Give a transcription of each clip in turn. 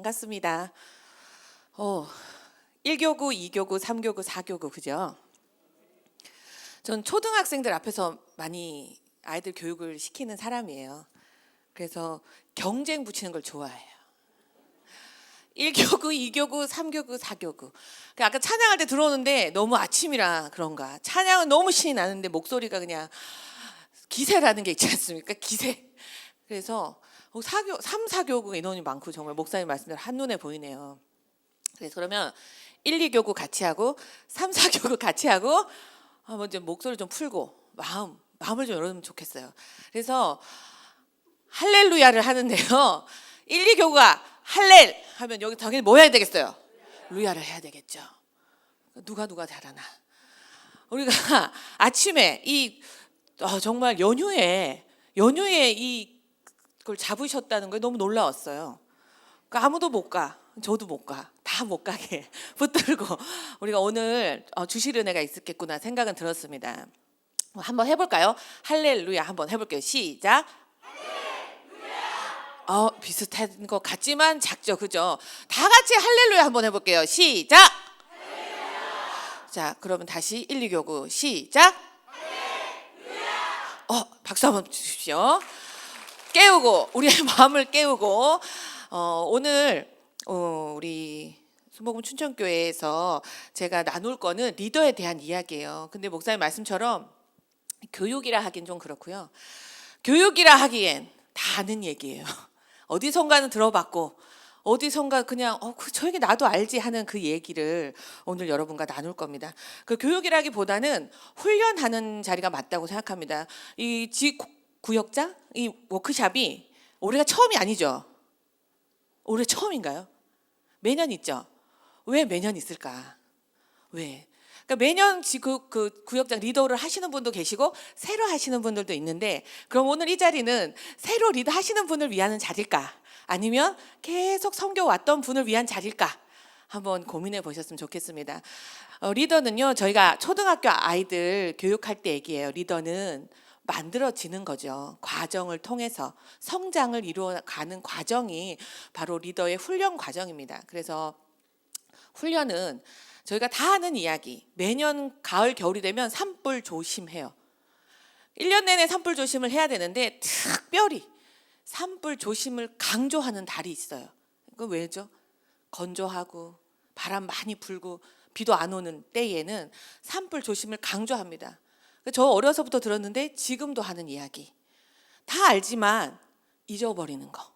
반갑습니다. 1교구, 2교구, 3교구, 4교구 그죠? 전 초등학생들 앞에서 많이 아이들 교육을 시키는 사람이에요. 그래서 경쟁 붙이는 걸 좋아해요. 1교구, 2교구, 3교구, 4교구. 아까 찬양할 때 들어오는데 너무 아침이라 그런가. 찬양은 너무 신이 나는데 목소리가 그냥 기세라는 게 있지 않습니까? 기세. 그래서 3, 4교구 인원이 많고 정말 목사님 말씀대로 한눈에 보이네요. 그래서 그러면 1, 2교구 같이 하고 3, 4교구 같이 하고 먼저 목소리 좀 풀고 마음을 좀 열어주면 좋겠어요. 그래서 할렐루야를 하는데요. 1, 2교구가 할렐 하면 여기 당연히 뭐 해야 되겠어요? 루야를 해야 되겠죠. 누가 잘하나. 우리가 아침에 정말 연휴에 이걸 잡으셨다는 게 너무 놀라웠어요. 그러니까 아무도 못 가. 저도 못 가. 다 못 가게 붙들고 우리가 오늘 주실 은혜가 있었겠구나 생각은 들었습니다. 한번 해볼까요? 할렐루야 한번 해볼게요. 시작. 할렐루야. 비슷한 것 같지만 작죠, 그죠? 다 같이 할렐루야 한번 해볼게요. 시작. 할렐루야. 자, 그러면 다시 1, 2교구 시작. 할렐루야. 박수 한번 주십시오. 깨우고 우리의 마음을 깨우고 오늘 우리 순복음 춘천교회에서 제가 나눌 거는 리더에 대한 이야기예요. 근데 목사님 말씀처럼 교육이라 하긴 좀 그렇고요. 교육이라 하기엔 다 아는 얘기예요. 어디선가는 들어봤고 어디선가 그냥 저 얘기 나도 알지 하는 그 얘기를 오늘 여러분과 나눌 겁니다. 그 교육이라기보다는 훈련하는 자리가 맞다고 생각합니다. 이 구역장, 이 워크샵이 올해가 처음이 아니죠. 올해 처음인가요? 매년 있죠. 왜 매년 있을까? 왜? 그러니까 매년 그 구역장 리더를 하시는 분도 계시고 새로 하시는 분들도 있는데 그럼 오늘 이 자리는 새로 리더 하시는 분을 위한 자리일까? 아니면 계속 섬겨왔던 분을 위한 자리일까? 한번 고민해 보셨으면 좋겠습니다. 리더는요, 저희가 초등학교 아이들 교육할 때 얘기해요. 리더는 만들어지는 거죠. 과정을 통해서 성장을 이루어가는 과정이 바로 리더의 훈련 과정입니다. 그래서 훈련은 저희가 다 아는 이야기. 매년 가을, 겨울이 되면 산불 조심해요. 1년 내내 산불 조심을 해야 되는데 특별히 산불 조심을 강조하는 달이 있어요. 그 왜죠? 건조하고 바람 많이 불고 비도 안 오는 때에는 산불 조심을 강조합니다. 저 어려서부터 들었는데 지금도 하는 이야기. 다 알지만 잊어버리는 거.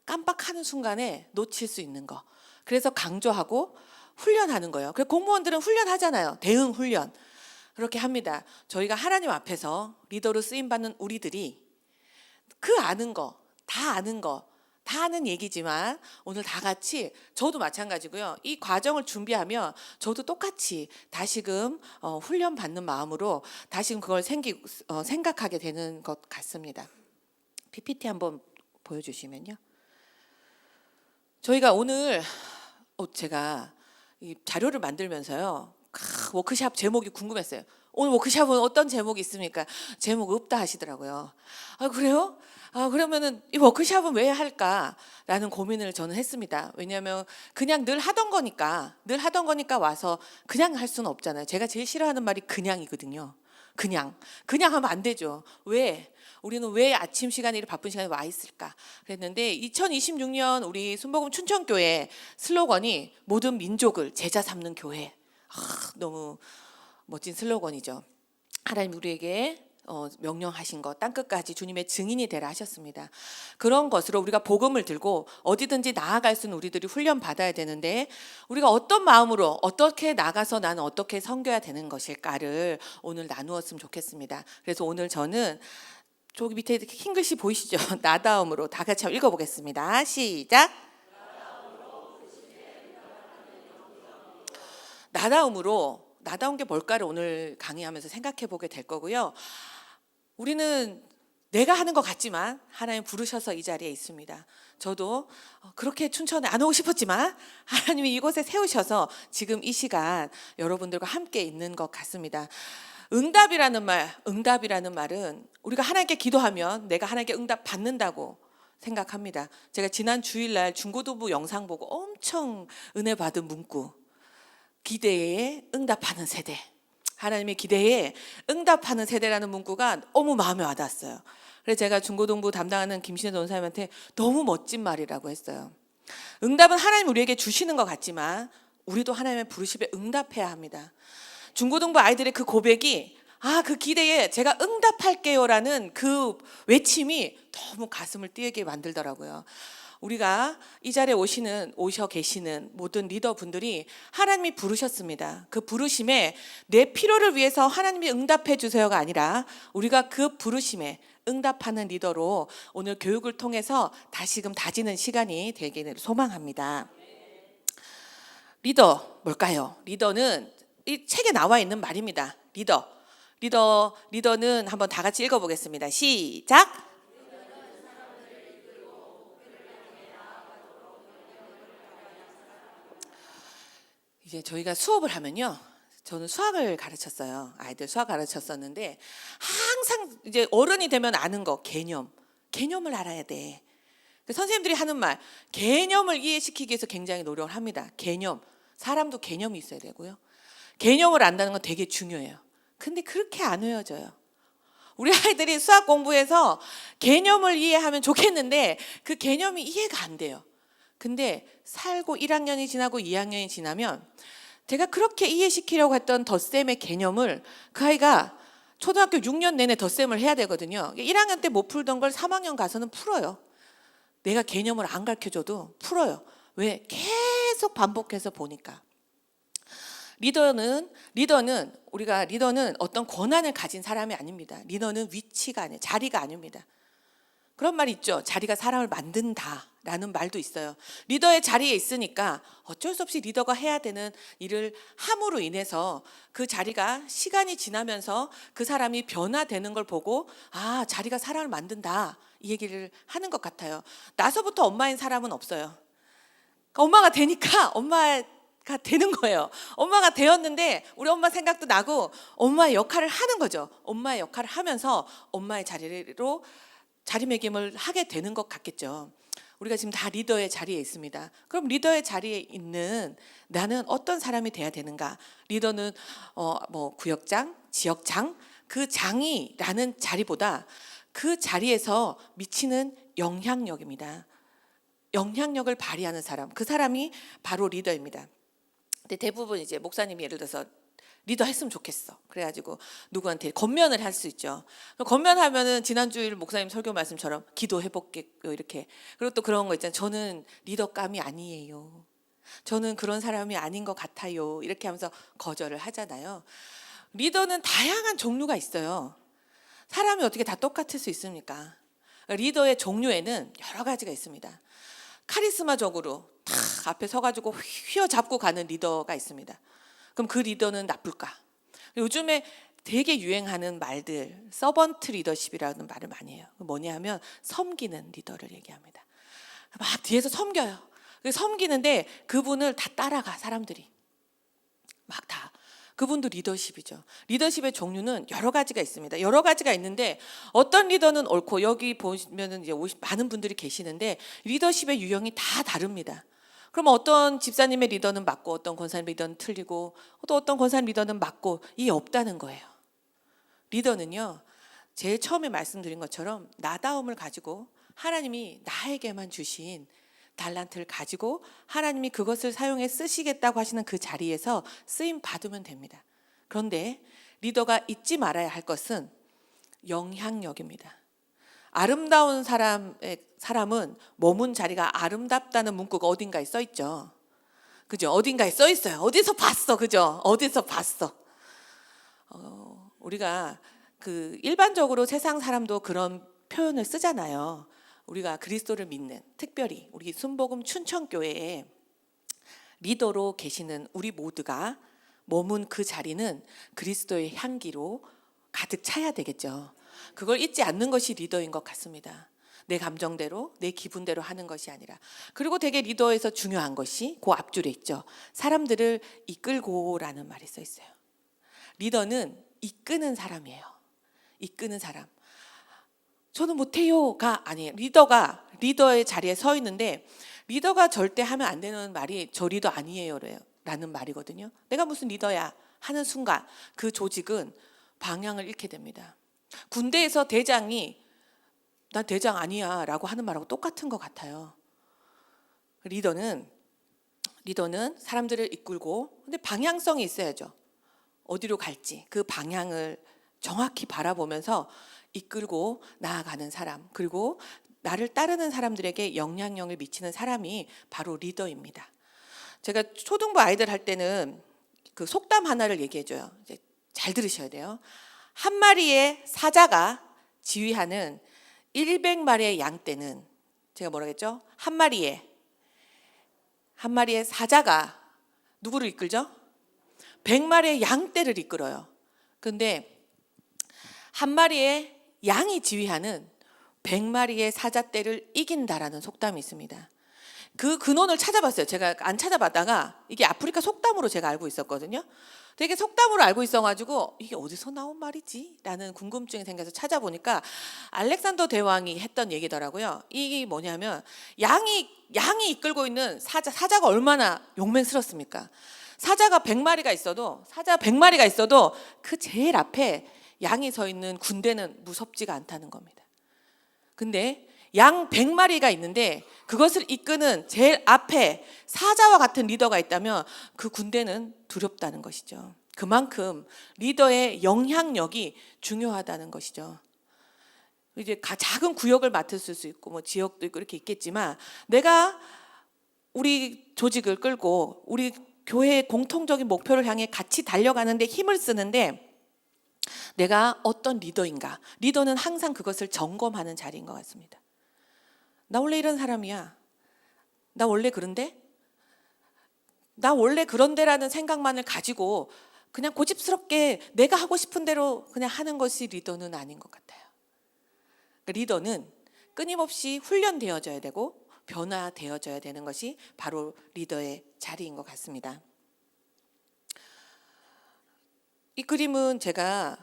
깜빡하는 순간에 놓칠 수 있는 거. 그래서 강조하고 훈련하는 거예요. 그래서 공무원들은 훈련하잖아요. 대응 훈련. 그렇게 합니다. 저희가 하나님 앞에서 리더로 쓰임받는 우리들이 그 아는 거, 다 아는 얘기지만 오늘 다 같이 저도 마찬가지고요. 이 과정을 준비하면 저도 똑같이 다시금 훈련 받는 마음으로 다시금 그걸 생각하게 되는 것 같습니다. PPT 한번 보여주시면요. 저희가 오늘 제가 이 자료를 만들면서요. 워크샵 제목이 궁금했어요. 오늘 워크샵은 어떤 제목이 있습니까? 제목 없다 하시더라고요. 그래요? 그러면은 이 워크샵은 왜 할까라는 고민을 저는 했습니다. 왜냐하면 그냥 늘 하던 거니까 와서 그냥 할 수는 없잖아요. 제가 제일 싫어하는 말이 그냥이거든요. 그냥 하면 안 되죠. 왜? 우리는 왜 아침 시간에 이렇게 바쁜 시간에 와 있을까? 그랬는데 2026년 우리 순복음 춘천교회 슬로건이 모든 민족을 제자 삼는 교회. 너무 멋진 슬로건이죠. 하나님 우리에게 명령하신 것 땅끝까지 주님의 증인이 되라 하셨습니다. 그런 것으로 우리가 복음을 들고 어디든지 나아갈 수 있는 우리들이 훈련 받아야 되는데 우리가 어떤 마음으로 어떻게 나가서 나는 어떻게 섬겨야 되는 것일까를 오늘 나누었으면 좋겠습니다. 그래서 오늘 저는 저기 밑에 흰 글씨 보이시죠? 나다움으로 다 같이 한번 읽어보겠습니다. 시작. 나다운 게 뭘까를 오늘 강의하면서 생각해 보게 될 거고요. 우리는 내가 하는 것 같지만 하나님 부르셔서 이 자리에 있습니다. 저도 그렇게 춘천에 안 오고 싶었지만 하나님이 이곳에 세우셔서 지금 이 시간 여러분들과 함께 있는 것 같습니다. 응답이라는 말은 우리가 하나님께 기도하면 내가 하나님께 응답 받는다고 생각합니다. 제가 지난 주일날 중고등부 영상 보고 엄청 은혜 받은 문구, 기대에 응답하는 세대, 하나님의 기대에 응답하는 세대라는 문구가 너무 마음에 와닿았어요. 그래서 제가 중고등부 담당하는 김신혜 전사님한테 너무 멋진 말이라고 했어요. 응답은 하나님 우리에게 주시는 것 같지만 우리도 하나님의 부르심에 응답해야 합니다. 중고등부 아이들의 그 고백이 그 기대에 제가 응답할게요라는 그 외침이 너무 가슴을 뛰게 만들더라고요. 우리가 이 자리에 오셔 계시는 모든 리더분들이 하나님이 부르셨습니다. 그 부르심에 내 필요를 위해서 하나님이 응답해 주세요가 아니라 우리가 그 부르심에 응답하는 리더로 오늘 교육을 통해서 다시금 다지는 시간이 되기를 소망합니다. 리더 뭘까요? 리더는 이 책에 나와 있는 말입니다. 리더는 한번 다 같이 읽어보겠습니다. 시작. 이제 저희가 수업을 하면요, 저는 수학을 가르쳤어요. 아이들 수학 가르쳤었는데 항상 이제 어른이 되면 아는 거, 개념을 알아야 돼. 선생님들이 하는 말, 개념을 이해시키기 위해서 굉장히 노력을 합니다. 사람도 개념이 있어야 되고요. 개념을 안다는 건 되게 중요해요. 근데 그렇게 안 외워져요. 우리 아이들이 수학 공부해서 개념을 이해하면 좋겠는데 그 개념이 이해가 안 돼요. 근데 살고 1학년이 지나고 2학년이 지나면 제가 그렇게 이해시키려고 했던 덧셈의 개념을 그 아이가 초등학교 6년 내내 덧셈을 해야 되거든요. 1학년 때 못 풀던 걸 3학년 가서는 풀어요. 내가 개념을 안 가르쳐줘도 풀어요. 왜? 계속 반복해서 보니까. 리더는 어떤 권한을 가진 사람이 아닙니다. 리더는 위치가 아니에요. 자리가 아닙니다. 그런 말이 있죠. 자리가 사람을 만든다라는 말도 있어요. 리더의 자리에 있으니까 어쩔 수 없이 리더가 해야 되는 일을 함으로 인해서 그 자리가 시간이 지나면서 그 사람이 변화되는 걸 보고 자리가 사람을 만든다, 이 얘기를 하는 것 같아요. 나서부터 엄마인 사람은 없어요. 엄마가 되니까 엄마가 되는 거예요. 엄마가 되었는데 우리 엄마 생각도 나고 엄마의 역할을 하는 거죠. 엄마의 역할을 하면서 엄마의 자리로 자리매김을 하게 되는 것 같겠죠. 우리가 지금 다 리더의 자리에 있습니다. 그럼 리더의 자리에 있는 나는 어떤 사람이 돼야 되는가? 리더는 구역장, 지역장, 그 장이라는 자리보다 그 자리에서 미치는 영향력입니다. 영향력을 발휘하는 사람, 그 사람이 바로 리더입니다. 근데 대부분 이제 목사님이 예를 들어서 리더 했으면 좋겠어. 그래가지고 누구한테 건면을 할 수 있죠. 건면하면은 지난주일 목사님 설교 말씀처럼 기도해볼게요 이렇게. 그리고 또 그런 거 있잖아요. 저는 리더감이 아니에요. 저는 그런 사람이 아닌 것 같아요. 이렇게 하면서 거절을 하잖아요. 리더는 다양한 종류가 있어요. 사람이 어떻게 다 똑같을 수 있습니까? 리더의 종류에는 여러 가지가 있습니다. 카리스마적으로 탁 앞에 서가지고 휘어잡고 가는 리더가 있습니다. 그럼 그 리더는 나쁠까? 요즘에 되게 유행하는 말들, 서번트 리더십이라는 말을 많이 해요. 뭐냐 하면 섬기는 리더를 얘기합니다. 막 뒤에서 섬겨요. 섬기는데 그분을 다 따라가, 사람들이. 막 다. 그분도 리더십이죠. 리더십의 종류는 여러 가지가 있습니다. 여러 가지가 있는데 어떤 리더는 옳고, 여기 보시면은 이제 많은 분들이 계시는데 리더십의 유형이 다 다릅니다. 그럼 어떤 집사님의 리더는 맞고 어떤 권사님 리더는 틀리고 또 어떤 권사님 리더는 맞고, 이게 없다는 거예요. 리더는요, 제일 처음에 말씀드린 것처럼 나다움을 가지고 하나님이 나에게만 주신 달란트를 가지고 하나님이 그것을 사용해 쓰시겠다고 하시는 그 자리에서 쓰임 받으면 됩니다. 그런데 리더가 잊지 말아야 할 것은 영향력입니다. 아름다운 사람은 머문 자리가 아름답다는 문구가 어딘가에 써 있죠. 그죠? 어딘가에 써 있어요. 어디서 봤어, 그죠? 어디서 봤어. 우리가 일반적으로 세상 사람도 그런 표현을 쓰잖아요. 우리가 그리스도를 믿는, 특별히 우리 순복음 춘천교회에 리더로 계시는 우리 모두가 머문 그 자리는 그리스도의 향기로 가득 차야 되겠죠. 그걸 잊지 않는 것이 리더인 것 같습니다. 내 감정대로, 내 기분대로 하는 것이 아니라. 그리고 되게 리더에서 중요한 것이 그 앞줄에 있죠. 사람들을 이끌고라는 말이 써 있어요. 리더는 이끄는 사람이에요. 이끄는 사람. 저는 못해요가 아니에요. 리더의 자리에 서 있는데 리더가 절대 하면 안 되는 말이 저 리더 아니에요 라는 말이거든요. 내가 무슨 리더야 하는 순간 그 조직은 방향을 잃게 됩니다. 군대에서 대장이 나 대장 아니야 라고 하는 말하고 똑같은 것 같아요. 리더는 사람들을 이끌고 근데 방향성이 있어야죠. 어디로 갈지 그 방향을 정확히 바라보면서 이끌고 나아가는 사람, 그리고 나를 따르는 사람들에게 영향력을 미치는 사람이 바로 리더입니다. 제가 초등부 아이들 할 때는 그 속담 하나를 얘기해줘요. 이제 잘 들으셔야 돼요. 한 마리의 사자가 지휘하는 100마리의 양 떼는, 제가 뭐라 했죠? 한 마리의 사자가 누구를 이끌죠? 100마리의 양 떼를 이끌어요. 근데 한 마리의 양이 지휘하는 100마리의 사자 떼를 이긴다라는 속담이 있습니다. 그 근원을 찾아봤어요. 제가 안 찾아봤다가 이게 아프리카 속담으로 제가 알고 있었거든요. 되게 속담으로 알고 있어가지고 이게 어디서 나온 말이지? 라는 궁금증이 생겨서 찾아보니까 알렉산더 대왕이 했던 얘기더라고요. 이게 뭐냐면 양이 이끌고 있는 사자가 얼마나 용맹스럽습니까? 사자 100마리가 있어도 그 제일 앞에 양이 서 있는 군대는 무섭지가 않다는 겁니다. 근데 양 100마리가 있는데 그것을 이끄는 제일 앞에 사자와 같은 리더가 있다면 그 군대는 두렵다는 것이죠. 그만큼 리더의 영향력이 중요하다는 것이죠. 이제 작은 구역을 맡을 수 있고 뭐 지역도 있고 이렇게 있겠지만 내가 우리 조직을 끌고 우리 교회의 공통적인 목표를 향해 같이 달려가는데 힘을 쓰는데 내가 어떤 리더인가? 리더는 항상 그것을 점검하는 자리인 것 같습니다. 나 원래 이런 사람이야. 나 원래 그런데? 나 원래 그런데라는 생각만을 가지고 그냥 고집스럽게 내가 하고 싶은 대로 그냥 하는 것이 리더는 아닌 것 같아요. 리더는 끊임없이 훈련되어져야 되고 변화되어져야 되는 것이 바로 리더의 자리인 것 같습니다. 이 그림은 제가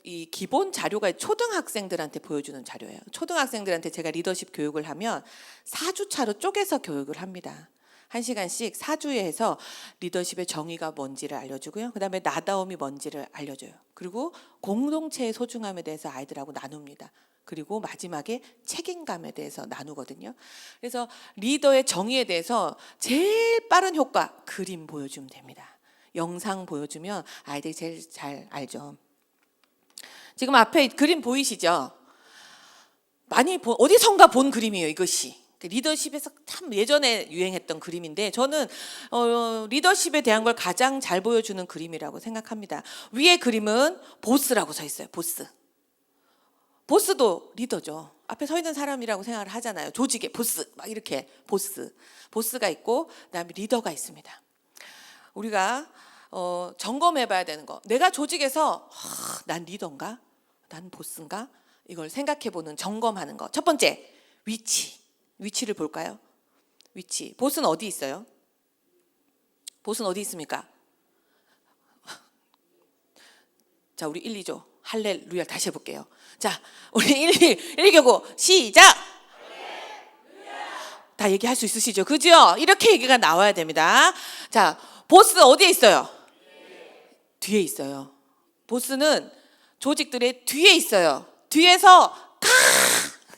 이 기본 자료가 초등학생들한테 보여주는 자료예요. 초등학생들한테 제가 리더십 교육을 하면 4주차로 쪼개서 교육을 합니다. 1시간씩 4주에 해서 리더십의 정의가 뭔지를 알려주고요. 그 다음에 나다움이 뭔지를 알려줘요. 그리고 공동체의 소중함에 대해서 아이들하고 나눕니다. 그리고 마지막에 책임감에 대해서 나누거든요. 그래서 리더의 정의에 대해서 제일 빠른 효과, 그림 보여주면 됩니다. 영상 보여주면 아이들이 제일 잘 알죠. 지금 앞에 그림 보이시죠? 어디선가 본 그림이에요, 이것이. 리더십에서 참 예전에 유행했던 그림인데 저는 리더십에 대한 걸 가장 잘 보여주는 그림이라고 생각합니다. 위에 그림은 보스라고 서 있어요. 보스도 리더죠. 앞에 서 있는 사람이라고 생각을 하잖아요. 조직의 보스, 막 이렇게 보스가 있고 그다음에 리더가 있습니다. 우리가 점검해 봐야 되는 거. 내가 조직에서 난 리더인가? 난 보스인가? 이걸 생각해 보는, 점검하는 거. 첫 번째, 위치를 볼까요? 위치. 보스는 어디 있어요? 보스는 어디 있습니까? 자, 우리 1, 2조 할렐루야 다시 해볼게요. 자, 우리 1교구 시작! 다 얘기할 수 있으시죠? 그죠? 이렇게 얘기가 나와야 됩니다. 자, 보스 어디에 있어요? 뒤에 있어요. 보스는 조직들의 뒤에 있어요. 뒤에서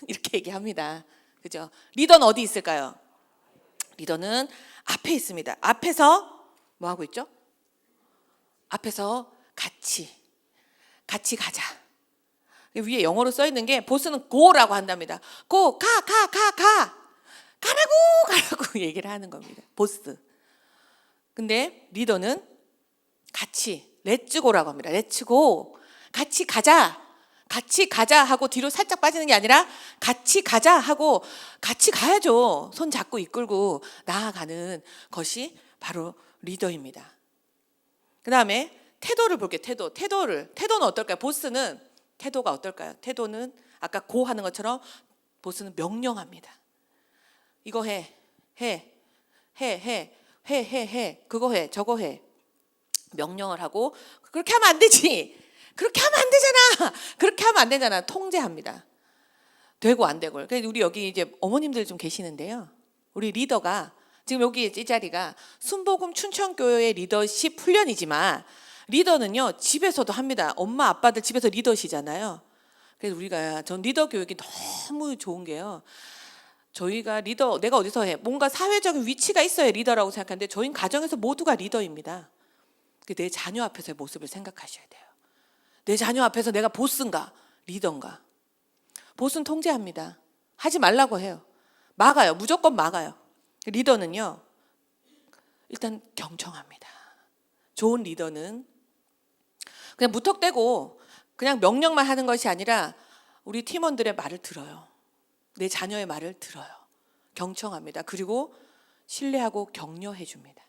이렇게 얘기합니다. 그죠? 리더는 어디 있을까요? 리더는 앞에 있습니다. 앞에서 뭐 하고 있죠? 앞에서 같이 가자. 위에 영어로 써 있는 게 보스는 go라고 한답니다. go, 가라고 얘기를 하는 겁니다. 보스. 근데 리더는 같이 렛츠고라고 합니다. 렛츠고. 같이 가자 하고 뒤로 살짝 빠지는 게 아니라 같이 가자 하고 같이 가야죠. 손 잡고 이끌고 나아가는 것이 바로 리더입니다. 그 다음에 태도를 볼게요. 태도는 어떨까요? 보스는 태도가 어떨까요? 태도는 아까 고 하는 것처럼 보스는 명령합니다. 이거 해, 그거 해, 저거 해. 명령을 하고 그렇게 하면 안 되지. 그렇게 하면 안 되잖아. 통제합니다. 되고 안 되고. 그래서 우리 여기 이제 어머님들 좀 계시는데요. 우리 리더가 지금 여기 이 자리가 순복음 춘천교회 리더십 훈련이지만 리더는요 집에서도 합니다. 엄마 아빠들 집에서 리더시잖아요. 그래서 우리가 전 리더 교육이 너무 좋은 게요. 저희가 리더 내가 어디서 해 뭔가 사회적인 위치가 있어야 리더라고 생각하는데 저희는 가정에서 모두가 리더입니다. 내 자녀 앞에서의 모습을 생각하셔야 돼요. 내 자녀 앞에서 내가 보스인가 리더인가. 보스는 통제합니다. 하지 말라고 해요. 막아요. 무조건 막아요. 리더는요 일단 경청합니다. 좋은 리더는 그냥 무턱대고 그냥 명령만 하는 것이 아니라 우리 팀원들의 말을 들어요. 내 자녀의 말을 들어요. 경청합니다. 그리고 신뢰하고 격려해 줍니다.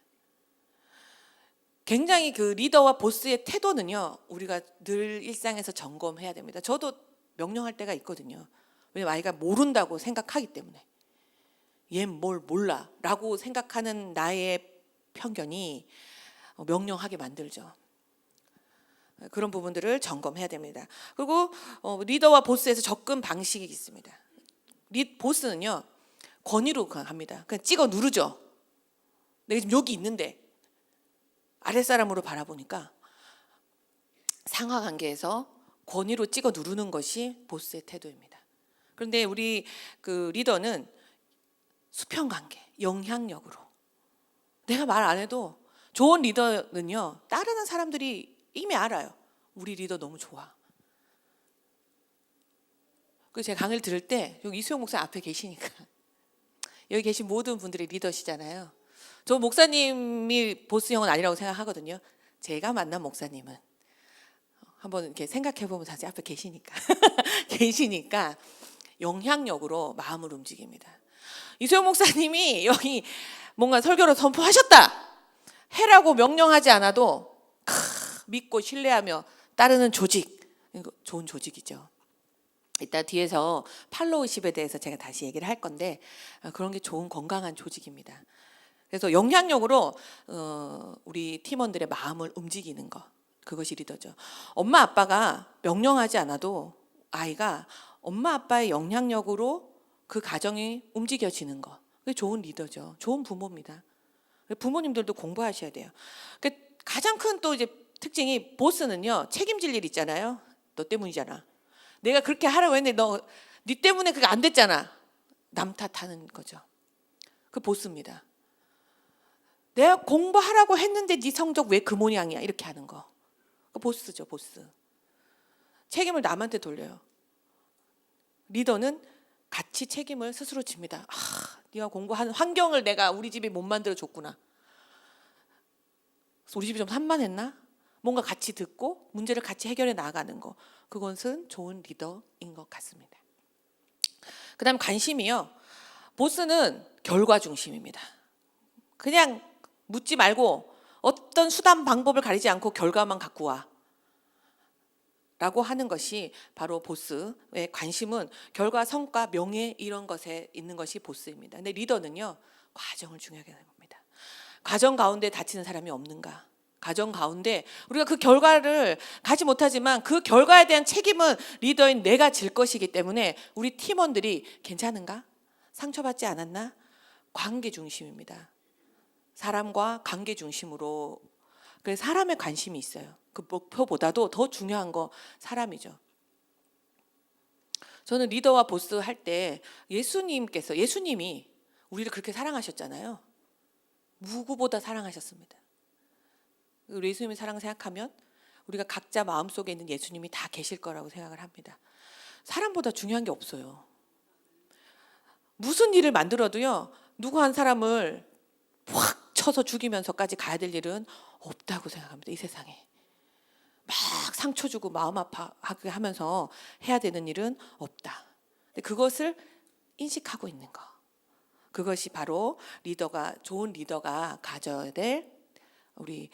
굉장히 그 리더와 보스의 태도는요 우리가 늘 일상에서 점검해야 됩니다. 저도 명령할 때가 있거든요. 왜냐면 아이가 모른다고 생각하기 때문에. 얘 뭘 몰라 라고 생각하는 나의 편견이 명령하게 만들죠. 그런 부분들을 점검해야 됩니다. 그리고 리더와 보스에서 접근 방식이 있습니다. 보스는요 권위로 합니다. 그냥 찍어 누르죠. 내가 지금 여기 있는데 아랫사람으로 바라보니까 상하관계에서 권위로 찍어 누르는 것이 보스의 태도입니다. 그런데 우리 그 리더는 수평관계, 영향력으로 내가 말 안 해도 좋은 리더는요 따르는 사람들이 이미 알아요. 우리 리더 너무 좋아. 그래서 제가 강의를 들을 때 여기 이수영 목사 앞에 계시니까 여기 계신 모든 분들이 리더시잖아요. 저 목사님이 보스형은 아니라고 생각하거든요. 제가 만난 목사님은 한번 이렇게 생각해 보면 다시 앞에 계시니까 계시니까 영향력으로 마음을 움직입니다. 이수영 목사님이 여기 뭔가 설교를 선포하셨다 해라고 명령하지 않아도 믿고 신뢰하며 따르는 조직, 이거 좋은 조직이죠. 이따 뒤에서 팔로우십에 대해서 제가 다시 얘기를 할 건데 그런 게 좋은 건강한 조직입니다. 그래서 영향력으로 우리 팀원들의 마음을 움직이는 것, 그것이 리더죠. 엄마 아빠가 명령하지 않아도 아이가 엄마 아빠의 영향력으로 그 가정이 움직여지는 것, 그게 좋은 리더죠. 좋은 부모입니다. 부모님들도 공부하셔야 돼요. 가장 큰 또 이제 특징이 보스는요 책임질 일 있잖아요. 너 때문이잖아. 내가 그렇게 하라고 했는데 네 때문에 그게 안 됐잖아. 남 탓하는 거죠. 그 보스입니다. 내가 공부하라고 했는데 네 성적 왜 그 모양이야 이렇게 하는 거. 그 보스죠. 보스. 책임을 남한테 돌려요. 리더는 같이 책임을 스스로 집니다. 네가 공부하는 환경을 내가 우리 집이 못 만들어 줬구나. 우리 집이 좀 산만했나? 뭔가 같이 듣고 문제를 같이 해결해 나가는 거. 그것은 좋은 리더인 것 같습니다. 그다음 관심이요. 보스는 결과 중심입니다. 그냥 묻지 말고 어떤 수단 방법을 가리지 않고 결과만 갖고 와. 라고 하는 것이 바로 보스의 관심은 결과, 성과, 명예 이런 것에 있는 것이 보스입니다. 근데 리더는요. 과정을 중요하게 봅니다. 과정 가운데 다치는 사람이 없는가? 과정 가운데 우리가 그 결과를 가지 못하지만 그 결과에 대한 책임은 리더인 내가 질 것이기 때문에 우리 팀원들이 괜찮은가? 상처받지 않았나? 관계 중심입니다. 사람과 관계 중심으로. 그래서 사람에 관심이 있어요. 그 목표보다도 더 중요한 거 사람이죠. 저는 리더와 보스 할 때 예수님이 우리를 그렇게 사랑하셨잖아요. 누구보다 사랑하셨습니다. 예수님의 사랑 생각하면 우리가 각자 마음속에 있는 예수님이 다 계실 거라고 생각을 합니다. 사람보다 중요한 게 없어요. 무슨 일을 만들어도요. 누구 한 사람을 확 쳐서 죽이면서까지 가야 될 일은 없다고 생각합니다. 이 세상에. 막 상처 주고 마음 아파하게 하면서 해야 되는 일은 없다. 근데 그것을 인식하고 있는 거. 그것이 바로 좋은 리더가 가져야 될 우리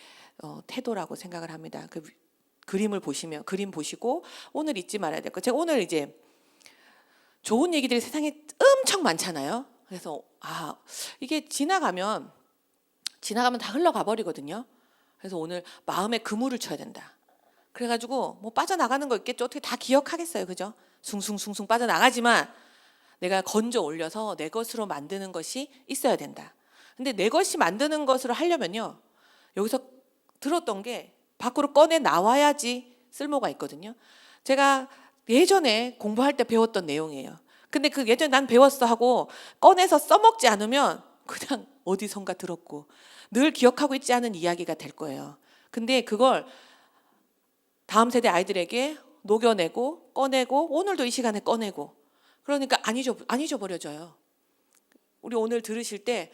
태도라고 생각을 합니다. 그 그림 보시고 오늘 잊지 말아야 될 거. 제가 오늘 이제 좋은 얘기들이 세상에 엄청 많잖아요. 그래서 이게 지나가면 다 흘러가 버리거든요. 그래서 오늘 마음에 그물을 쳐야 된다. 그래가지고 뭐 빠져나가는 거 있겠죠. 어떻게 다 기억하겠어요, 그죠? 숭숭숭숭 빠져나가지만 내가 건져 올려서 내 것으로 만드는 것이 있어야 된다. 근데 내 것이 만드는 것으로 하려면요, 여기서 들었던 게 밖으로 꺼내 나와야지 쓸모가 있거든요. 제가 예전에 공부할 때 배웠던 내용이에요. 근데 그 예전에 난 배웠어 하고 꺼내서 써먹지 않으면 그냥 어디선가 들었고 늘 기억하고 있지 않은 이야기가 될 거예요. 근데 그걸 다음 세대 아이들에게 녹여내고 꺼내고 오늘도 이 시간에 꺼내고 그러니까 안 잊어버려져요. 우리 오늘 들으실 때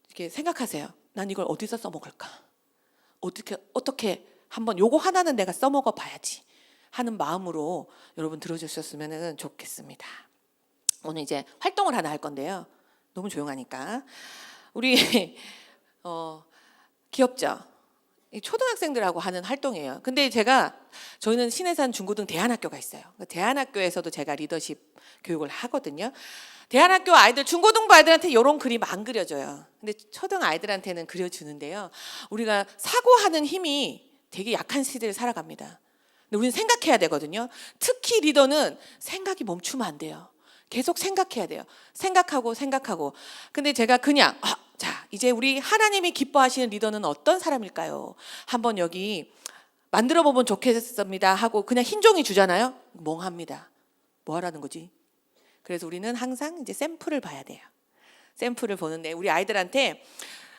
이렇게 생각하세요. 난 이걸 어디서 써먹을까? 어떻게 한번 요거 하나는 내가 써먹어 봐야지 하는 마음으로 여러분 들어주셨으면 좋겠습니다. 오늘 이제 활동을 하나 할 건데요. 너무 조용하니까 우리 귀엽죠? 초등학생들하고 하는 활동이에요. 근데 저희는 신해산 중고등 대안학교가 있어요. 대안학교에서도 제가 리더십 교육을 하거든요. 대안학교 아이들, 중고등부 아이들한테 이런 그림 안 그려줘요. 근데 초등 아이들한테는 그려주는데요. 우리가 사고하는 힘이 되게 약한 시대를 살아갑니다. 근데 우리는 생각해야 되거든요. 특히 리더는 생각이 멈추면 안 돼요. 계속 생각해야 돼요. 생각하고. 근데 제가 그냥 자, 이제 우리 하나님이 기뻐하시는 리더는 어떤 사람일까요? 한번 여기 만들어 보면 좋겠습니다 하고 그냥 흰 종이 주잖아요. 멍합니다. 뭐 하라는 거지? 그래서 우리는 항상 이제 샘플을 봐야 돼요. 샘플을 보는데 우리 아이들한테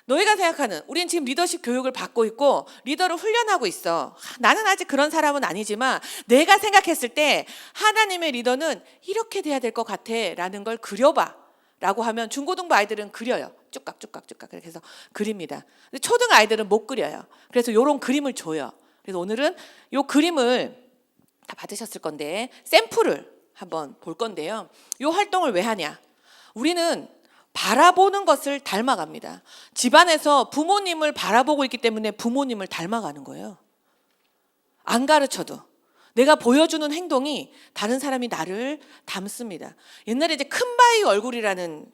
너희가 생각하는, 우리는 지금 리더십 교육을 받고 있고 리더를 훈련하고 있어. 나는 아직 그런 사람은 아니지만 내가 생각했을 때 하나님의 리더는 이렇게 돼야 될 것 같아 라는 걸 그려봐 라고 하면 중고등부 아이들은 그려요. 쭈깍 그렇게 해서 그립니다. 근데 초등 아이들은 못 그려요. 그래서 이런 그림을 줘요. 그래서 오늘은 이 그림을 다 받으셨을 건데 샘플을 한번 볼 건데요. 이 활동을 왜 하냐? 우리는 바라보는 것을 닮아갑니다. 집안에서 부모님을 바라보고 있기 때문에 부모님을 닮아가는 거예요. 안 가르쳐도 내가 보여주는 행동이 다른 사람이 나를 닮습니다. 옛날에 이제 큰 바위 얼굴이라는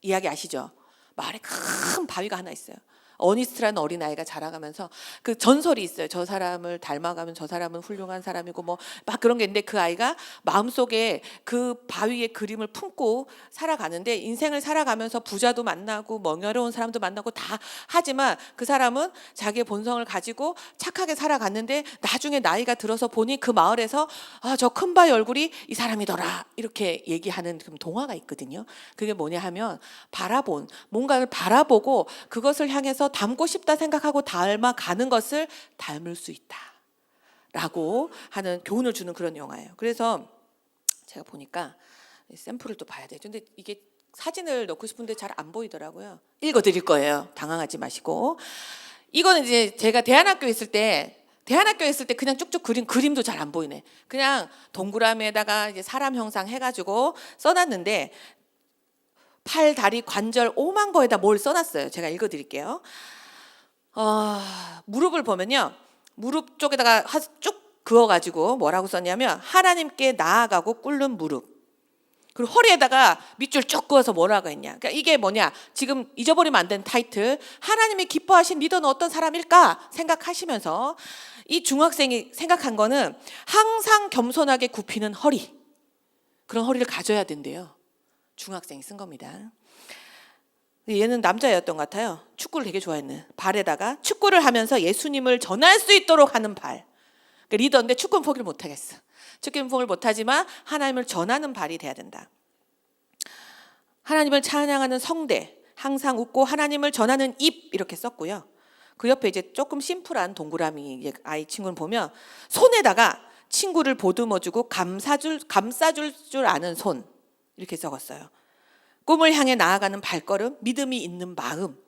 이야기 아시죠? 마을에 큰 바위가 하나 있어요. 어니스트라는 어린아이가 자라가면서 그 전설이 있어요. 저 사람을 닮아가면 저 사람은 훌륭한 사람이고 뭐 막 그런 게 있는데 그 아이가 마음속에 그 바위의 그림을 품고 살아가는데 인생을 살아가면서 부자도 만나고 멍여로운 사람도 만나고 다 하지만 그 사람은 자기의 본성을 가지고 착하게 살아갔는데 나중에 나이가 들어서 보니 그 마을에서 저 큰 바위 얼굴이 이 사람이더라 이렇게 얘기하는 동화가 있거든요. 그게 뭐냐 하면 뭔가를 바라보고 그것을 향해서 닮고 싶다 생각하고 닮아가는 것을 닮을 수 있다 라고 하는 교훈을 주는 그런 영화예요. 그래서 제가 보니까 샘플을 또 봐야 되죠. 근데 이게 사진을 넣고 싶은데 잘 안 보이더라고요. 읽어드릴 거예요. 당황하지 마시고. 이거는 이제 제가 대안학교에 있을 때 그냥 쭉쭉 그림도 잘 안 보이네. 그냥 동그라미에다가 이제 사람 형상 해가지고 써놨는데 팔, 다리, 관절 오만 거에다 뭘 써놨어요. 제가 읽어드릴게요. 무릎을 보면요. 무릎 쪽에다가 쭉 그어가지고 뭐라고 썼냐면 하나님께 나아가고 꿇는 무릎. 그리고 허리에다가 밑줄 쭉 그어서 뭐라고 했냐. 그러니까 이게 뭐냐. 지금 잊어버리면 안 되는 타이틀. 하나님이 기뻐하신 리더는 어떤 사람일까 생각하시면서 이 중학생이 생각한 거는 항상 겸손하게 굽히는 허리. 그런 허리를 가져야 된대요. 중학생이 쓴 겁니다. 얘는 남자였던 것 같아요. 축구를 되게 좋아했는. 발에다가 축구를 하면서 예수님을 전할 수 있도록 하는 발. 그러니까 리더인데 축구는 포기를 못하겠어. 축구는 포기를 못하지만 하나님을 전하는 발이 돼야 된다. 하나님을 찬양하는 성대. 항상 웃고 하나님을 전하는 입 이렇게 썼고요. 그 옆에 이제 조금 심플한 동그라미 아이 친구는 보면 손에다가 친구를 보듬어주고 감싸줄 줄 아는 손. 이렇게 적었어요. 꿈을 향해 나아가는 발걸음, 믿음이 있는 마음,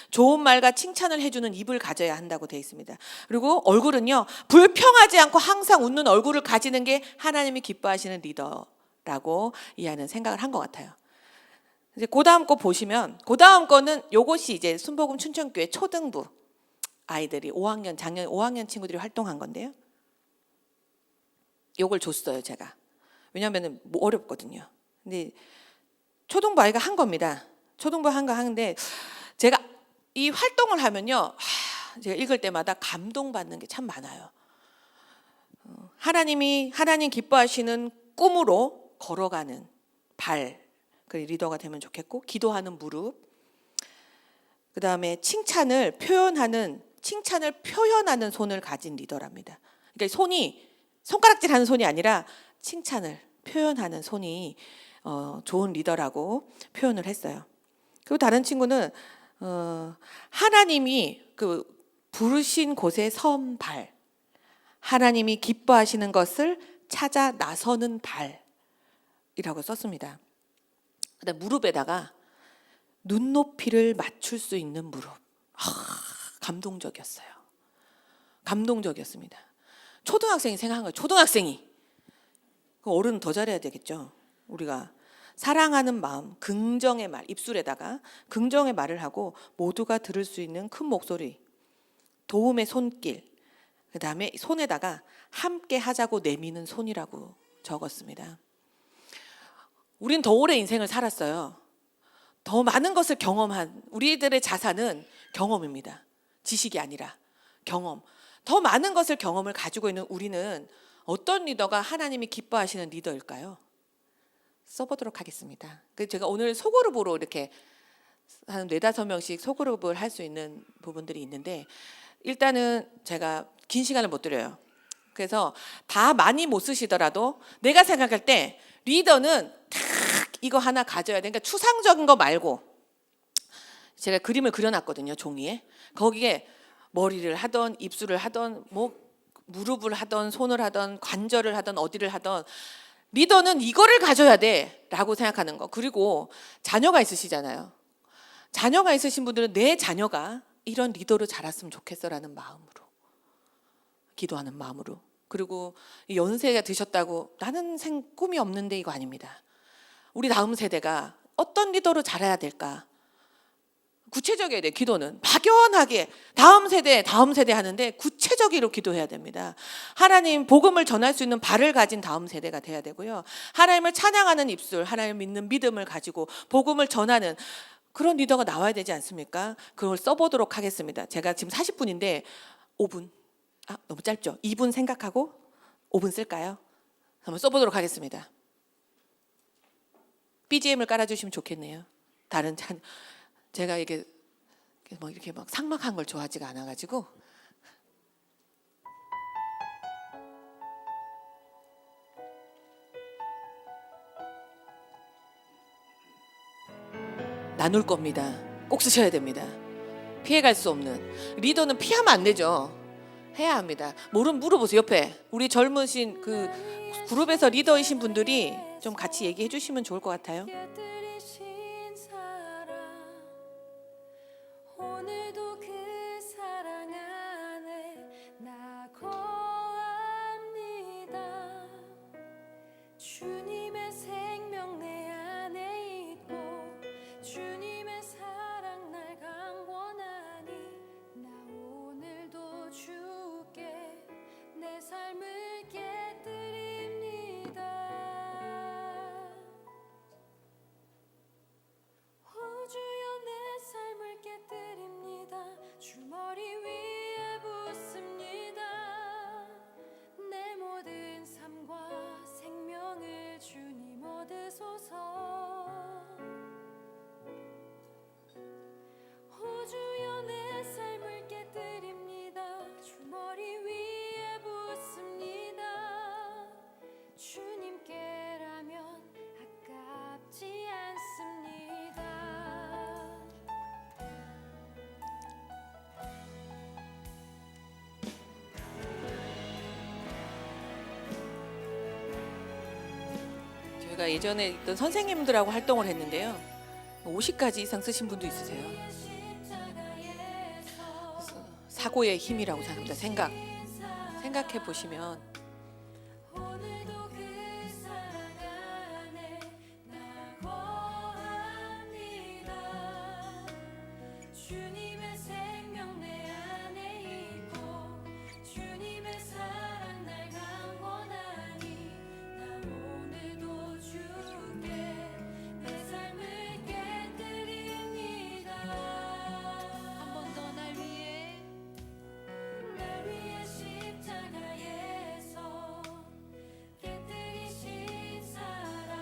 좋은 말과 칭찬을 해주는 입을 가져야 한다고 되어 있습니다. 그리고 얼굴은요, 불평하지 않고 항상 웃는 얼굴을 가지는 게 하나님이 기뻐하시는 리더라고 이하는 생각을 한 것 같아요. 이제 그 다음 거 보시면, 그 다음 거는 요것이 이제 순복음 춘천교회 초등부 아이들이 작년 5학년 친구들이 활동한 건데요. 요걸 줬어요, 제가. 왜냐하면 어렵거든요. 근데 초등부 아이가 한 겁니다. 초등부 한 거 하는데 제가 이 활동을 하면요, 제가 읽을 때마다 감동받는 게 참 많아요. 하나님 기뻐하시는 꿈으로 걸어가는 발, 그 리더가 되면 좋겠고, 기도하는 무릎, 그 다음에 칭찬을 표현하는 손을 가진 리더랍니다. 그러니까 손이 손가락질하는 손이 아니라 칭찬을 표현하는 손이 좋은 리더라고 표현을 했어요. 그리고 다른 친구는 하나님이 그 부르신 곳에 선 발, 하나님이 기뻐하시는 것을 찾아 나서는 발이라고 썼습니다. 그다음 무릎에다가 눈높이를 맞출 수 있는 무릎. 감동적이었어요. 감동적이었습니다. 초등학생이 생각한 거예요. 초등학생이. 어른은 더 잘해야 되겠죠. 우리가 사랑하는 마음, 긍정의 말, 입술에다가 긍정의 말을 하고 모두가 들을 수 있는 큰 목소리, 도움의 손길, 그 다음에 손에다가 함께 하자고 내미는 손이라고 적었습니다. 우린 더 오래 인생을 살았어요. 더 많은 것을 경험한 우리들의 자산은 경험입니다. 지식이 아니라 경험. 더 많은 것을 경험을 가지고 있는 우리는 어떤 리더가 하나님이 기뻐하시는 리더일까요? 써보도록 하겠습니다. 제가 오늘 소그룹으로 이렇게 한 4-5명씩 소그룹을 할 수 있는 부분들이 있는데, 일단은 제가 긴 시간을 못 드려요. 그래서 다 많이 못 쓰시더라도 내가 생각할 때 리더는 딱 이거 하나 가져야 돼. 그러니까 추상적인 거 말고, 제가 그림을 그려놨거든요, 종이에. 거기에 머리를 하던 입술을 하던 뭐 무릎을 하던 손을 하던 관절을 하던 어디를 하던, 리더는 이거를 가져야 돼 라고 생각하는 거. 그리고 자녀가 있으시잖아요. 자녀가 있으신 분들은 내 자녀가 이런 리더로 자랐으면 좋겠어라는 마음으로, 기도하는 마음으로. 그리고 연세가 드셨다고 나는 꿈이 없는데, 이거 아닙니다. 우리 다음 세대가 어떤 리더로 자라야 될까? 구체적이어야 돼. 기도는 막연하게 다음 세대 하는데 구체적으로 기도해야 됩니다. 하나님 복음을 전할 수 있는 발을 가진 다음 세대가 돼야 되고요. 하나님을 찬양하는 입술, 하나님을 믿는 믿음을 가지고 복음을 전하는 그런 리더가 나와야 되지 않습니까? 그걸 써보도록 하겠습니다. 제가 지금 40분인데 5분, 너무 짧죠? 2분 생각하고 5분 쓸까요? 한번 써보도록 하겠습니다. BGM을 깔아주시면 좋겠네요. 제가 이렇게 막 삭막한 걸 좋아하지가 않아가지고. 나눌 겁니다. 꼭 쓰셔야 됩니다. 피해갈 수 없는. 리더는 피하면 안 되죠. 해야 합니다. 물어보세요. 옆에 우리 젊으신 그 그룹에서 리더이신 분들이 좀 같이 얘기해 주시면 좋을 것 같아요. 주님의 생명 내 안에 있고 주님의 사랑 날 강권하니 나 오늘도 주께 내 삶을 깨뜨립니다. 오 주여 내 삶을 깨뜨립니다. 주 머리 위에 붓습니다. 내 모든 삶과 생명을 주님 얻으소서. 오 주여 내 삶을 깨뜨립니다. 주 머리 위에 붓습니다. 주님께라면 아깝지 않습니다. 저희가 예전에 있던 선생님들하고 활동을 했는데요. 50가지 이상 쓰신 분도 있으세요. 사고의 힘이라고 생각합니다. 생각해 보시면 오늘도 그 사랑 안에 나 거합니다. 주님의 생명 내 안에 있고 주님의 사랑 날 강권하니 나 오늘도 주께 내 삶을 깨뜨립니다. 한 번 더 날 위해 십자가에서 깨뜨리신 사랑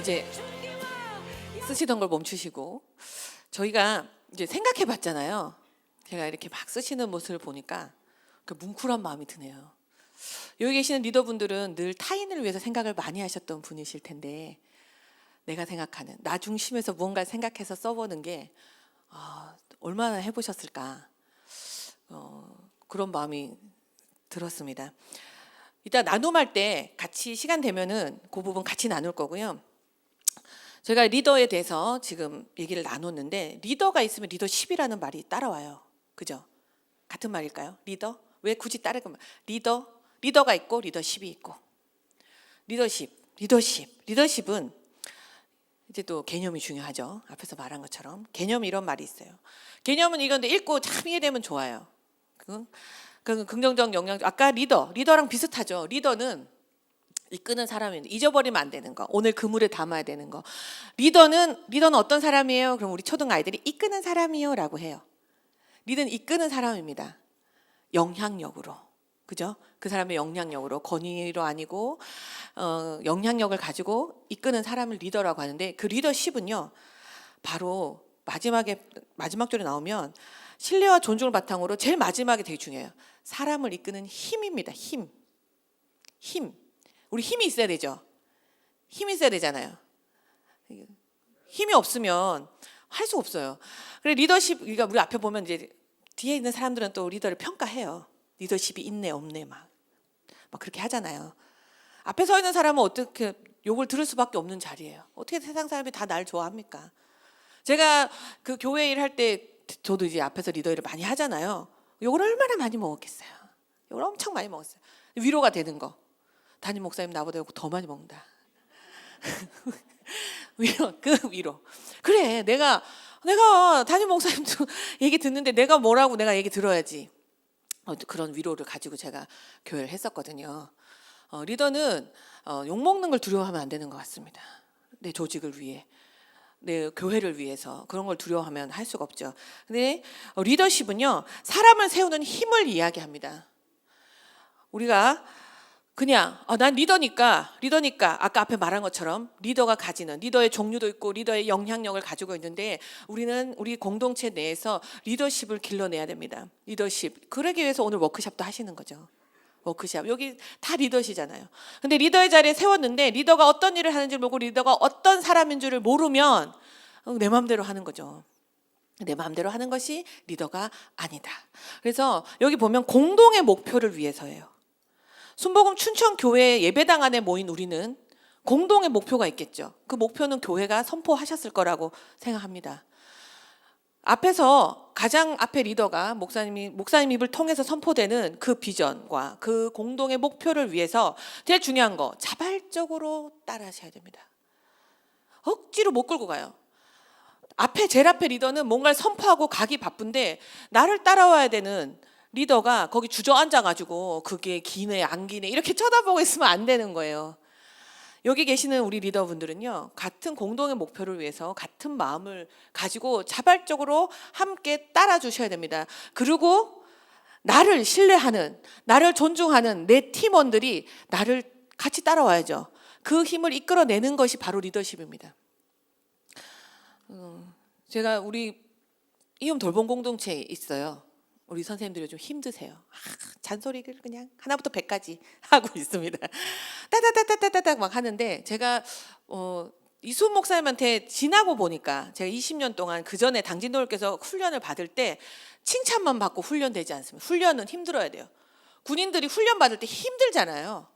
이제 쓰시던 걸 멈추시고 저희가 이제 생각해 봤잖아요. 제가 이렇게 막 쓰시는 모습을 보니까 그 뭉클한 마음이 드네요. 여기 계시는 리더분들은 늘 타인을 위해서 생각을 많이 하셨던 분이실 텐데 내가 생각하는 나 중심에서 무언가를 생각해서 써보는 게 얼마나 해보셨을까 그런 마음이 들었습니다. 이따 나눔할 때 같이 시간 되면은 그 부분 같이 나눌 거고요. 제가 리더에 대해서 지금 얘기를 나눴는데 리더가 있으면 리더십이라는 말이 따라와요. 그죠? 같은 말일까요? 리더? 왜 굳이 따르고 리더가 있고 리더십이 있고 리더십은 이제 또 개념이 중요하죠. 앞에서 말한 것처럼 개념 이런 말이 있어요. 개념은 이건데 읽고 참 이해되면 좋아요. 그 긍정적 영향. 아까 리더랑 비슷하죠. 리더는 이끄는 사람인데 잊어버리면 안 되는 거. 오늘 그물에 담아야 되는 거. 리더는 어떤 사람이에요? 그럼 우리 초등 아이들이 이끄는 사람이요라고 해요. 리더는 이끄는 사람입니다. 영향력으로. 그죠? 그 사람의 영향력으로 권위로 아니고 영향력을 가지고 이끄는 사람을 리더라고 하는데 그 리더십은요. 바로 마지막 절에 나오면 신뢰와 존중을 바탕으로 제일 마지막에 되게 중요해요. 사람을 이끄는 힘입니다. 힘. 우리 힘이 있어야 되죠. 힘이 있어야 되잖아요. 힘이 없으면 할 수 없어요. 그래 리더십 그러니까 우리 앞에 보면 이제 뒤에 있는 사람들은 또 리더를 평가해요. 리더십이 있네 없네 막 그렇게 하잖아요. 앞에 서 있는 사람은 어떻게 욕을 들을 수밖에 없는 자리예요. 어떻게 세상 사람이 다 날 좋아합니까? 제가 그 교회 일할 때 저도 이제 앞에서 리더 일을 많이 하잖아요. 욕을 얼마나 많이 먹었겠어요. 욕을 엄청 많이 먹었어요. 위로가 되는 거. 담임 목사님 나보다 욕 더 많이 먹는다. 위로. 그래, 내가 담임 목사님도 얘기 듣는데 내가 뭐라고 내가 얘기 들어야지. 그런 위로를 가지고 제가 교회를 했었거든요. 리더는 욕 먹는 걸 두려워하면 안 되는 것 같습니다. 내 조직을 위해, 내 교회를 위해서 그런 걸 두려워하면 할 수가 없죠. 근데 리더십은요, 사람을 세우는 힘을 이야기합니다. 우리가 그냥 난 리더니까 아까 앞에 말한 것처럼 리더가 가지는 리더의 종류도 있고 리더의 영향력을 가지고 있는데 우리는 우리 공동체 내에서 리더십을 길러내야 됩니다. 리더십. 그러기 위해서 오늘 워크숍도 하시는 거죠. 워크숍. 여기 다 리더시잖아요. 근데 리더의 자리에 세웠는데 리더가 어떤 일을 하는지 모르고 리더가 어떤 사람인 줄을 모르면 내 마음대로 하는 거죠. 내 마음대로 하는 것이 리더가 아니다. 그래서 여기 보면 공동의 목표를 위해서예요. 순복음 춘천교회 예배당 안에 모인 우리는 공동의 목표가 있겠죠. 그 목표는 교회가 선포하셨을 거라고 생각합니다. 앞에서 가장 앞에 리더가 목사님 입을 통해서 선포되는 그 비전과 그 공동의 목표를 위해서 제일 중요한 거 자발적으로 따라하셔야 됩니다. 억지로 못 끌고 가요. 제일 앞에 리더는 뭔가를 선포하고 가기 바쁜데 나를 따라와야 되는 리더가 거기 주저앉아가지고 그게 기네 안 기네 이렇게 쳐다보고 있으면 안 되는 거예요. 여기 계시는 우리 리더분들은요, 같은 공동의 목표를 위해서 같은 마음을 가지고 자발적으로 함께 따라주셔야 됩니다. 그리고 나를 신뢰하는, 나를 존중하는 내 팀원들이 나를 같이 따라와야죠. 그 힘을 이끌어내는 것이 바로 리더십입니다. 제가 우리 이홈 돌봄 공동체에 있어요. 우리 선생님들이 좀 힘드세요. 잔소리를 그냥 하나부터 100까지 하고 있습니다. 따다다다다닥 막 하는데 제가 이수훈 목사님한테 지나고 보니까 제가 20년 동안 그 전에 당진도님께서 훈련을 받을 때 칭찬만 받고 훈련되지 않습니다. 훈련은 힘들어야 돼요. 군인들이 훈련 받을 때 힘들잖아요.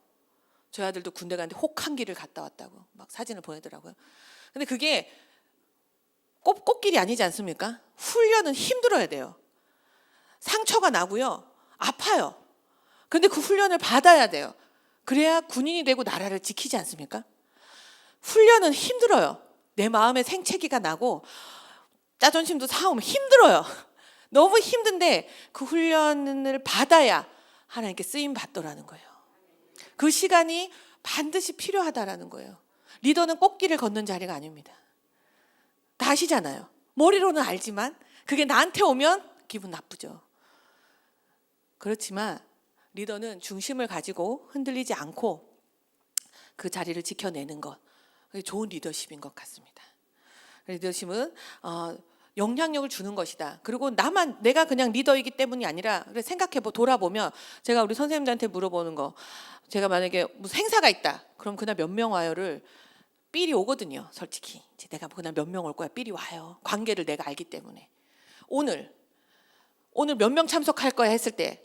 저희 아들도 군대 갔는데 혹한기를 갔다 왔다고 막 사진을 보내더라고요. 근데 그게 꽃길이 아니지 않습니까? 훈련은 힘들어야 돼요. 상처가 나고요. 아파요. 근데 그 훈련을 받아야 돼요. 그래야 군인이 되고 나라를 지키지 않습니까? 훈련은 힘들어요. 내 마음에 생채기가 나고 자존심도 상하면 힘들어요. 너무 힘든데 그 훈련을 받아야 하나님께 쓰임 받더라는 거예요. 그 시간이 반드시 필요하다라는 거예요. 리더는 꽃길을 걷는 자리가 아닙니다. 다 아시잖아요. 머리로는 알지만 그게 나한테 오면 기분 나쁘죠. 그렇지만 리더는 중심을 가지고 흔들리지 않고 그 자리를 지켜내는 것. 그게 좋은 리더십인 것 같습니다. 리더십은 영향력을 주는 것이다. 그리고 내가 그냥 리더이기 때문이 아니라 돌아보면 제가 우리 선생님들한테 물어보는 거, 제가 만약에 무슨 행사가 있다. 그럼 그날 몇 명 와요를 삘이 오거든요. 솔직히 이제 내가 그날 몇 명 올 거야. 삘이 와요. 관계를 내가 알기 때문에. 오늘 몇 명 참석할 거야 했을 때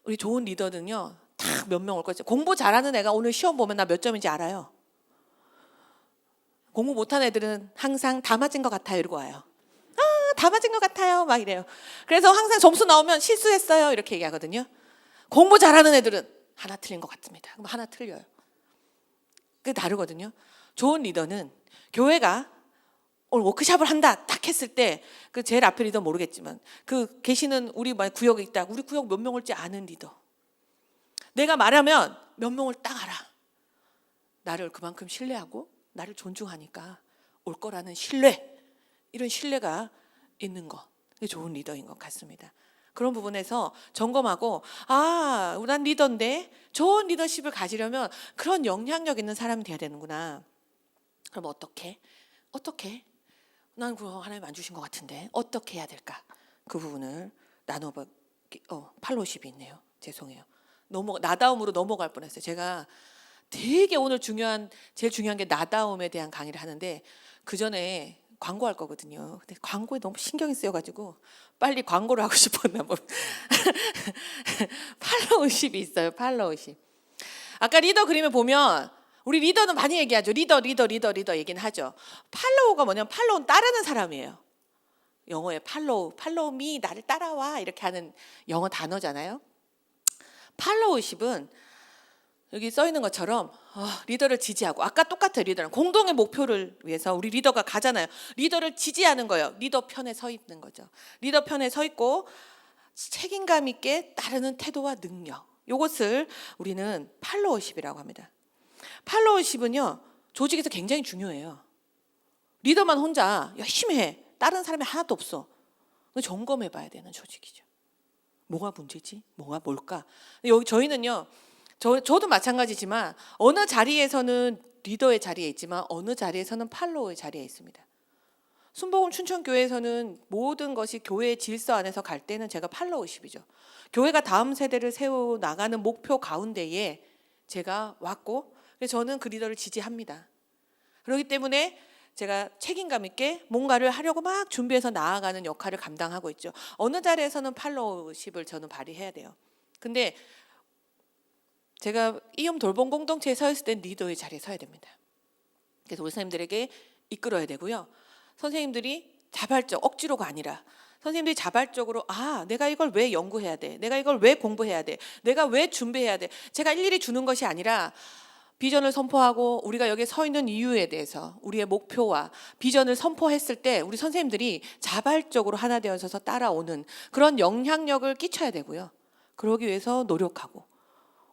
우리 좋은 리더는요. 딱 몇 명 올 거죠. 공부 잘하는 애가 오늘 시험 보면 나 몇 점인지 알아요. 공부 못하는 애들은 항상 다 맞은 것 같아요 이러고 와요. 다 맞은 것 같아요 막 이래요. 그래서 항상 점수 나오면 실수했어요 이렇게 얘기하거든요. 공부 잘하는 애들은 하나 틀린 것 같습니다. 그럼 하나 틀려요. 그게 다르거든요. 좋은 리더는 교회가 오늘 워크숍을 한다 딱 했을 때 그 제일 앞에 리더 모르겠지만 그 계시는 우리 구역에 있다. 우리 구역 몇 명 올지 아는 리더. 내가 말하면 몇 명을 딱 알아. 나를 그만큼 신뢰하고 나를 존중하니까 올 거라는 신뢰, 이런 신뢰가 있는 것, 그게 좋은 리더인 것 같습니다. 그런 부분에서 점검하고 난 리더인데 좋은 리더십을 가지려면 그런 영향력 있는 사람이 돼야 되는구나. 그럼 어떻게? 난 그거 하나님 안 주신 것 같은데 어떻게 해야 될까? 그 부분을 나눠보기. 팔로우십이 있네요. 죄송해요. 나다움으로 넘어갈 뻔했어요. 제가 되게 오늘 제일 중요한 게 나다움에 대한 강의를 하는데 그 전에 광고할 거거든요. 근데 광고에 너무 신경이 쓰여가지고 빨리 광고를 하고 싶었나 봐. 팔로우십이 있어요. 팔로우십. 아까 리더 그림을 보면 우리 리더는 많이 얘기하죠. 리더 얘기는 하죠. 팔로우가 뭐냐면 팔로우는 따르는 사람이에요. 영어에 팔로우 미, 나를 따라와 이렇게 하는 영어 단어잖아요. 팔로우십은 여기 써 있는 것처럼 리더를 지지하고, 아까 똑같아요. 리더랑 공동의 목표를 위해서 우리 리더가 가잖아요. 리더를 지지하는 거예요. 리더 편에 서 있는 거죠. 리더 편에 서 있고 책임감 있게 따르는 태도와 능력, 이것을 우리는 팔로워십이라고 합니다. 팔로워십은요 조직에서 굉장히 중요해요. 리더만 혼자 열심히 해. 다른 사람이 하나도 없어. 점검해 봐야 되는 조직이죠. 뭐가 문제지? 뭐가 뭘까? 여기 저희는요, 저도 마찬가지지만 어느 자리에서는 리더의 자리에 있지만 어느 자리에서는 팔로워의 자리에 있습니다. 순복음 춘천교회에서는 모든 것이 교회의 질서 안에서 갈 때는 제가 팔로워십이죠. 교회가 다음 세대를 세워 나가는 목표 가운데에 제가 왔고, 그래서 저는 그 리더를 지지합니다. 그렇기 때문에 제가 책임감 있게 뭔가를 하려고 막 준비해서 나아가는 역할을 감당하고 있죠. 어느 자리에서는 팔로우십을 저는 발휘해야 돼요. 근데 제가 이음 돌봄 공동체에 서 있을 땐 리더의 자리에 서야 됩니다. 그래서 우리 선생님들에게 이끌어야 되고요. 선생님들이 자발적, 억지로가 아니라 선생님들이 자발적으로 내가 이걸 왜 연구해야 돼? 내가 이걸 왜 공부해야 돼? 내가 왜 준비해야 돼? 제가 일일이 주는 것이 아니라 비전을 선포하고 우리가 여기에 서 있는 이유에 대해서 우리의 목표와 비전을 선포했을 때 우리 선생님들이 자발적으로 하나 되어서 따라오는 그런 영향력을 끼쳐야 되고요. 그러기 위해서 노력하고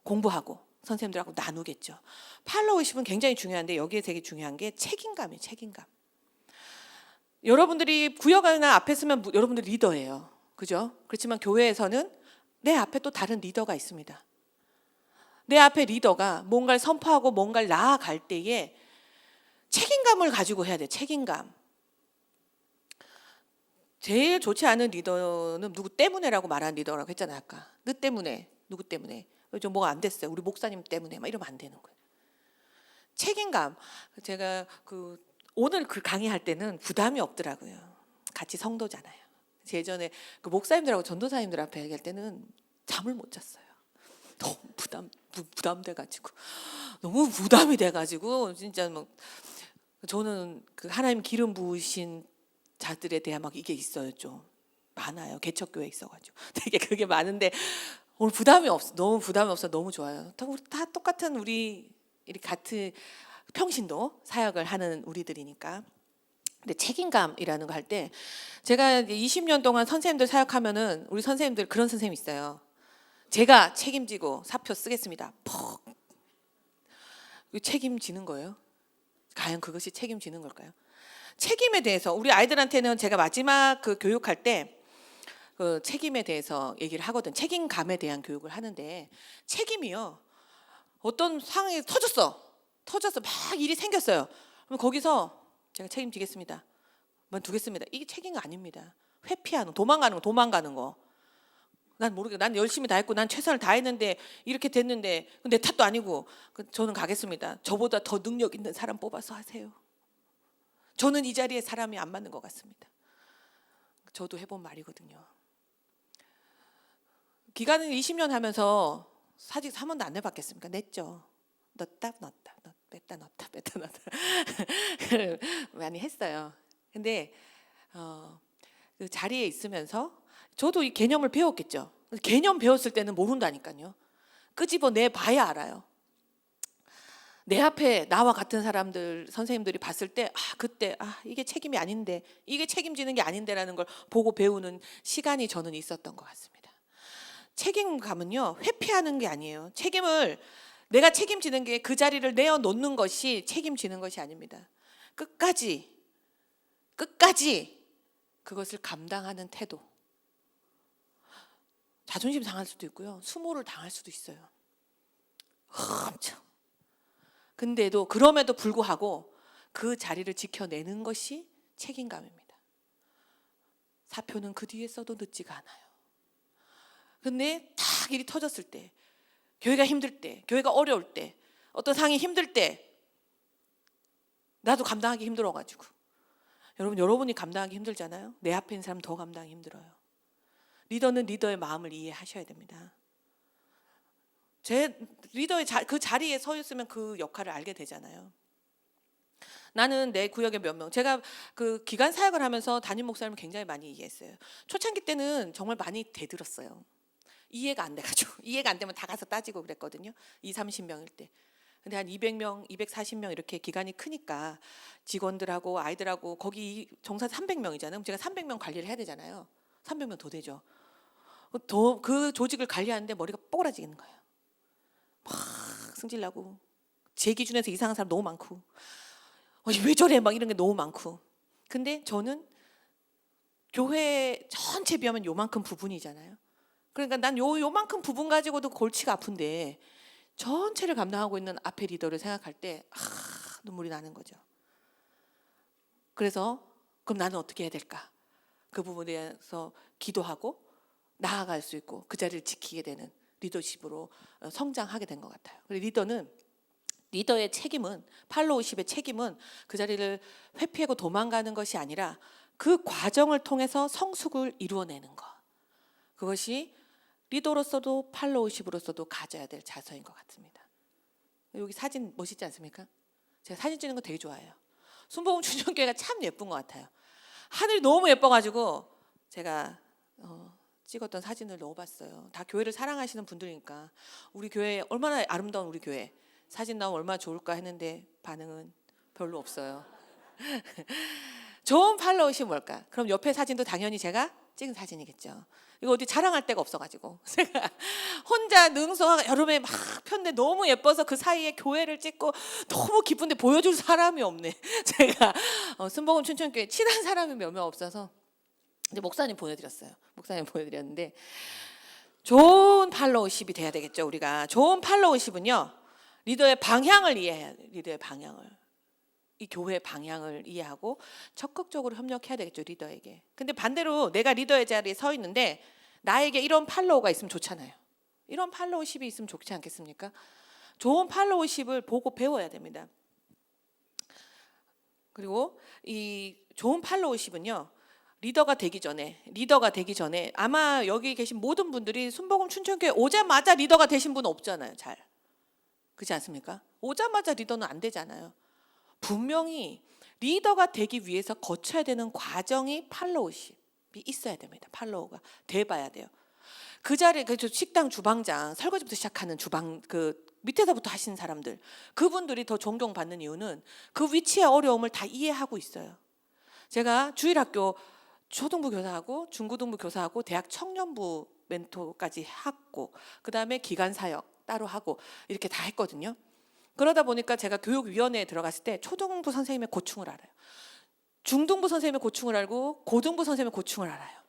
공부하고 선생님들하고 나누겠죠. 팔로우십은 굉장히 중요한데 여기에 되게 중요한 게 책임감이에요. 책임감. 여러분들이 구역 하나 앞에 서면 여러분들 리더예요. 그죠? 그렇지만 교회에서는 내 앞에 또 다른 리더가 있습니다. 내 앞에 리더가 뭔가를 선포하고 뭔가를 나아갈 때에 책임감을 가지고 해야 돼요. 책임감. 제일 좋지 않은 리더는 누구 때문에라고 말하는 리더라고 했잖아요. 아까. 너 때문에, 누구 때문에. 좀 뭐가 안 됐어요. 우리 목사님 때문에 막 이러면 안 되는 거예요. 책임감. 제가 오늘 그 강의할 때는 부담이 없더라고요. 같이 성도잖아요. 예전에 그 목사님들하고 전도사님들 앞에 얘기할 때는 잠을 못 잤어요. 너무 부담돼가지고 너무 부담이 돼가지고 진짜 뭐 저는 그 하나님 기름 부으신 자들에 대한 막 이게 있어요. 좀 많아요. 개척교회 있어가지고 되게 그게 많은데 오늘 부담이 없어. 너무 부담이 없어. 너무 좋아요. 다 똑같은 우리 같은 평신도 사역을 하는 우리들이니까. 근데 책임감이라는 거 할 때 제가 이제 20년 동안 선생님들 사역하면은 우리 선생님들 그런 선생님 있어요. 제가 책임지고 사표 쓰겠습니다. 퍽. 책임지는 거예요? 과연 그것이 책임지는 걸까요? 책임에 대해서 우리 아이들한테는 제가 마지막 그 교육할 때 그 책임에 대해서 얘기를 하거든. 책임감에 대한 교육을 하는데 책임이요. 어떤 상황이 터졌어. 터져서 막 일이 생겼어요. 그럼 거기서 제가 책임지겠습니다. 두겠습니다. 이게 책임이 아닙니다. 회피하는 거, 도망가는 거. 난 모르겠어. 난 열심히 다 했고 난 최선을 다했는데 이렇게 됐는데 내 탓도 아니고 저는 가겠습니다. 저보다 더 능력 있는 사람 뽑아서 하세요. 저는 이 자리에 사람이 안 맞는 것 같습니다. 저도 해본 말이거든요. 기간을 20년 하면서 사직 한 번도 안 내봤겠습니까? 냈죠. 넣었다 뺐다 넣었다 많이 했어요. 근데 그 자리에 있으면서 저도 이 개념을 배웠겠죠. 개념 배웠을 때는 모른다니까요. 끄집어내 봐야 알아요. 내 앞에 나와 같은 사람들 선생님들이 봤을 때 그때 이게 책임이 아닌데, 이게 책임지는 게 아닌데라는 걸 보고 배우는 시간이 저는 있었던 것 같습니다. 책임감은요 회피하는 게 아니에요. 책임을 내가 책임지는 게 그 자리를 내어놓는 것이 책임지는 것이 아닙니다. 끝까지 그것을 감당하는 태도. 자존심 상할 수도 있고요. 수모를 당할 수도 있어요. 엄청. 근데도 그럼에도 불구하고 그 자리를 지켜내는 것이 책임감입니다. 사표는 그 뒤에 써도 늦지가 않아요. 근데 딱 일이 터졌을 때, 교회가 힘들 때, 교회가 어려울 때, 어떤 상황이 힘들 때 나도 감당하기 힘들어가지고, 여러분이 감당하기 힘들잖아요. 내 앞에 있는 사람 더 감당하기 힘들어요. 리더는 리더의 마음을 이해하셔야 됩니다. 제 리더의 그 자리에 서 있으면 그 역할을 알게 되잖아요. 나는 내 구역에 몇 명, 제가 그 기간 사역을 하면서 담임 목사님을 굉장히 많이 이해했어요. 초창기 때는 정말 많이 대들었어요. 이해가 안 돼가지고 이해가 안 되면 다 가서 따지고 그랬거든요. 30명일 때. 근데 한 200명, 240명 이렇게 기간이 크니까 직원들하고 아이들하고 거기 정사 300명이잖아요. 그럼 제가 300명 관리를 해야 되잖아요. 300명 더 되죠. 그 조직을 관리하는데 머리가 뽀그라지는 거예요. 막 승질나고 제 기준에서 이상한 사람 너무 많고 왜 저래 막 이런 게 너무 많고. 근데 저는 교회 전체 비하면 요만큼 부분이잖아요. 그러니까 난 요만큼 부분 가지고도 골치가 아픈데 전체를 감당하고 있는 앞에 리더를 생각할 때 눈물이 나는 거죠. 그래서 그럼 나는 어떻게 해야 될까? 그 부분에 대해서 기도하고 나아갈 수 있고 그 자리를 지키게 되는 리더십으로 성장하게 된 것 같아요. 리더는 리더의 책임은, 팔로우십의 책임은 그 자리를 회피하고 도망가는 것이 아니라 그 과정을 통해서 성숙을 이루어내는 것. 그것이 리더로서도 팔로우십으로서도 가져야 될 자세인 것 같습니다. 여기 사진 멋있지 않습니까? 제가 사진 찍는 거 되게 좋아해요. 순복음 춘천교회가 참 예쁜 것 같아요. 하늘이 너무 예뻐가지고 제가 찍었던 사진을 넣어봤어요. 다 교회를 사랑하시는 분들이니까 우리 교회 얼마나 아름다운 우리 교회 사진 나오면 얼마나 좋을까 했는데 반응은 별로 없어요. 좋은 팔로우십이 뭘까? 그럼 옆에 사진도 당연히 제가 찍은 사진이겠죠. 이거 어디 자랑할 데가 없어가지고 제가 혼자 능성하고 여름에 막 폈는데 너무 예뻐서 그 사이에 교회를 찍고 너무 기쁜데 보여줄 사람이 없네. 제가 순복음 춘천교회 친한 사람이 몇 명 없어서 이제 목사님 보내드렸어요. 목사님 보내드렸는데 좋은 팔로우십이 돼야 되겠죠. 우리가 좋은 팔로우십은요 리더의 방향을 이해해야 돼요. 리더의 방향을, 이 교회의 방향을 이해하고 적극적으로 협력해야 되겠죠. 리더에게. 근데 반대로 내가 리더의 자리에 서 있는데 나에게 이런 팔로우가 있으면 좋잖아요. 이런 팔로우십이 있으면 좋지 않겠습니까? 좋은 팔로우십을 보고 배워야 됩니다. 그리고 이 좋은 팔로우십은요 리더가 되기 전에 아마 여기 계신 모든 분들이 순복음 춘천교회 오자마자 리더가 되신 분은 없잖아요. 잘 그렇지 않습니까? 오자마자 리더는 안 되잖아요. 분명히 리더가 되기 위해서 거쳐야 되는 과정이 팔로우십이 있어야 됩니다. 팔로우가 돼봐야 돼요. 그 자리에 그 식당 주방장, 설거지부터 시작하는 주방 그 밑에서부터 하시는 사람들, 그분들이 더 존경받는 이유는 그 위치의 어려움을 다 이해하고 있어요. 제가 주일학교 초등부 교사하고 중고등부 교사하고 대학 청년부 멘토까지 하고 그다음에 기간 사역 따로 하고 이렇게 다 했거든요. 그러다 보니까 제가 교육위원회에 들어갔을 때 초등부 선생님의 고충을 알아요. 중등부 선생님의 고충을 알고 고등부 선생님의 고충을 알아요.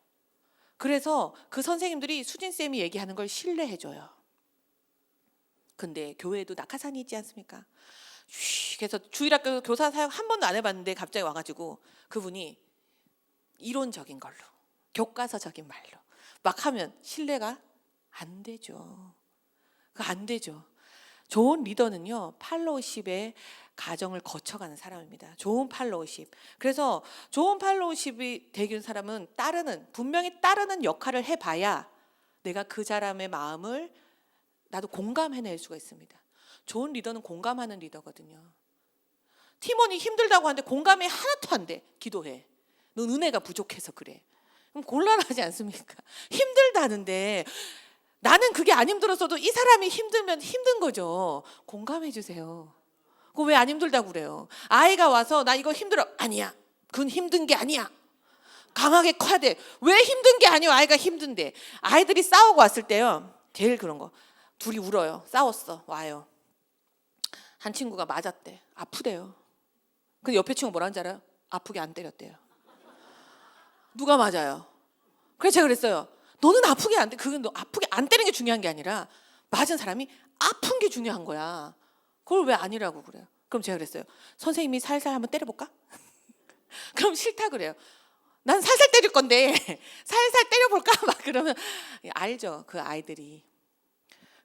그래서 그 선생님들이 수진쌤이 얘기하는 걸 신뢰해줘요. 근데 교회에도 낙하산이 있지 않습니까? 그래서 주일학교 교사 사역 한 번도 안 해봤는데 갑자기 와가지고 그분이 이론적인 걸로, 교과서적인 말로 막 하면 신뢰가 안 되죠. 안 되죠. 좋은 리더는요, 팔로우십의 과정을 거쳐가는 사람입니다. 좋은 팔로우십. 그래서 좋은 팔로우십이 되는 사람은 분명히 따르는 역할을 해봐야 내가 그 사람의 마음을 나도 공감해낼 수가 있습니다. 좋은 리더는 공감하는 리더거든요. 팀원이 힘들다고 하는데 공감이 하나도 안 돼. 기도해. 넌 은혜가 부족해서 그래. 그럼 곤란하지 않습니까? 힘들다는데 나는 그게 안 힘들었어도 이 사람이 힘들면 힘든 거죠. 공감해 주세요. 그거 왜 안 힘들다고 그래요? 아이가 와서 나 이거 힘들어. 아니야. 그건 힘든 게 아니야. 강하게 커야 돼. 왜 힘든 게 아니야? 아이가 힘든데. 아이들이 싸우고 왔을 때요. 제일 그런 거. 둘이 울어요. 싸웠어. 와요. 한 친구가 맞았대. 아프대요. 근데 옆에 친구 뭐라는 줄 알아요? 아프게 안 때렸대요. 누가 맞아요? 그래서 제가 그랬어요. 너는 아프게 안 때, 그건 너 아프게 안 때리는 게 중요한 게 아니라 맞은 사람이 아픈 게 중요한 거야. 그걸 왜 아니라고 그래요? 그럼 제가 그랬어요. 선생님이 살살 한번 때려볼까? 그럼 싫다 그래요. 난 살살 때릴 건데 살살 때려볼까? 막 그러면 알죠, 그 아이들이.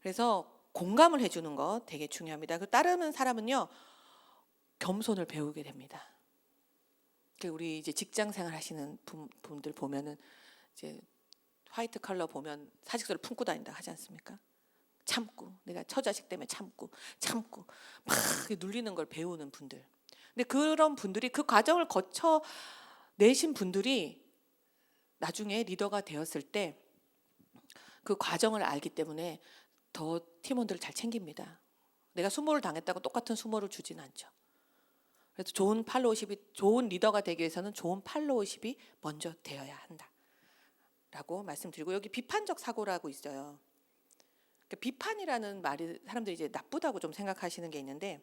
그래서 공감을 해주는 거 되게 중요합니다. 그 따르는 사람은요, 겸손을 배우게 됩니다. 우리 이제 직장 생활 하시는 분들 보면은 이제 화이트 컬러 보면 사직서를 품고 다닌다 하지 않습니까? 참고, 내가 처자식 때문에 참고 막 눌리는 걸 배우는 분들. 근데 그런 분들이, 그 과정을 거쳐 내신 분들이 나중에 리더가 되었을 때 그 과정을 알기 때문에 더 팀원들을 잘 챙깁니다. 내가 수모를 당했다고 똑같은 수모를 주진 않죠. 그래서 좋은 리더가 되기 위해서는 좋은 팔로우십이 먼저 되어야 한다라고 말씀드리고, 여기 비판적 사고라고 있어요. 그러니까 비판이라는 말이 사람들이 이제 나쁘다고 좀 생각하시는 게 있는데,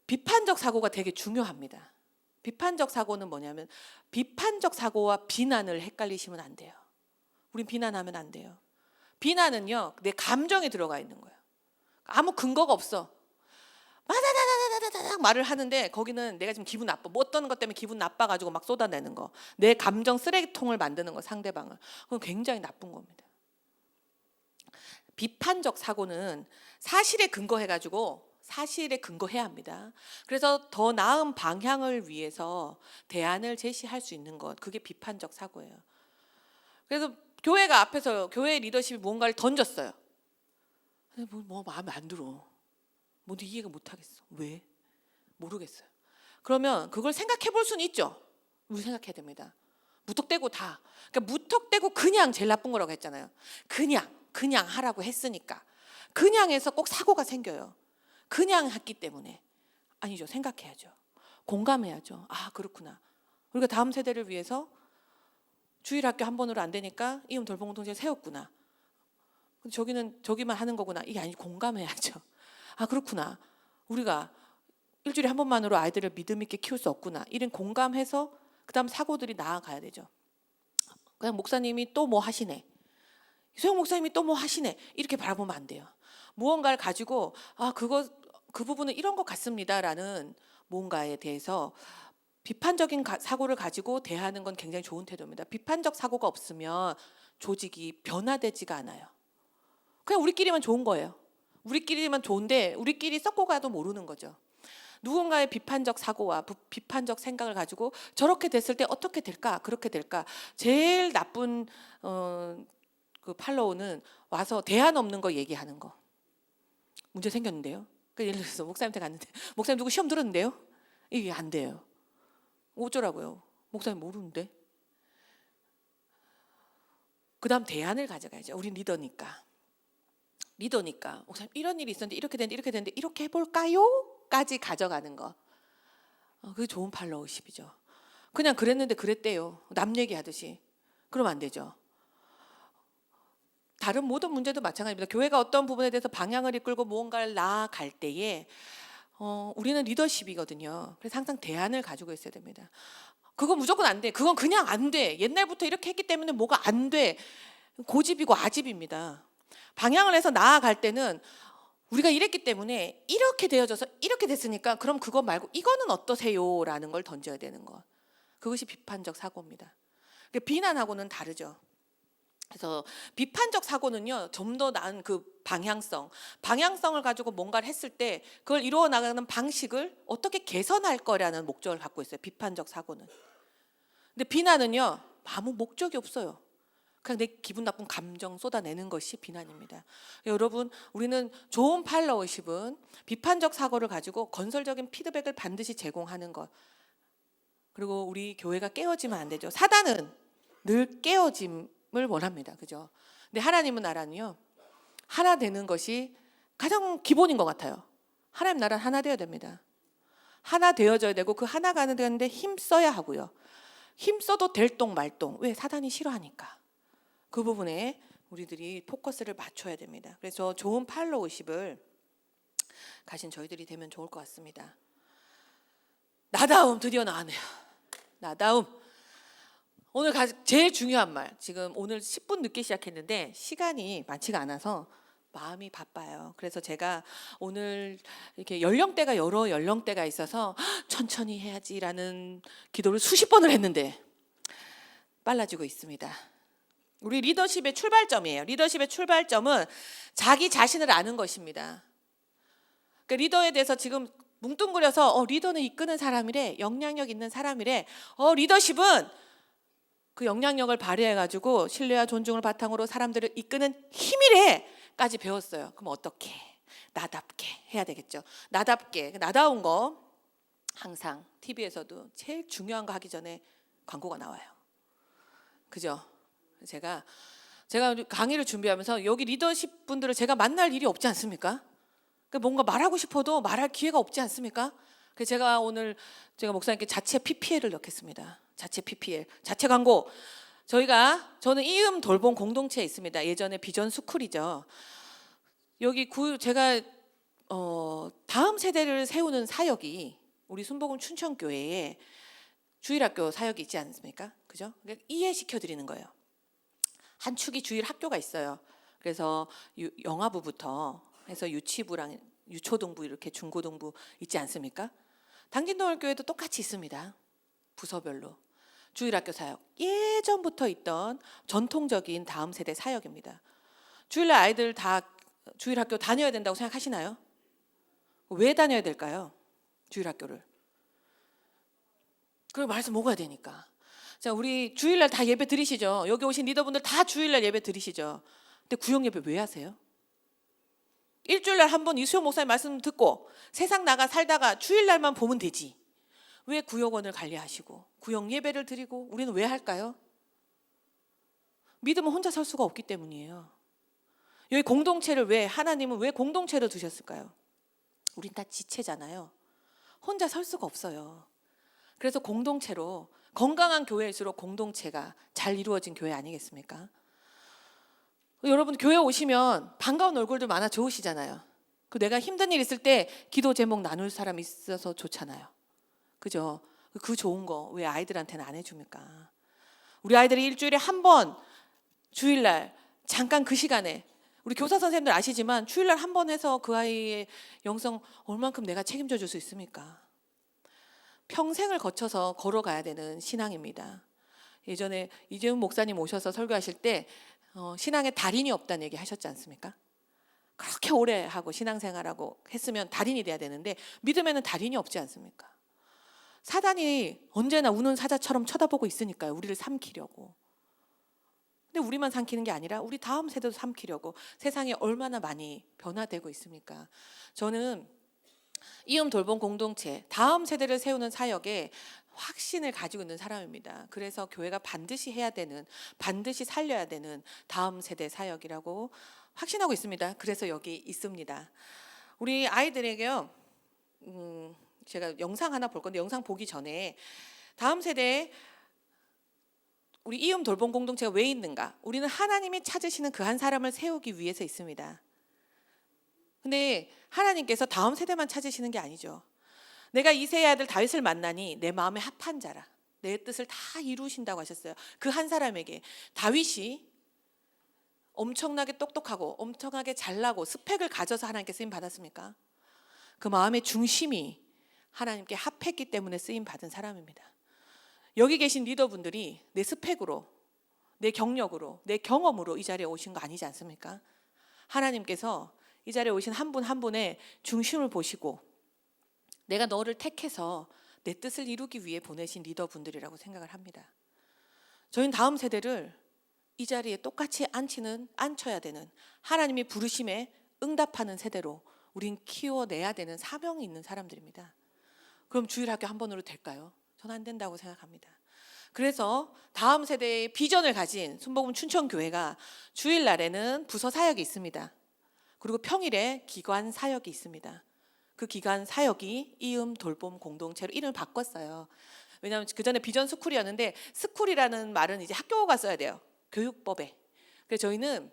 비판적 사고가 되게 중요합니다. 비판적 사고는 뭐냐면, 비판적 사고와 비난을 헷갈리시면 안 돼요. 우린 비난하면 안 돼요. 비난은요, 내 감정에 들어가 있는 거예요. 아무 근거가 없어. 말을 하는데 거기는 내가 지금 기분 나빠, 뭐 어떤 것 때문에 기분 나빠가지고 막 쏟아내는 거, 내 감정 쓰레기통을 만드는 거, 상대방을. 그건 굉장히 나쁜 겁니다. 비판적 사고는 사실에 근거해가지고 사실에 근거해야 합니다. 그래서 더 나은 방향을 위해서 대안을 제시할 수 있는 것, 그게 비판적 사고예요. 그래서 교회가 앞에서 교회 리더십이 무언가를 던졌어요. 뭐 마음에 안 들어. 뭐도 이해가 못 하겠어. 왜? 모르겠어요. 그러면 그걸 생각해 볼 수는 있죠. 우리 생각해야 됩니다. 무턱대고 다. 그러니까 무턱대고 그냥 제일 나쁜 거라고 했잖아요. 그냥 하라고 했으니까. 그냥 해서 꼭 사고가 생겨요. 그냥 했기 때문에. 아니죠. 생각해야죠. 공감해야죠. 아, 그렇구나. 우리가 다음 세대를 위해서 주일학교 한 번으로 안 되니까 이음 돌봄공동체를 세웠구나. 저기만 하는 거구나. 이게 아니, 공감해야죠. 아, 그렇구나. 우리가 일주일에 한 번만으로 아이들을 믿음 있게 키울 수 없구나. 이런 공감해서 그다음 사고들이 나아가야 되죠. 그냥 목사님이 또 뭐 하시네, 소영 목사님이 또 뭐 하시네, 이렇게 바라보면 안 돼요. 무언가를 가지고 그 부분은 이런 것 같습니다라는 무언가에 대해서 비판적인 사고를 가지고 대하는 건 굉장히 좋은 태도입니다. 비판적 사고가 없으면 조직이 변화되지가 않아요. 그냥 우리끼리만 좋은 거예요. 우리끼리만 좋은데 우리끼리 썩고 가도 모르는 거죠. 누군가의 비판적 사고와 비판적 생각을 가지고 저렇게 됐을 때 어떻게 될까, 그렇게 될까. 제일 나쁜 그 팔로우는 와서 대안 없는 거 얘기하는 거. 문제 생겼는데요. 예를 들어서 목사님한테 갔는데, 목사님 누구 시험 들었는데요? 이게 안 돼요. 어쩌라고요? 목사님 모르는데. 그 다음 대안을 가져가야죠. 우린 리더니까 목사님 이런 일이 있었는데 이렇게 됐는데 이렇게 해볼까요? 까지 가져가는 거. 그게 좋은 팔로우십이죠. 그냥 그랬는데 그랬대요, 남 얘기하듯이. 그러면 안 되죠. 다른 모든 문제도 마찬가지입니다. 교회가 어떤 부분에 대해서 방향을 이끌고 무언가를 나아갈 때에 우리는 리더십이거든요. 그래서 항상 대안을 가지고 있어야 됩니다. 그건 무조건 안 돼. 그건 그냥 안 돼. 옛날부터 이렇게 했기 때문에 뭐가 안 돼. 고집이고 아집입니다. 방향을 해서 나아갈 때는 우리가 이랬기 때문에 이렇게 되어져서 이렇게 됐으니까 그럼 그거 말고 이거는 어떠세요? 라는 걸 던져야 되는 거. 그것이 비판적 사고입니다. 비난하고는 다르죠. 그래서 비판적 사고는요, 좀 더 나은 그 방향성을 가지고 뭔가를 했을 때 그걸 이루어 나가는 방식을 어떻게 개선할 거라는 목적을 갖고 있어요. 비판적 사고는. 근데 비난은요, 아무 목적이 없어요. 그냥 내 기분 나쁜 감정 쏟아내는 것이 비난입니다. 여러분, 우리는 좋은 팔로워십은 비판적 사고를 가지고 건설적인 피드백을 반드시 제공하는 것. 그리고 우리 교회가 깨어지면 안 되죠. 사단은 늘 깨어짐을 원합니다. 그죠? 근데 하나님은 나라는요, 하나 되는 것이 가장 기본인 것 같아요. 하나님 나라는 하나 되어야 됩니다. 하나 되어져야 되고 그 하나가 되는데 힘 써야 하고요. 힘 써도 될 똥 말똥. 왜? 사단이 싫어하니까. 그 부분에 우리들이 포커스를 맞춰야 됩니다. 그래서 좋은 팔로우십을 가진 저희들이 되면 좋을 것 같습니다. 나다움 드디어 나왔네요. 나다움. 오늘 제일 중요한 말. 지금 오늘 10분 늦게 시작했는데 시간이 많지가 않아서 마음이 바빠요. 그래서 제가 오늘 이렇게 연령대가 여러 연령대가 있어서 천천히 해야지라는 기도를 수십 번을 했는데 빨라지고 있습니다. 우리 리더십의 출발점이에요. 리더십의 출발점은 자기 자신을 아는 것입니다. 그러니까 리더에 대해서 지금 뭉뚱그려서 리더는 이끄는 사람이래, 영향력 있는 사람이래. 리더십은 그 영향력을 발휘해가지고 신뢰와 존중을 바탕으로 사람들을 이끄는 힘이래까지 배웠어요. 그럼 어떻게? 나답게 해야 되겠죠. 나답게, 나다운 거 항상 TV에서도 제일 중요한 거 하기 전에 광고가 나와요. 그죠? 제가 강의를 준비하면서 여기 리더십 분들을 제가 만날 일이 없지 않습니까? 뭔가 말하고 싶어도 말할 기회가 없지 않습니까? 그래서 제가 목사님께 자체 PPL을 넣겠습니다. 자체 PPL, 자체 광고. 저는 이음 돌봄 공동체에 있습니다. 예전에 비전 스쿨이죠. 여기 제가 다음 세대를 세우는 사역이 우리 순복음 춘천교회에 주일학교 사역이 있지 않습니까? 그죠? 이해시켜 드리는 거예요. 한 축이 주일 학교가 있어요. 그래서 영아부부터 해서 유치부랑 유초등부 이렇게 중고등부 있지 않습니까? 당진동월교회도 똑같이 있습니다. 부서별로. 주일학교 사역. 예전부터 있던 전통적인 다음 세대 사역입니다. 주일날 아이들 다 주일학교 다녀야 된다고 생각하시나요? 왜 다녀야 될까요? 주일학교를. 그걸 말씀 먹어야 되니까. 자, 우리 주일날 다 예배 드리시죠? 여기 오신 리더분들 다 주일날 예배 드리시죠? 근데 구역 예배 왜 하세요? 일주일날 한 번 이수영 목사님 말씀 듣고 세상 나가 살다가 주일날만 보면 되지. 왜 구역원을 관리하시고 구역 예배를 드리고 우리는 왜 할까요? 믿음은 혼자 설 수가 없기 때문이에요. 여기 공동체를 하나님은 왜 공동체로 두셨을까요? 우린 다 지체잖아요. 혼자 설 수가 없어요. 그래서 공동체로, 건강한 교회일수록 공동체가 잘 이루어진 교회 아니겠습니까? 여러분 교회 오시면 반가운 얼굴들 많아 좋으시잖아요. 내가 힘든 일 있을 때 기도 제목 나눌 사람 있어서 좋잖아요. 그죠? 그 좋은 거 왜 아이들한테는 안 해줍니까? 우리 아이들이 일주일에 한 번 주일날 잠깐 그 시간에, 우리 교사 선생님들 아시지만 주일날 한 번 해서 그 아이의 영성 얼만큼 내가 책임져 줄 수 있습니까? 평생을 거쳐서 걸어가야 되는 신앙입니다. 예전에 이재훈 목사님 오셔서 설교하실 때 신앙에 달인이 없다는 얘기 하셨지 않습니까? 그렇게 오래 하고 신앙생활하고 했으면 달인이 돼야 되는데 믿음에는 달인이 없지 않습니까? 사단이 언제나 우는 사자처럼 쳐다보고 있으니까요. 우리를 삼키려고. 근데 우리만 삼키는 게 아니라 우리 다음 세대도 삼키려고 세상이 얼마나 많이 변화되고 있습니까? 저는 이음 돌봄 공동체, 다음 세대를 세우는 사역에 확신을 가지고 있는 사람입니다. 그래서 교회가 반드시 해야 되는, 반드시 살려야 되는 다음 세대 사역이라고 확신하고 있습니다. 그래서 여기 있습니다. 우리 아이들에게요, 제가 영상 하나 볼 건데 영상 보기 전에 다음 세대에 우리 이음 돌봄 공동체가 왜 있는가? 우리는 하나님이 찾으시는 그 한 사람을 세우기 위해서 있습니다. 근데 하나님께서 다음 세대만 찾으시는 게 아니죠. 내가 이새의 아들 다윗을 만나니 내 마음에 합한 자라. 내 뜻을 다 이루신다고 하셨어요. 그 한 사람에게 다윗이 엄청나게 똑똑하고 엄청나게 잘나고 스펙을 가져서 하나님께 쓰임 받았습니까? 그 마음의 중심이 하나님께 합했기 때문에 쓰임 받은 사람입니다. 여기 계신 리더분들이 내 스펙으로, 내 경력으로, 내 경험으로 이 자리에 오신 거 아니지 않습니까? 하나님께서 이 자리에 오신 한 분 한 분의 중심을 보시고 내가 너를 택해서 내 뜻을 이루기 위해 보내신 리더분들이라고 생각을 합니다. 저희는 다음 세대를 이 자리에 똑같이 앉혀야 되는, 하나님이 부르심에 응답하는 세대로 우린 키워내야 되는 사명이 있는 사람들입니다. 그럼 주일학교 한 번으로 될까요? 저는 안 된다고 생각합니다. 그래서 다음 세대의 비전을 가진 순복음 춘천교회가 주일날에는 부서 사역이 있습니다. 그리고 평일에 기관 사역이 있습니다. 그 기관 사역이 이음 돌봄 공동체로 이름을 바꿨어요. 왜냐하면 그 전에 비전 스쿨이었는데, 스쿨이라는 말은 이제 학교가 써야 돼요. 교육법에. 그래서 저희는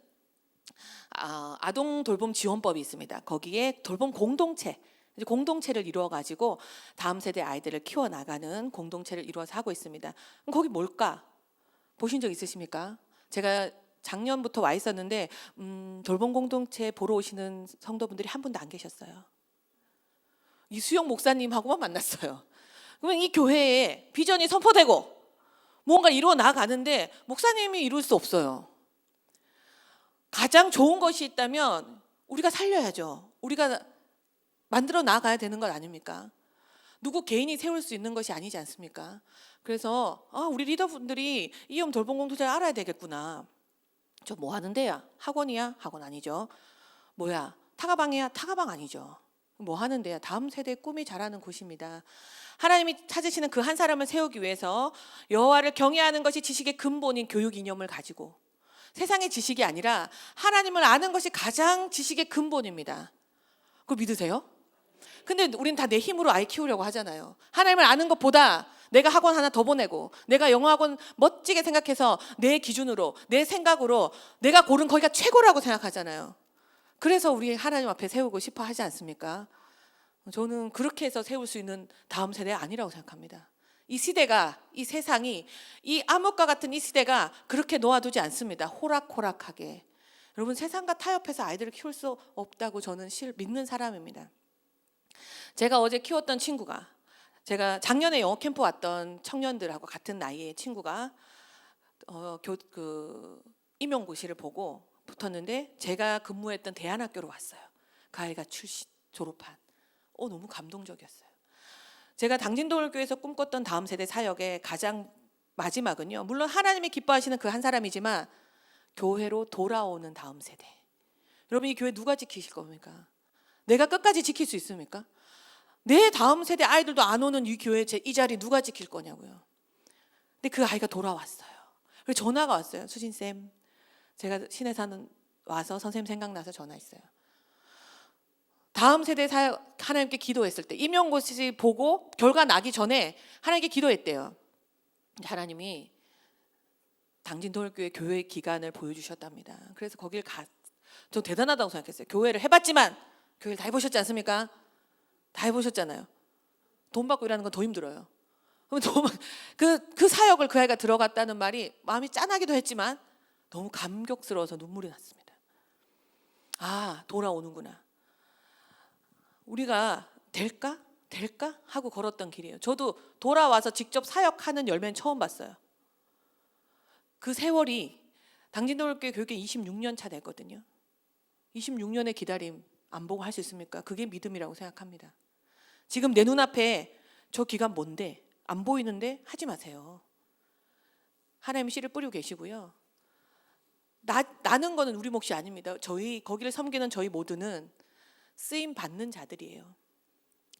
아동 돌봄 지원법이 있습니다. 거기에 돌봄 공동체를 이루어 가지고 다음 세대 아이들을 키워 나가는 공동체를 이루어서 하고 있습니다. 그럼 거기 뭘까? 보신 적 있으십니까? 제가 작년부터 와 있었는데 돌봄 공동체 보러 오시는 성도분들이 한 분도 안 계셨어요. 이수영 목사님하고만 만났어요. 그러면 이 교회에 비전이 선포되고 뭔가 이루어 나가는데 목사님이 이룰 수 없어요. 가장 좋은 것이 있다면 우리가 살려야죠. 우리가 만들어 나가야 되는 것 아닙니까? 누구 개인이 세울 수 있는 것이 아니지 않습니까? 그래서 우리 리더분들이 이음 돌봄 공동체를 알아야 되겠구나. 저 뭐 하는 데야? 학원이야? 학원 아니죠. 뭐야? 타가방이야? 타가방 아니죠. 뭐 하는 데야? 다음 세대의 꿈이 자라는 곳입니다. 하나님이 찾으시는 그 한 사람을 세우기 위해서 여호와를 경외하는 것이 지식의 근본인 교육 이념을 가지고, 세상의 지식이 아니라 하나님을 아는 것이 가장 지식의 근본입니다. 그거 믿으세요? 근데 우린 다 내 힘으로 아이 키우려고 하잖아요. 하나님을 아는 것보다 내가 학원 하나 더 보내고, 내가 영어 학원 멋지게 생각해서 내 기준으로, 내 생각으로 내가 고른 거기가 최고라고 생각하잖아요. 그래서 우리 하나님 앞에 세우고 싶어 하지 않습니까? 저는 그렇게 해서 세울 수 있는 다음 세대 아니라고 생각합니다. 이 시대가, 이 세상이, 이 암흑과 같은 이 시대가 그렇게 놓아두지 않습니다. 호락호락하게. 여러분, 세상과 타협해서 아이들을 키울 수 없다고 저는 믿는 사람입니다. 제가 어제 키웠던 친구가, 제가 작년에 영어 캠프 왔던 청년들하고 같은 나이의 친구가 임용고시를 보고 붙었는데 제가 근무했던 대안학교로 왔어요. 그 아이가 졸업한. 너무 감동적이었어요. 제가 당진도울교에서 꿈꿨던 다음 세대 사역의 가장 마지막은요, 물론 하나님이 기뻐하시는 그 한 사람이지만 교회로 돌아오는 다음 세대. 여러분, 이 교회 누가 지키실 겁니까? 내가 끝까지 지킬 수 있습니까? 내 다음 세대 아이들도 안 오는 이 교회 이 자리 누가 지킬 거냐고요. 근데 그 아이가 돌아왔어요. 그래서 전화가 왔어요. 수진쌤, 제가 신해산 와서 선생님 생각나서 전화했어요. 다음 세대 사역 하나님께 기도했을 때, 임용고시 보고 결과 나기 전에 하나님께 기도했대요. 하나님이 당진도울교회 교회 기간을 보여주셨답니다. 그래서 거길 저 대단하다고 생각했어요. 교회를 해봤지만 교회를 다 해보셨지 않습니까? 다 해보셨잖아요. 돈 받고 일하는 건 더 힘들어요. 그 사역을 그 아이가 들어갔다는 말이 마음이 짠하기도 했지만 너무 감격스러워서 눈물이 났습니다. 돌아오는구나. 우리가 될까 하고 걸었던 길이에요. 저도 돌아와서 직접 사역하는 열매는 처음 봤어요. 그 세월이 당진도울교회 교육에 26년 차 됐거든요. 26년의 기다림 안 보고 할 수 있습니까? 그게 믿음이라고 생각합니다. 지금 내 눈앞에 저 기간 뭔데? 안 보이는데 하지 마세요. 하나님이 씨를 뿌리고 계시고요. 나는 거는 우리 몫이 아닙니다. 거기를 섬기는 저희 모두는 쓰임 받는 자들이에요.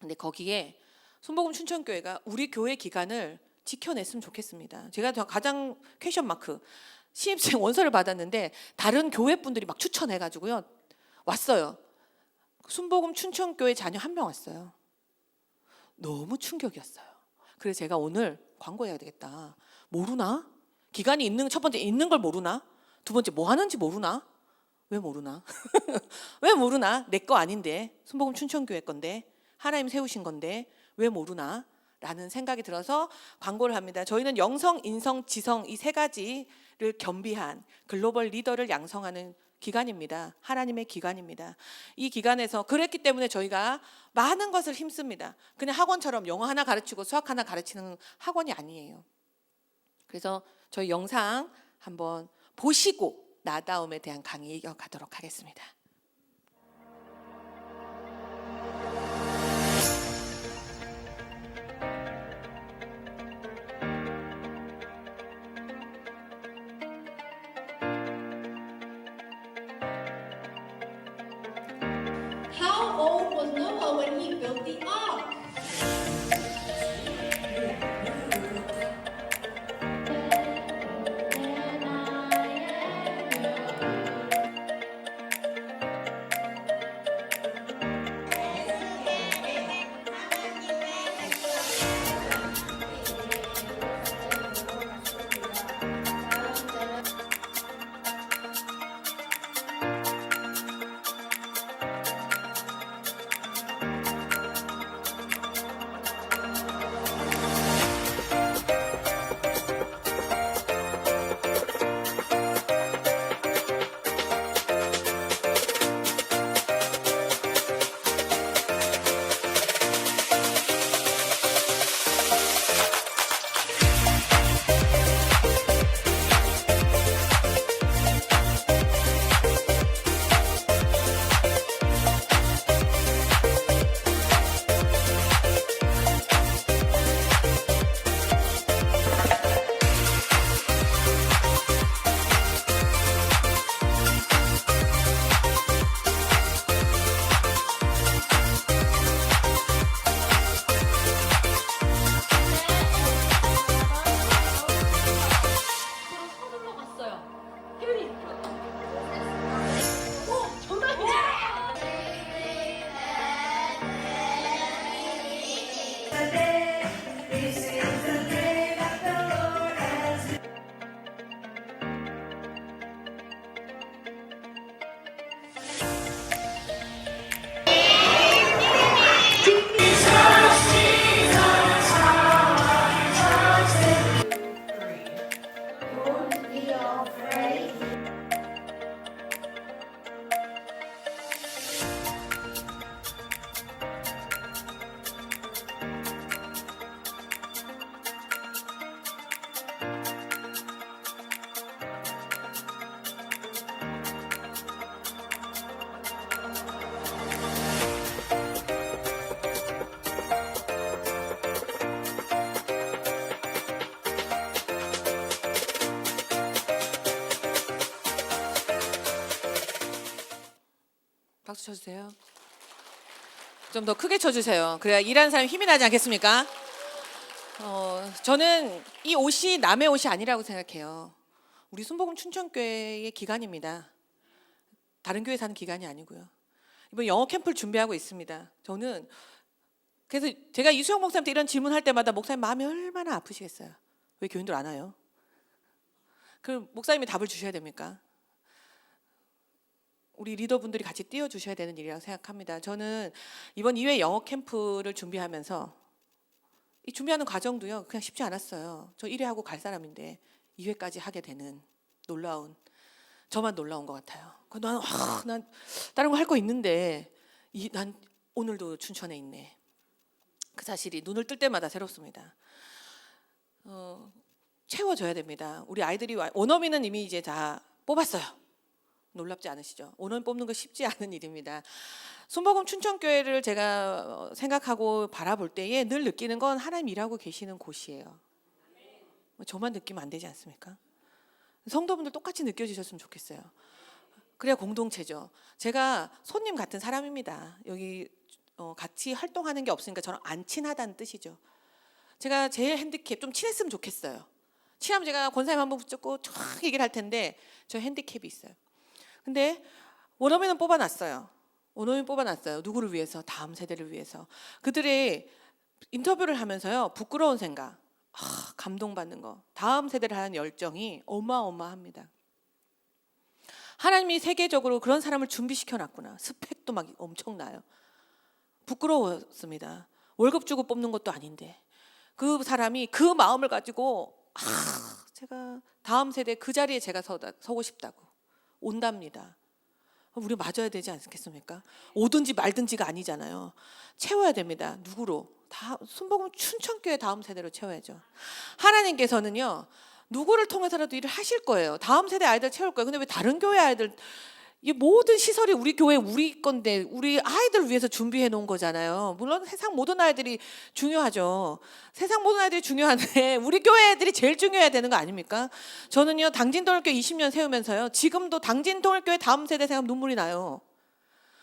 근데 거기에 순복음 춘천교회가 우리 교회 기간을 지켜냈으면 좋겠습니다. 제가 가장 퀘션 마크, 신입생 원서를 받았는데 다른 교회 분들이 막 추천해가지고요 왔어요. 순복음 춘천교회 자녀 한 명 왔어요. 너무 충격이었어요. 그래서 제가 오늘 광고해야 되겠다. 모르나? 기간이 첫 번째 있는 걸 모르나? 두 번째 뭐 하는지 모르나? 왜 모르나? 왜 모르나? 내 거 아닌데, 순복음 춘천교회 건데, 하나님 세우신 건데 왜 모르나? 라는 생각이 들어서 광고를 합니다. 저희는 영성, 인성, 지성 이 세 가지를 겸비한 글로벌 리더를 양성하는 기관입니다. 하나님의 기관입니다. 이 기관에서 그랬기 때문에 저희가 많은 것을 힘씁니다. 그냥 학원처럼 영어 하나 가르치고 수학 하나 가르치는 학원이 아니에요. 그래서 저희 영상 한번 보시고 나다움에 대한 강의 이어가도록 하겠습니다. How old was Noah when he built the ark? 서둘러 갔어요. 혜윤이. 정답이야. 박수 쳐주세요. 좀 더 크게 쳐주세요. 그래야 일하는 사람이 힘이 나지 않겠습니까? 저는 이 옷이 남의 옷이 아니라고 생각해요. 우리 순복음 춘천교회의 기관입니다. 다른 교회 사는 기관이 아니고요. 이번 영어 캠프를 준비하고 있습니다. 저는 그래서 제가 이수영 목사님한테 이런 질문할 때마다 목사님 마음이 얼마나 아프시겠어요. 왜 교인들 안 와요? 그럼 목사님이 답을 주셔야 됩니까? 우리 리더분들이 같이 띄워주셔야 되는 일이라고 생각합니다. 저는 이번 2회 영어 캠프를 준비하면서 이 준비하는 과정도요 그냥 쉽지 않았어요. 저 1회 하고 갈 사람인데 2회까지 하게 되는 놀라운, 저만 놀라운 것 같아요. 난 다른 거 할 거 있는데 난 오늘도 춘천에 있네. 그 사실이 눈을 뜰 때마다 새롭습니다. 채워줘야 됩니다. 우리 아이들이 원어민은 이미 이제 다 뽑았어요. 놀랍지 않으시죠? 원어민 뽑는 거 쉽지 않은 일입니다. 순복음 춘천교회를 제가 생각하고 바라볼 때에 늘 느끼는 건 하나님 일하고 계시는 곳이에요. 저만 느끼면 안 되지 않습니까? 성도분들 똑같이 느껴지셨으면 좋겠어요. 그래야 공동체죠. 제가 손님 같은 사람입니다. 여기 같이 활동하는 게 없으니까 저랑 안 친하다는 뜻이죠. 제가 제일 핸디캡 좀 친했으면 좋겠어요. 친하면 제가 권사님 한번 붙잡고 쫙 얘기를 할 텐데 저 핸디캡이 있어요. 근데 원어민은 뽑아놨어요. 원어민 뽑아놨어요. 누구를 위해서? 다음 세대를 위해서. 그들의 인터뷰를 하면서요. 부끄러운 생각, 감동받는 거. 다음 세대를 하는 열정이 어마어마합니다. 하나님이 세계적으로 그런 사람을 준비시켜놨구나. 스펙도 막 엄청나요. 부끄러웠습니다. 월급 주고 뽑는 것도 아닌데 그 사람이 그 마음을 가지고 제가 다음 세대 그 자리에 제가 서고 싶다고 온답니다. 우리 맞아야 되지 않겠습니까? 오든지 말든지가 아니잖아요. 채워야 됩니다. 누구로? 다 순복음 춘천교회 다음 세대로 채워야죠. 하나님께서는요, 누구를 통해서라도 일을 하실 거예요. 다음 세대 아이들 채울 거예요. 근데 왜 다른 교회 아이들, 이 모든 시설이 우리 교회 우리 건데 우리 아이들 위해서 준비해 놓은 거잖아요. 물론 세상 모든 아이들이 중요하죠. 세상 모든 아이들이 중요한데 우리 교회 애들이 제일 중요해야 되는 거 아닙니까? 저는요, 당진동일교회 20년 세우면서요, 지금도 당진동일교회 다음 세대 생각하면 눈물이 나요.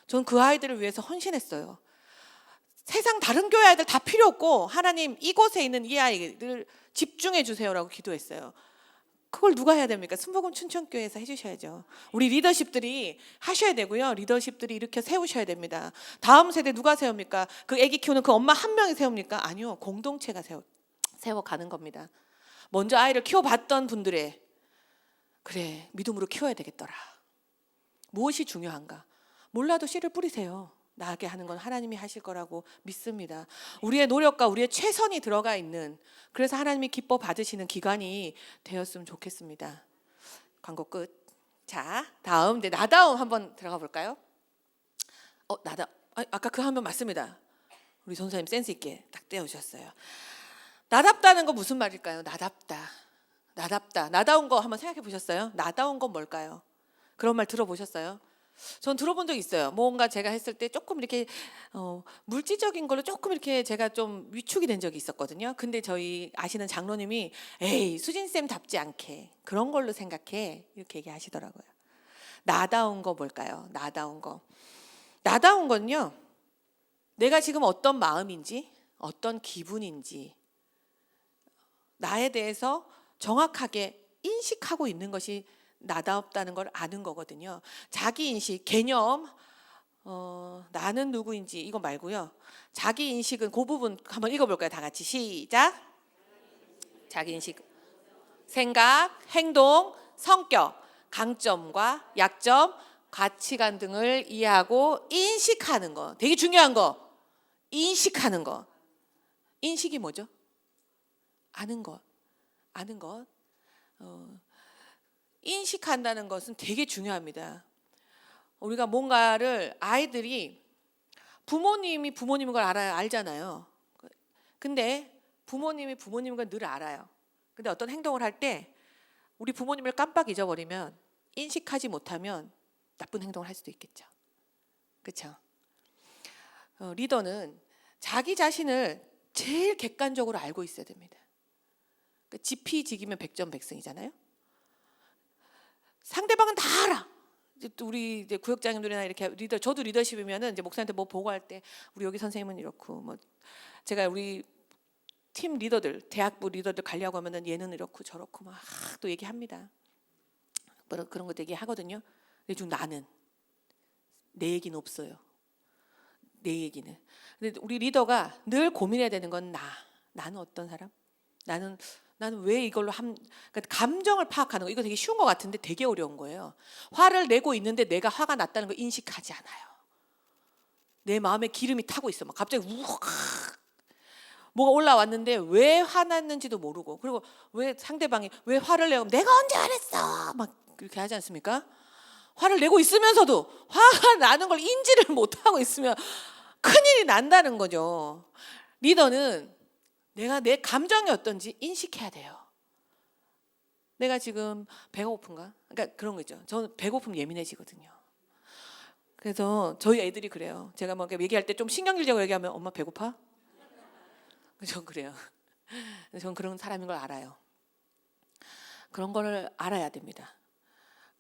저는 그 아이들을 위해서 헌신했어요. 세상 다른 교회 아이들 다 필요 없고 하나님 이곳에 있는 이 아이들 집중해 주세요라고 기도했어요. 그걸 누가 해야 됩니까? 순복음 춘천교회에서 해주셔야죠. 우리 리더십들이 하셔야 되고요. 리더십들이 이렇게 세우셔야 됩니다. 다음 세대 누가 세웁니까? 그 아기 키우는 그 엄마 한 명이 세웁니까? 아니요. 공동체가 세워가는 겁니다. 먼저 아이를 키워봤던 분들의 그래 믿음으로 키워야 되겠더라. 무엇이 중요한가? 몰라도 씨를 뿌리세요. 나게 하는 건 하나님이 하실 거라고 믿습니다. 우리의 노력과 우리의 최선이 들어가 있는, 그래서 하나님이 기뻐 받으시는 기관이 되었으면 좋겠습니다. 광고 끝. 자, 다음 이제 나다움 한번 들어가 볼까요? 아까 그 한 번 맞습니다. 우리 전사님 센스 있게 딱 떼어주셨어요. 나답다는 거 무슨 말일까요? 나답다. 나다운 거 한번 생각해 보셨어요? 나다운 건 뭘까요? 그런 말 들어보셨어요? 전 들어본 적 있어요. 뭔가 제가 했을 때 조금 이렇게 물질적인 걸로 조금 이렇게 제가 좀 위축이 된 적이 있었거든요. 근데 저희 아시는 장로님이 에이 수진쌤답지 않게 그런 걸로 생각해 이렇게 얘기하시더라고요. 나다운 거 뭘까요? 나다운 거. 나다운 건요, 내가 지금 어떤 마음인지 어떤 기분인지 나에 대해서 정확하게 인식하고 있는 것이 나답다는 걸 아는 거거든요. 자기 인식, 개념, 나는 누구인지 이거 말고요. 자기 인식은 그 부분 한번 읽어볼까요? 다 같이 시작. 자기 인식, 생각, 행동, 성격, 강점과 약점, 가치관 등을 이해하고 인식하는 거. 되게 중요한 거. 인식하는 거. 인식이 뭐죠? 아는 것. 아는 것. 인식한다는 것은 되게 중요합니다. 우리가 뭔가를 아이들이 부모님이 부모님인 걸 알잖아요. 근데 부모님이 부모님인 걸 늘 알아요. 근데 어떤 행동을 할 때 우리 부모님을 깜빡 잊어버리면 인식하지 못하면 나쁜 행동을 할 수도 있겠죠. 그렇죠? 리더는 자기 자신을 제일 객관적으로 알고 있어야 됩니다. 지피지기면 백전백승이잖아요. 상대방은 다 알아. 이제 또 우리 이제 구역장님들이나 이렇게 저도 리더십이면은 이제 목사한테 뭐 보고할 때 우리 여기 선생님은 이렇고 뭐 제가 우리 팀 리더들 대학부 리더들 가려고 하면은 얘는 이렇고 저렇고 막 또 얘기합니다. 그런 것도 얘기하거든요. 근데 좀 나는 내 얘기는 없어요. 내 얘기는. 근데 우리 리더가 늘 고민해야 되는 건 나는 어떤 사람? 나는 왜 이걸로 그러니까 감정을 파악하는 거, 이거 되게 쉬운 것 같은데 되게 어려운 거예요. 화를 내고 있는데 내가 화가 났다는 걸 인식하지 않아요. 내 마음에 기름이 타고 있어. 막 갑자기 뭐가 올라왔는데 왜 화났는지도 모르고, 그리고 왜 상대방이 왜 화를 내고 내가 언제 화냈어 막 그렇게 하지 않습니까? 화를 내고 있으면서도 화가 나는 걸 인지를 못하고 있으면 큰일이 난다는 거죠. 리더는 내가 내 감정이 어떤지 인식해야 돼요. 내가 지금 배가 고픈가? 그러니까 그런 거 있죠. 저는 배고프면 예민해지거든요. 그래서 저희 애들이 그래요. 제가 막 얘기할 때 좀 신경질적으로 얘기하면 엄마 배고파? 전 그래요. 전 그런 사람인 걸 알아요. 그런 거를 알아야 됩니다.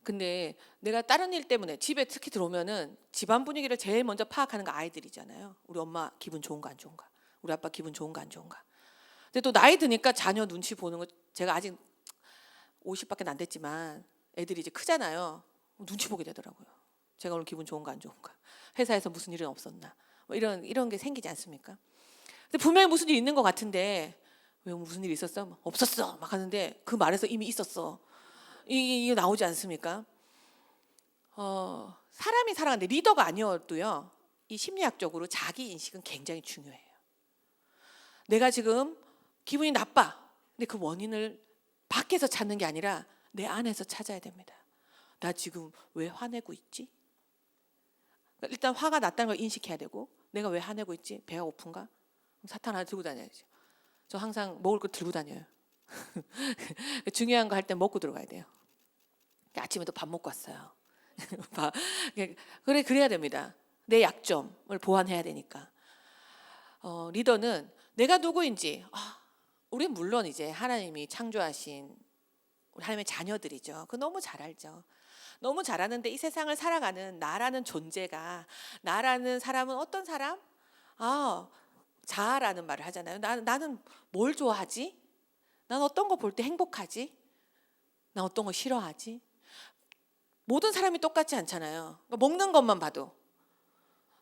근데 내가 다른 일 때문에 집에 특히 들어오면은 집안 분위기를 제일 먼저 파악하는 거 아이들이잖아요. 우리 엄마 기분 좋은가 안 좋은가, 우리 아빠 기분 좋은가 안 좋은가. 근데 또 나이 드니까 자녀 눈치 보는 거, 제가 아직 50밖에 안 됐지만 애들이 이제 크잖아요. 눈치 보게 되더라고요. 제가 오늘 기분 좋은가 안 좋은가, 회사에서 무슨 일은 없었나, 뭐 이런 게 생기지 않습니까? 근데 분명히 무슨 일이 있는 것 같은데 왜 무슨 일이 있었어? 없었어 막 하는데 그 말에서 이미 있었어. 이게 나오지 않습니까? 사람이 살아가는데 리더가 아니어도요, 이 심리학적으로 자기 인식은 굉장히 중요해요. 내가 지금 기분이 나빠. 근데 그 원인을 밖에서 찾는 게 아니라 내 안에서 찾아야 됩니다. 나 지금 왜 화내고 있지? 일단 화가 났다는 걸 인식해야 되고, 내가 왜 화내고 있지? 배가 고픈가? 그럼 사탕 하나 들고 다녀야죠. 저 항상 먹을 거 들고 다녀요. 중요한 거 할 때 먹고 들어가야 돼요. 아침에도 밥 먹고 왔어요. 그래야 됩니다. 내 약점을 보완해야 되니까. 리더는 내가 누구인지, 우리 물론 이제 하나님이 창조하신 우리 하나님의 자녀들이죠. 그 너무 잘 알죠. 너무 잘 아는데 이 세상을 살아가는 나라는 존재가, 나라는 사람은 어떤 사람? 자아라는 말을 하잖아요. 나는 뭘 좋아하지? 난 어떤 거 볼 때 행복하지? 난 어떤 거 싫어하지? 모든 사람이 똑같지 않잖아요. 그러니까 먹는 것만 봐도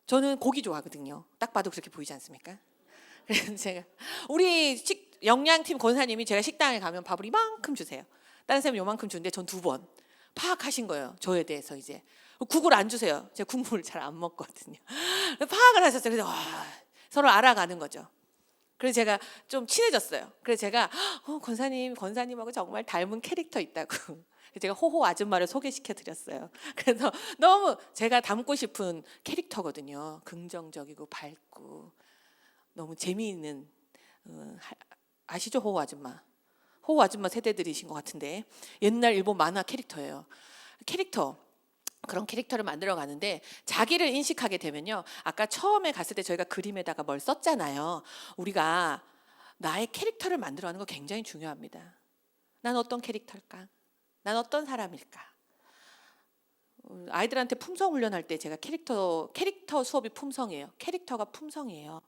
저는 고기 좋아하거든요. 딱 봐도 그렇게 보이지 않습니까? 그래서 제가 우리 영양팀 권사님이 제가 식당에 가면 밥을 이만큼 주세요. 다른 사람은 요만큼 주는데 전 2번 파악하신 거예요. 저에 대해서 이제 국을 안 주세요. 제가 국물을 잘 안 먹거든요. 파악을 하셨어요. 그래서 서로 알아가는 거죠. 그래서 제가 좀 친해졌어요. 그래서 제가 권사님하고 정말 닮은 캐릭터 있다고. 제가 호호 아줌마를 소개시켜 드렸어요. 그래서 너무 제가 닮고 싶은 캐릭터거든요. 긍정적이고 밝고 너무 재미있는, 아시죠? 호호 아줌마. 호호 아줌마 세대들이신 것 같은데 옛날 일본 만화 캐릭터예요. 그런 캐릭터를 만들어 가는데 자기를 인식하게 되면요. 아까 처음에 갔을 때 저희가 그림에다가 뭘 썼잖아요. 우리가 나의 캐릭터를 만들어 가는 거 굉장히 중요합니다. 난 어떤 캐릭터일까? 난 어떤 사람일까? 아이들한테 품성 훈련할 때 제가 캐릭터 수업이 품성이에요. 캐릭터가 품성이에요.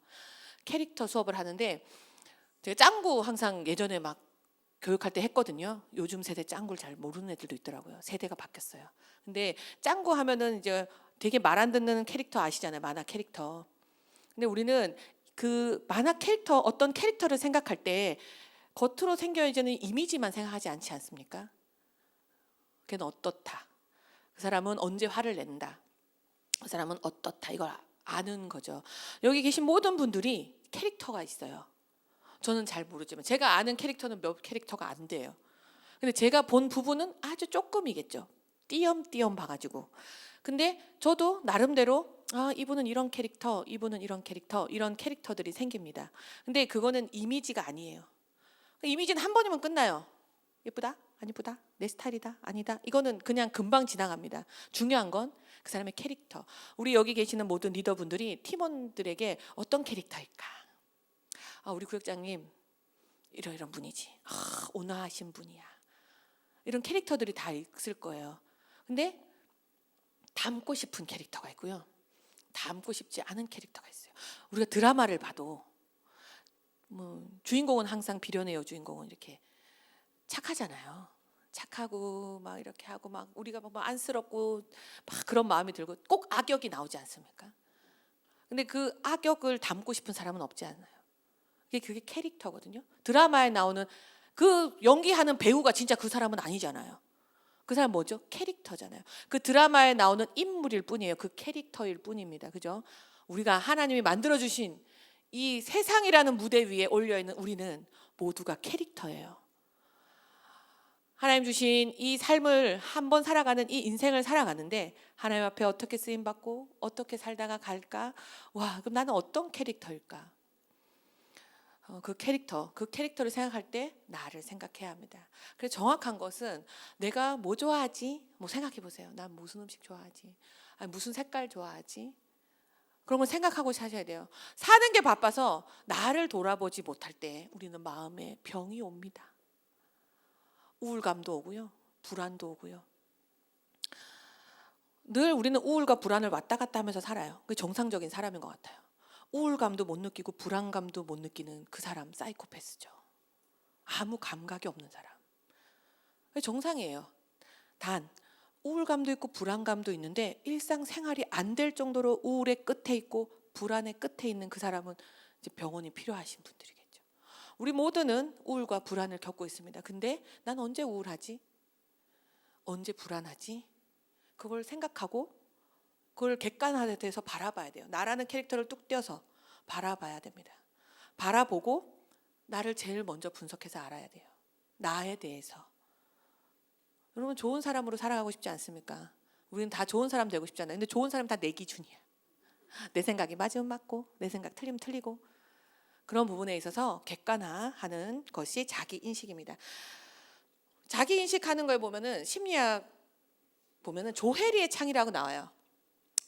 캐릭터 수업을 하는데 제가 짱구 항상 예전에 막 교육할 때 했거든요. 요즘 세대 짱구를 잘 모르는 애들도 있더라고요. 세대가 바뀌었어요. 근데 짱구 하면은 이제 되게 말 안 듣는 캐릭터 아시잖아요. 만화 캐릭터. 근데 우리는 그 만화 캐릭터, 어떤 캐릭터를 생각할 때 겉으로 생겨있는 이미지만 생각하지 않지 않습니까? 걔는 어떻다. 그 사람은 언제 화를 낸다. 그 사람은 어떻다. 이걸 아는 거죠. 여기 계신 모든 분들이 캐릭터가 있어요. 저는 잘 모르지만 제가 아는 캐릭터는 몇 캐릭터가 안 돼요. 근데 제가 본 부분은 아주 조금이겠죠. 띄엄띄엄 봐가지고. 근데 저도 나름대로 이분은 이런 캐릭터, 이분은 이런 캐릭터, 이런 캐릭터들이 생깁니다. 근데 그거는 이미지가 아니에요. 이미지는 한 번이면 끝나요. 예쁘다? 안 예쁘다? 내 스타일이다? 아니다? 이거는 그냥 금방 지나갑니다. 중요한 건 그 사람의 캐릭터. 우리 여기 계시는 모든 리더분들이 팀원들에게 어떤 캐릭터일까? 우리 구역장님 이런 분이지. 온화하신 분이야. 이런 캐릭터들이 다 있을 거예요. 근데 닮고 싶은 캐릭터가 있고요. 닮고 싶지 않은 캐릭터가 있어요. 우리가 드라마를 봐도 주인공은 항상 비련의 여주인공은 이렇게 착하잖아요. 착하고 막 이렇게 하고 막 우리가 막 안쓰럽고 막 그런 마음이 들고 꼭 악역이 나오지 않습니까? 근데 그 악역을 닮고 싶은 사람은 없지 않아요. 그게 캐릭터거든요. 드라마에 나오는 그 연기하는 배우가 진짜 그 사람은 아니잖아요. 그 사람 뭐죠? 캐릭터잖아요. 그 드라마에 나오는 인물일 뿐이에요. 그 캐릭터일 뿐입니다. 그죠? 우리가 하나님이 만들어주신 이 세상이라는 무대 위에 올려있는 우리는 모두가 캐릭터예요. 하나님 주신 이 삶을 한번 살아가는 이 인생을 살아가는데 하나님 앞에 어떻게 쓰임받고 어떻게 살다가 갈까? 그럼 나는 어떤 캐릭터일까? 그 캐릭터를 생각할 때 나를 생각해야 합니다. 그래서 정확한 것은 내가 뭐 좋아하지? 생각해 보세요. 난 무슨 음식 좋아하지? 무슨 색깔 좋아하지? 그런 걸 생각하고 사셔야 돼요. 사는 게 바빠서 나를 돌아보지 못할 때 우리는 마음에 병이 옵니다. 우울감도 오고요. 불안도 오고요. 늘 우리는 우울과 불안을 왔다 갔다 하면서 살아요. 그게 정상적인 사람인 것 같아요. 우울감도 못 느끼고 불안감도 못 느끼는 그 사람 사이코패스죠. 아무 감각이 없는 사람. 정상이에요. 단 우울감도 있고 불안감도 있는데 일상생활이 안 될 정도로 우울의 끝에 있고 불안의 끝에 있는 그 사람은 이제 병원이 필요하신 분들이겠죠. 우리 모두는 우울과 불안을 겪고 있습니다. 근데 난 언제 우울하지? 언제 불안하지? 그걸 생각하고 그걸 객관화돼서 바라봐야 돼요. 나라는 캐릭터를 뚝 떼어서 바라봐야 됩니다. 바라보고 나를 제일 먼저 분석해서 알아야 돼요. 나에 대해서. 여러분 좋은 사람으로 살아가고 싶지 않습니까? 우리는 다 좋은 사람 되고 싶잖아요. 근데 좋은 사람 다 내 기준이야. 내 생각이 맞으면 맞고 내 생각 틀리면 틀리고 그런 부분에 있어서 객관화하는 것이 자기 인식입니다. 자기 인식하는 걸 보면은 심리학 보면은 조혜리의 창이라고 나와요.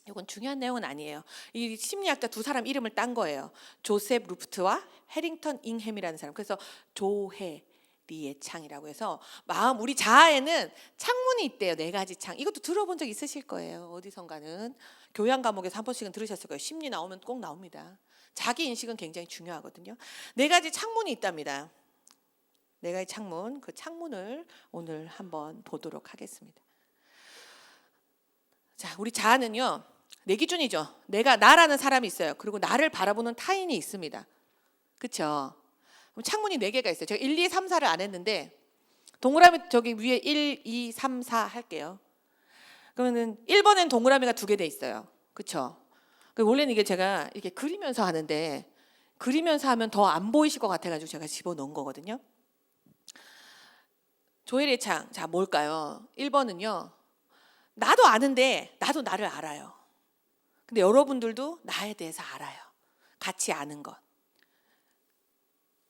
이건 중요한 내용은 아니에요. 이 심리학자 두 사람 이름을 딴 거예요. 조셉 루프트와 해링턴 잉햄이라는 사람. 그래서 조혜리의 창이라고 해서 마음 우리 자아에는 창문이 있대요. 4가지 창. 이것도 들어본 적 있으실 거예요. 어디선가는 교양 과목에서 한 번씩은 들으셨을 거예요. 심리 나오면 꼭 나옵니다. 자기 인식은 굉장히 중요하거든요. 4가지 창문이 있답니다. 4가지 창문. 그 창문을 오늘 한번 보도록 하겠습니다. 자, 우리 자아는요. 내 기준이죠. 내가 나라는 사람이 있어요. 그리고 나를 바라보는 타인이 있습니다. 그렇죠? 창문이 4개가 있어요. 제가 1, 2, 3, 4를 안 했는데 동그라미 저기 위에 1, 2, 3, 4 할게요. 그러면은 1번엔 동그라미가 2개 돼 있어요. 그렇죠? 원래는 이게 제가 이렇게 그리면서 하는데 그리면서 하면 더 안 보이실 것 같아가지고 제가 집어넣은 거거든요. 조혜리의 창. 자, 뭘까요? 1번은요. 나도 아는데 나도 나를 알아요. 근데 여러분들도 나에 대해서 알아요. 같이 아는 것.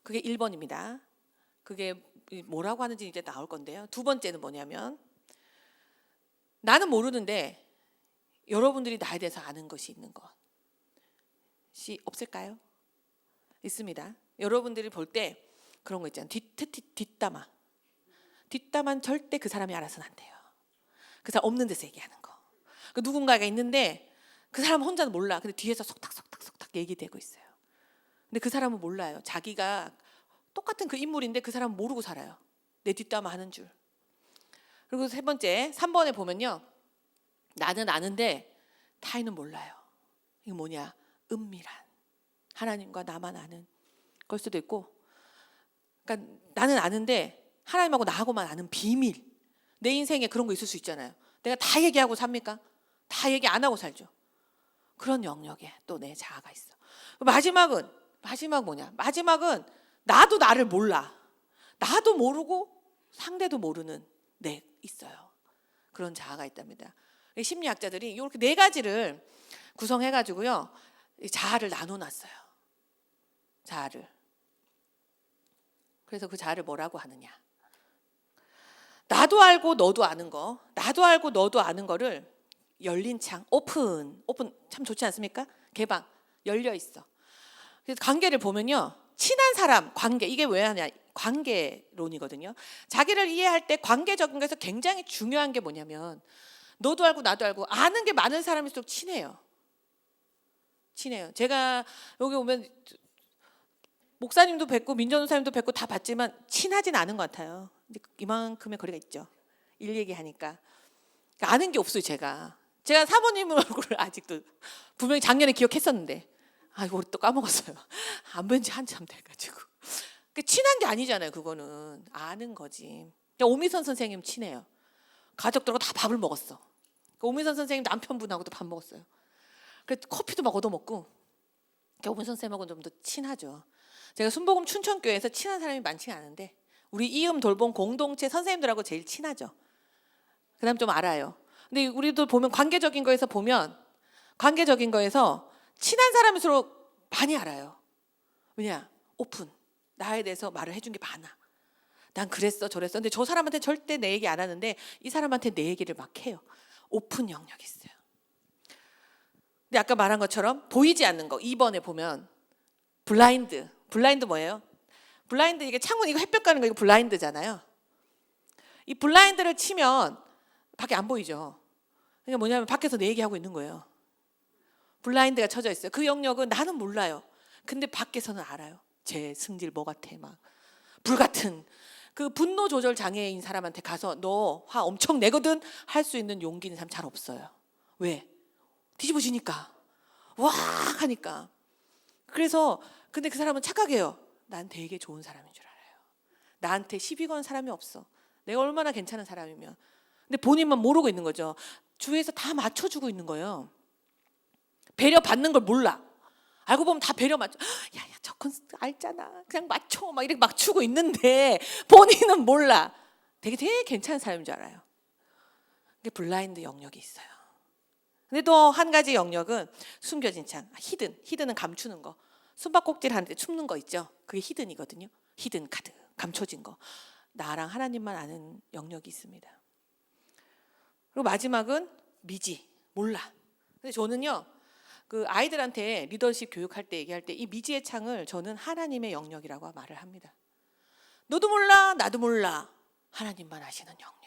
그게 1번입니다. 그게 뭐라고 하는지 이제 나올 건데요. 2번째는 뭐냐면 나는 모르는데 여러분들이 나에 대해서 아는 것이 있는 것이 없을까요? 있습니다. 여러분들이 볼 때 그런 거 있잖아요. 뒷담화. 뒷담화는 절대 그 사람이 알아서는 안 돼요. 그 사람 없는 데서 얘기하는 거. 누군가가 있는데 그 사람은 혼자는 몰라. 근데 뒤에서 속닥 얘기되고 있어요. 근데 그 사람은 몰라요. 자기가 똑같은 그 인물인데 그 사람은 모르고 살아요. 내 뒷담화 하는 줄. 그리고 3번째, 3번에 보면요. 나는 아는데 타인은 몰라요. 이게 뭐냐? 은밀한. 하나님과 나만 아는 걸 수도 있고. 그러니까 나는 아는데 하나님하고 나하고만 아는 비밀. 내 인생에 그런 거 있을 수 있잖아요. 내가 다 얘기하고 삽니까? 다 얘기 안 하고 살죠. 그런 영역에 또 내 자아가 있어. 마지막 뭐냐? 마지막은 나도 나를 몰라. 나도 모르고 상대도 모르는 내 있어요. 그런 자아가 있답니다. 심리학자들이 이렇게 4가지를 구성해가지고요. 자아를 나눠놨어요. 자아를. 그래서 그 자아를 뭐라고 하느냐? 나도 알고 너도 아는 거, 나도 알고 너도 아는 거를 열린 창, 오픈 참 좋지 않습니까? 개방, 열려 있어. 그래서 관계를 보면요, 친한 사람, 관계 이게 왜 하냐? 관계론이거든요. 자기를 이해할 때 관계적인 것에서 굉장히 중요한 게 뭐냐면 너도 알고 나도 알고 아는 게 많은 사람일수록 친해요. 제가 여기 오면 목사님도 뵙고 민전우사님도 뵙고 다 봤지만 친하진 않은 것 같아요. 이만큼의 거리가 있죠. 일 얘기하니까 아는 게 없어요. 제가 사모님 얼굴을 아직도 분명히 작년에 기억했었는데 이거 또 까먹었어요. 안 뵌 지 한참 돼가지고 친한 게 아니잖아요. 그거는 아는 거지. 오미선 선생님 친해요. 가족들하고 다 밥을 먹었어. 오미선 선생님 남편분하고도 밥 먹었어요. 그래서 커피도 막 얻어먹고 오미선 선생님하고는 좀 더 친하죠. 제가 순복음 춘천교회에서 친한 사람이 많지 않은데 우리 이음 돌봄 공동체 선생님들하고 제일 친하죠. 그다음 좀 알아요. 근데 우리도 보면 관계적인 거에서 친한 사람일수록 많이 알아요. 왜냐? 오픈. 나에 대해서 말을 해준 게 많아. 난 그랬어 저랬어. 근데 저 사람한테 절대 내 얘기 안 하는데 이 사람한테 내 얘기를 막 해요. 오픈 영역이 있어요. 근데 아까 말한 것처럼 보이지 않는 거 2번에 보면 블라인드 뭐예요? 블라인드 이게 창문 이거 햇볕 가는 거 이거 블라인드잖아요. 이 블라인드를 치면 밖에 안 보이죠. 그러니까 뭐냐면 밖에서 내 얘기하고 있는 거예요. 블라인드가 쳐져 있어요. 그 영역은 나는 몰라요. 근데 밖에서는 알아요. 제 승질 뭐 같아 막 불같은 그 분노 조절 장애인 사람한테 가서 너 화 엄청 내거든 할 수 있는 용기 있는 사람 잘 없어요. 왜? 뒤집어지니까 와 하니까. 그래서 근데 그 사람은 착각해요. 난 되게 좋은 사람인 줄 알아요. 나한테 시비 건 사람이 없어. 내가 얼마나 괜찮은 사람이면. 근데 본인만 모르고 있는 거죠. 주위에서 다 맞춰주고 있는 거예요. 배려받는 걸 몰라. 알고 보면 다 배려 맞춰. 야야 저 콘서트 알잖아. 그냥 맞춰. 막 이렇게 맞추고 있는데 본인은 몰라. 되게 괜찮은 사람인 줄 알아요. 이게 블라인드 영역이 있어요. 근데 또 한 가지 영역은 숨겨진 창. 히든은 감추는 거. 숨바꼭질 하는데 춤는 거 있죠. 그게 히든이거든요. 히든 카드, 감춰진 거. 나랑 하나님만 아는 영역이 있습니다. 그리고 마지막은 미지, 몰라. 근데 저는요, 그 아이들한테 리더십 교육할 때 얘기할 때 이 미지의 창을 저는 하나님의 영역이라고 말을 합니다. 너도 몰라, 나도 몰라. 하나님만 아시는 영역.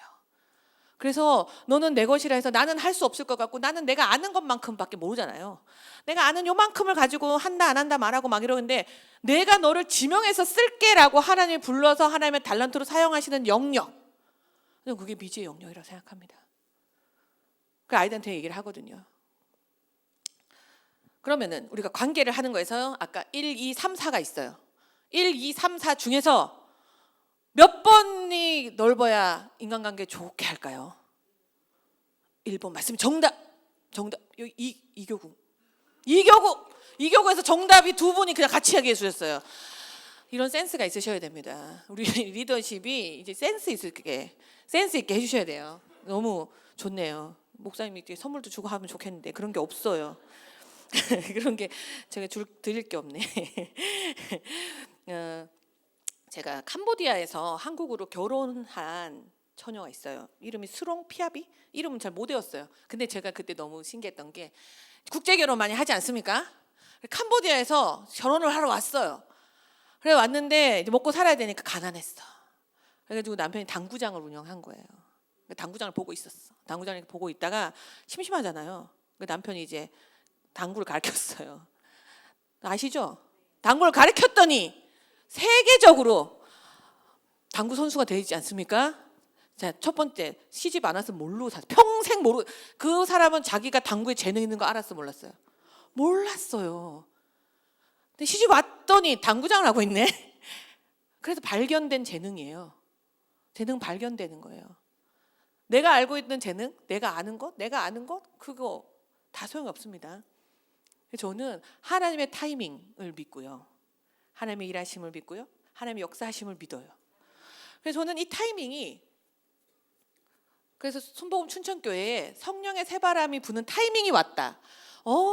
그래서 너는 내 것이라 해서 나는 할 수 없을 것 같고 나는 내가 아는 것만큼밖에 모르잖아요. 내가 아는 요만큼을 가지고 한다 안 한다 말하고 막 이러는데 내가 너를 지명해서 쓸게라고 하나님이 불러서 하나님의 달란트로 사용하시는 영역. 저는 그게 미지의 영역이라고 생각합니다. 그 아이들한테 얘기를 하거든요. 그러면은 우리가 관계를 하는 거에서 아까 1, 2, 3, 4가 있어요. 1, 2, 3, 4 중에서 몇 번이 넓어야 인간관계 좋게 할까요? 1번 맞습니다. 정답. 여기 이교구에서 정답이 두 분이 그냥 같이 얘기해 주셨어요. 이런 센스가 있으셔야 됩니다. 우리 리더십이 이제 센스 있게 해주셔야 돼요. 너무 좋네요. 목사님이 선물도 주고 하면 좋겠는데 그런 게 없어요. 그런 게 제가 드릴 게 없네. 제가 캄보디아에서 한국으로 결혼한 처녀가 있어요. 이름이 스롱 피아비? 이름은 잘 못 외웠어요. 근데 제가 그때 너무 신기했던 게 국제 결혼 많이 하지 않습니까? 캄보디아에서 결혼을 하러 왔어요. 그래 왔는데 이제 먹고 살아야 되니까 가난했어. 그래가지고 남편이 당구장을 운영한 거예요. 당구장을 보고 있었어. 당구장을 보고 있다가 심심하잖아요. 남편이 이제 당구를 가르쳤어요. 아시죠? 당구를 가르쳤더니 세계적으로 당구 선수가 되지 않습니까? 자, 첫 번째 시집 안 와서 모르고 평생 모르고 그 사람은 자기가 당구에 재능 있는 거 알았어 몰랐어요? 몰랐어요. 근데 시집 왔더니 당구장을 하고 있네. 그래서 발견된 재능이에요. 재능 발견되는 거예요. 내가 알고 있는 재능, 내가 아는 것 그거 다 소용없습니다. 저는 하나님의 타이밍을 믿고요. 하나님의 일하심을 믿고요. 하나님의 역사하심을 믿어요. 그래서 저는 이 타이밍이 그래서 순복음 춘천교회에 성령의 새바람이 부는 타이밍이 왔다.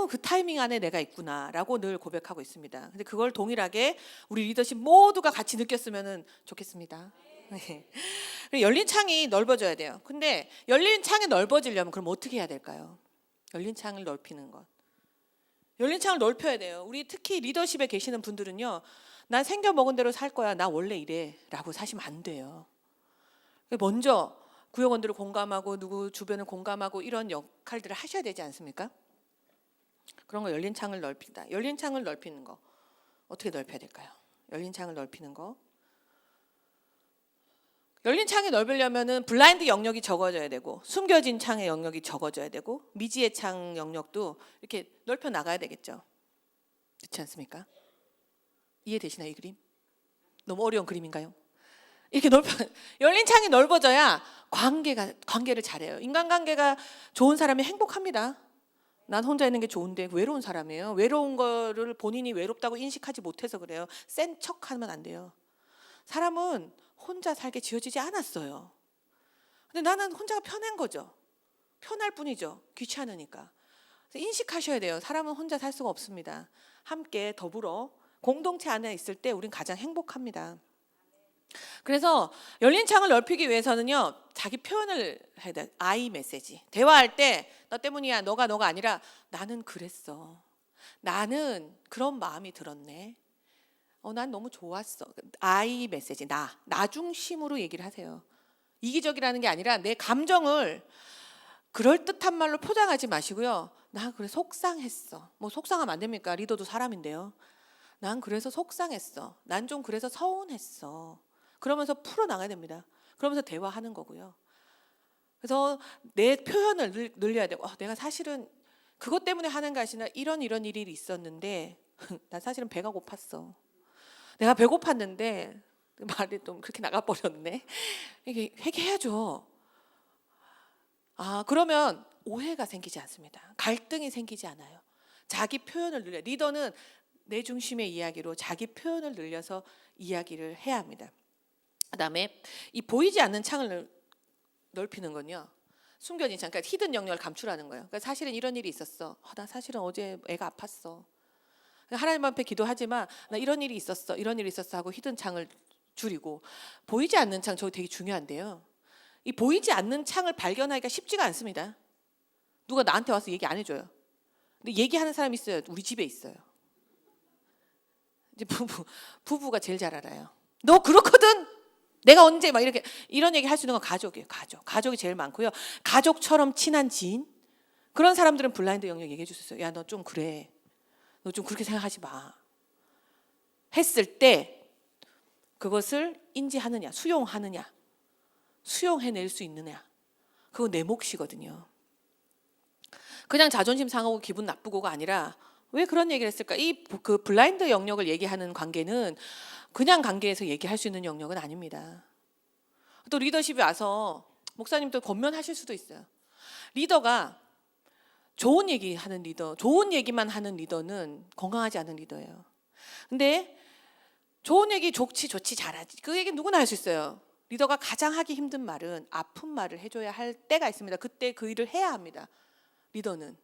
그 타이밍 안에 내가 있구나라고 늘 고백하고 있습니다. 근데 그걸 동일하게 우리 리더십 모두가 같이 느꼈으면 좋겠습니다. 네. 열린 창이 넓어져야 돼요. 근데 열린 창이 넓어지려면 그럼 어떻게 해야 될까요? 열린 창을 넓히는 것. 열린 창을 넓혀야 돼요. 우리 특히 리더십에 계시는 분들은요. 난 생겨 먹은 대로 살 거야. 나 원래 이래. 라고 사시면 안 돼요. 먼저 구역원들을 공감하고 누구 주변을 공감하고 이런 역할들을 하셔야 되지 않습니까? 그런 거 열린 창을 넓힌다. 열린 창을 넓히는 거. 어떻게 넓혀야 될까요? 열린 창을 넓히는 거. 열린 창이 넓으려면은 블라인드 영역이 적어져야 되고 숨겨진 창의 영역이 적어져야 되고 미지의 창 영역도 이렇게 넓혀 나가야 되겠죠. 그렇지 않습니까? 이해되시나요, 이 그림? 너무 어려운 그림인가요? 이렇게 열린 창이 넓어져야 관계를 잘해요. 인간관계가 좋은 사람이 행복합니다. 난 혼자 있는 게 좋은데 외로운 사람이에요. 외로운 거를 본인이 외롭다고 인식하지 못해서 그래요. 센 척하면 안 돼요. 사람은 혼자 살게 지어지지 않았어요. 근데 나는 혼자가 편한 거죠. 편할 뿐이죠. 귀찮으니까. 그래서 인식하셔야 돼요. 사람은 혼자 살 수가 없습니다. 함께 더불어 공동체 안에 있을 때 우린 가장 행복합니다. 그래서 열린 창을 넓히기 위해서는요. 자기 표현을 해야 돼. I 메시지. 대화할 때 너 때문이야. 너가 아니라 나는 그랬어. 나는 그런 마음이 들었네. 난 너무 좋았어. I 메시지. 나 중심으로 얘기를 하세요. 이기적이라는 게 아니라 내 감정을 그럴듯한 말로 포장하지 마시고요. 나 그래 속상했어. 뭐 속상하면 안 됩니까? 리더도 사람인데요. 난 그래서 속상했어. 난 좀 그래서 서운했어. 그러면서 풀어나가야 됩니다. 그러면서 대화하는 거고요. 그래서 내 표현을 늘려야 되고 내가 사실은 그것 때문에 하는 것이 아니라 이런 일이 있었는데 난 사실은 배가 고팠어. 내가 배고팠는데 말이 좀 그렇게 나가버렸네. 이게 회개해야죠. 그러면 오해가 생기지 않습니다. 갈등이 생기지 않아요. 자기 표현을 늘려. 리더는 내 중심의 이야기로 자기 표현을 늘려서 이야기를 해야 합니다. 그다음에 이 보이지 않는 창을 넓히는 건요. 숨겨진 창, 그러니까 히든 영역을 감추라는 거예요. 그러니까 사실은 이런 일이 있었어. 나 사실은 어제 애가 아팠어. 하나님 앞에 기도하지만 나 이런 일이 있었어. 이런 일이 있었어 하고 히든 창을 줄이고, 보이지 않는 창, 저거 되게 중요한데요. 이 보이지 않는 창을 발견하기가 쉽지가 않습니다. 누가 나한테 와서 얘기 안 해줘요. 근데 얘기하는 사람이 있어요. 우리 집에 있어요. 이제 부부가 제일 잘 알아요. 너 그렇거든. 내가 언제 막 이렇게 이런 얘기 할 수 있는 건 가족이에요. 가족이 제일 많고요. 가족처럼 친한 지인, 그런 사람들은 블라인드 영역 얘기해 줄 수 있어요. 야, 너 좀 그래. 너 좀 그렇게 생각하지 마. 했을 때 그것을 인지하느냐, 수용하느냐, 수용해낼 수 있느냐, 그거 내 몫이거든요. 그냥 자존심 상하고 기분 나쁘고가 아니라 왜 그런 얘기를 했을까? 그 블라인드 영역을 얘기하는 관계는 그냥 관계에서 얘기할 수 있는 영역은 아닙니다. 또 리더십이 와서 목사님도 권면하실 수도 있어요. 리더가 좋은 얘기하는 리더, 좋은 얘기만 하는 리더는 건강하지 않은 리더예요. 근데 좋은 얘기 좋지 잘하지, 그 얘기 누구나 할 수 있어요. 리더가 가장 하기 힘든 말은 아픈 말을 해줘야 할 때가 있습니다. 그때 그 일을 해야 합니다. 리더는.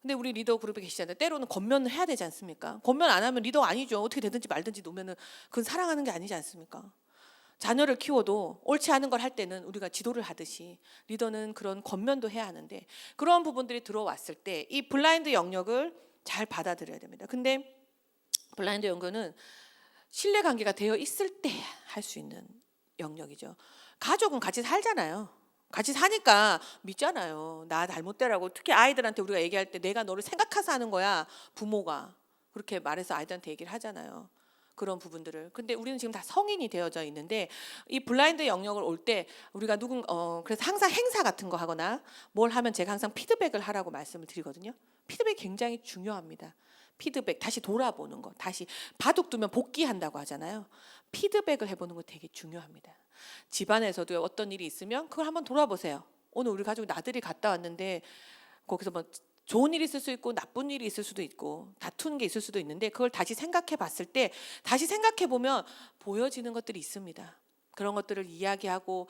근데 우리 리더 그룹에 계시잖아요. 때로는 권면을 해야 되지 않습니까? 권면 안 하면 리더가 아니죠. 어떻게 되든지 말든지 놓으면은 그건 사랑하는 게 아니지 않습니까? 자녀를 키워도 옳지 않은 걸 할 때는 우리가 지도를 하듯이 리더는 그런 권면도 해야 하는데, 그런 부분들이 들어왔을 때 이 블라인드 영역을 잘 받아들여야 됩니다. 근데 블라인드 영역은 신뢰관계가 되어 있을 때 할 수 있는 영역이죠. 가족은 같이 살잖아요. 같이 사니까 믿잖아요. 나 잘못되라고. 특히 아이들한테 우리가 얘기할 때 내가 너를 생각해서 하는 거야. 부모가 그렇게 말해서 아이들한테 얘기를 하잖아요. 그런 부분들을. 근데 우리는 지금 다 성인이 되어져 있는데 이 블라인드 영역을 올 때 우리가 그래서 항상 행사 같은 거 하거나 뭘 하면 제가 항상 피드백을 하라고 말씀을 드리거든요. 피드백이 굉장히 중요합니다. 피드백, 다시 돌아보는 거, 다시 바둑 두면 복귀한다고 하잖아요. 피드백을 해보는 거 되게 중요합니다. 집안에서도 어떤 일이 있으면 그걸 한번 돌아보세요. 오늘 우리 가족 나들이 갔다 왔는데 거기서 뭐 좋은 일이 있을 수 있고 나쁜 일이 있을 수도 있고 다투는 게 있을 수도 있는데, 그걸 다시 생각해 봤을 때, 다시 생각해 보면 보여지는 것들이 있습니다. 그런 것들을 이야기하고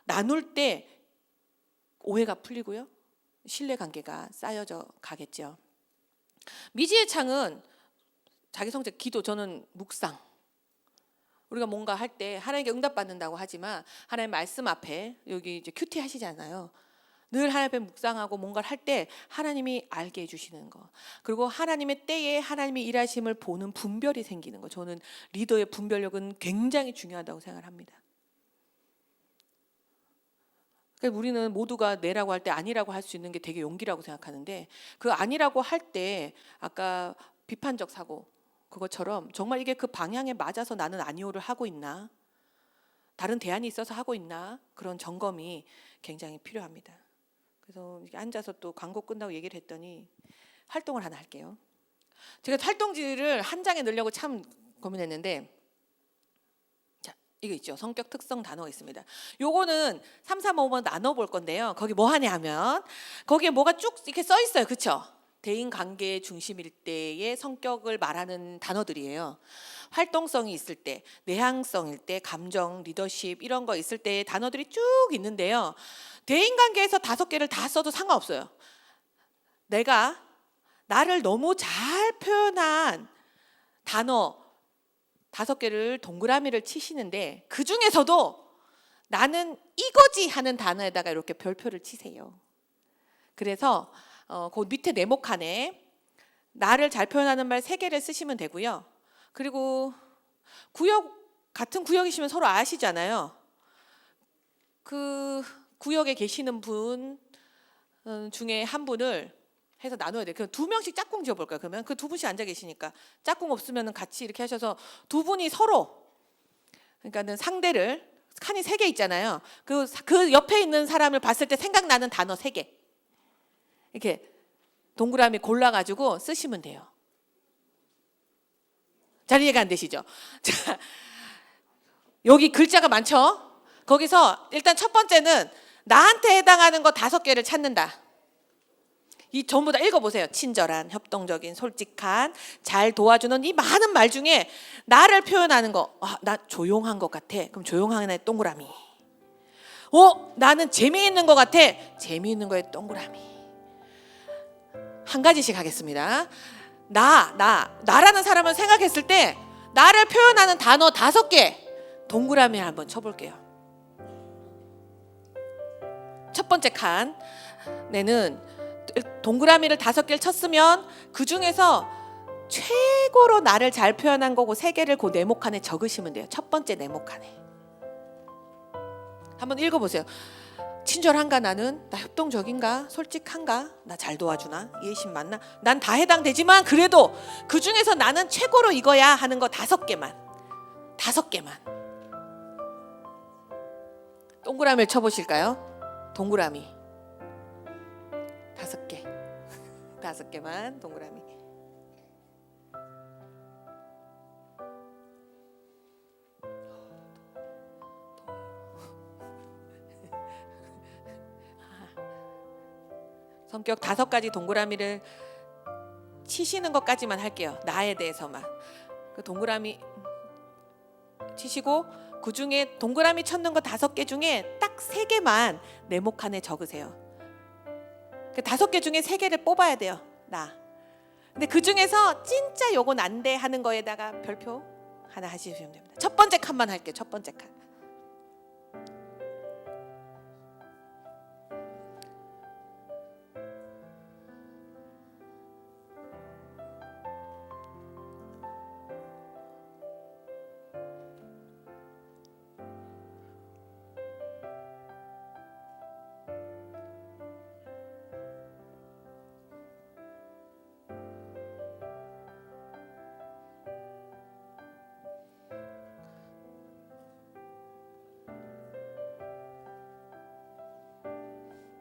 나눌 때 오해가 풀리고요, 신뢰관계가 쌓여져 가겠죠. 미지의 창은 자기 성적, 기도, 저는 묵상. 우리가 뭔가 할 때 하나님께 응답받는다고 하지만 하나님 말씀 앞에 여기 이제 큐티 하시잖아요. 늘 하나님 앞에 묵상하고 뭔가를 할 때 하나님이 알게 해주시는 거, 그리고 하나님의 때에 하나님이 일하심을 보는 분별이 생기는 거. 저는 리더의 분별력은 굉장히 중요하다고 생각을 합니다. 그러니까 우리는 모두가 네라고 할 때 아니라고 할 수 있는 게 되게 용기라고 생각하는데, 그 아니라고 할 때 아까 비판적 사고 그것처럼 정말 이게 그 방향에 맞아서 나는 아니오를 하고 있나, 다른 대안이 있어서 하고 있나, 그런 점검이 굉장히 필요합니다. 그래서 이렇게 앉아서 또 광고 끝나고 얘기를 했더니 활동을 하나 할게요. 제가 활동지를 한 장에 넣으려고 참 고민했는데, 자, 이거 있죠. 성격 특성 단어가 있습니다. 요거는 3, 4, 5번 나눠볼 건데요. 거기 뭐 하냐 하면 거기에 뭐가 쭉 이렇게 써 있어요. 그렇죠? 대인 관계 중심일 때의 성격을 말하는 단어들이에요. 활동성이 있을 때, 내향성일 때, 감정, 리더십 이런 거 있을 때의 단어들이 쭉 있는데요. 대인 관계에서 5개를 다 써도 상관없어요. 내가 나를 너무 잘 표현한 단어 5개를 동그라미를 치시는데, 그 중에서도 나는 이거지 하는 단어에다가 이렇게 별표를 치세요. 그래서 그 밑에 네모칸에 나를 잘 표현하는 말 3개를 쓰시면 되고요. 그리고 같은 구역이시면 서로 아시잖아요. 그 구역에 계시는 분 중에 한 분을 해서 나눠야 돼요. 그럼 2명씩 짝꿍 지어볼까요? 그러면 그 2분씩 앉아 계시니까 짝꿍 없으면 같이 이렇게 하셔서 2분이 서로, 그러니까는 상대를, 칸이 3개 있잖아요. 그 옆에 있는 사람을 봤을 때 생각나는 단어 3개 이렇게 동그라미 골라가지고 쓰시면 돼요. 잘 이해가 안 되시죠? 자, 여기 글자가 많죠? 거기서 일단 첫 번째는 나한테 해당하는 거 5개를 찾는다. 이 전부 다 읽어보세요. 친절한, 협동적인, 솔직한, 잘 도와주는 이 많은 말 중에 나를 표현하는 거. 나 조용한 것 같아. 그럼 조용한 애 동그라미. 나는 재미있는 것 같아. 재미있는 거에 동그라미. 한 가지씩 하겠습니다. 나라는 사람을 생각했을 때 나를 표현하는 단어 5개 동그라미 한번 쳐볼게요. 첫 번째 칸에는 동그라미를 5개를 쳤으면 그 중에서 최고로 나를 잘 표현한 거고 3개를 그 네모칸에 적으시면 돼요. 첫 번째 네모칸에. 한번 읽어보세요. 친절한가 나는? 나 협동적인가? 솔직한가? 나 잘 도와주나? 이해심 많나? 난 다 해당되지만 그래도 그 중에서 나는 최고로 이거야 하는 거 5개만. 5개만. 동그라미를 쳐보실까요? 동그라미 5개. 5개만 동그라미. 성격 5가지 동그라미를 치시는 것까지만 할게요. 나에 대해서만. 그 동그라미 치시고 그 중에 동그라미 쳤는 거 5개 중에 딱 3개만 네모칸에 적으세요. 그 5개 중에 3개를 뽑아야 돼요. 나. 근데 그 중에서 진짜 요건 안 돼 하는 거에다가 별표 하나 하시면 됩니다. 첫 번째 칸만 할게요. 첫 번째 칸.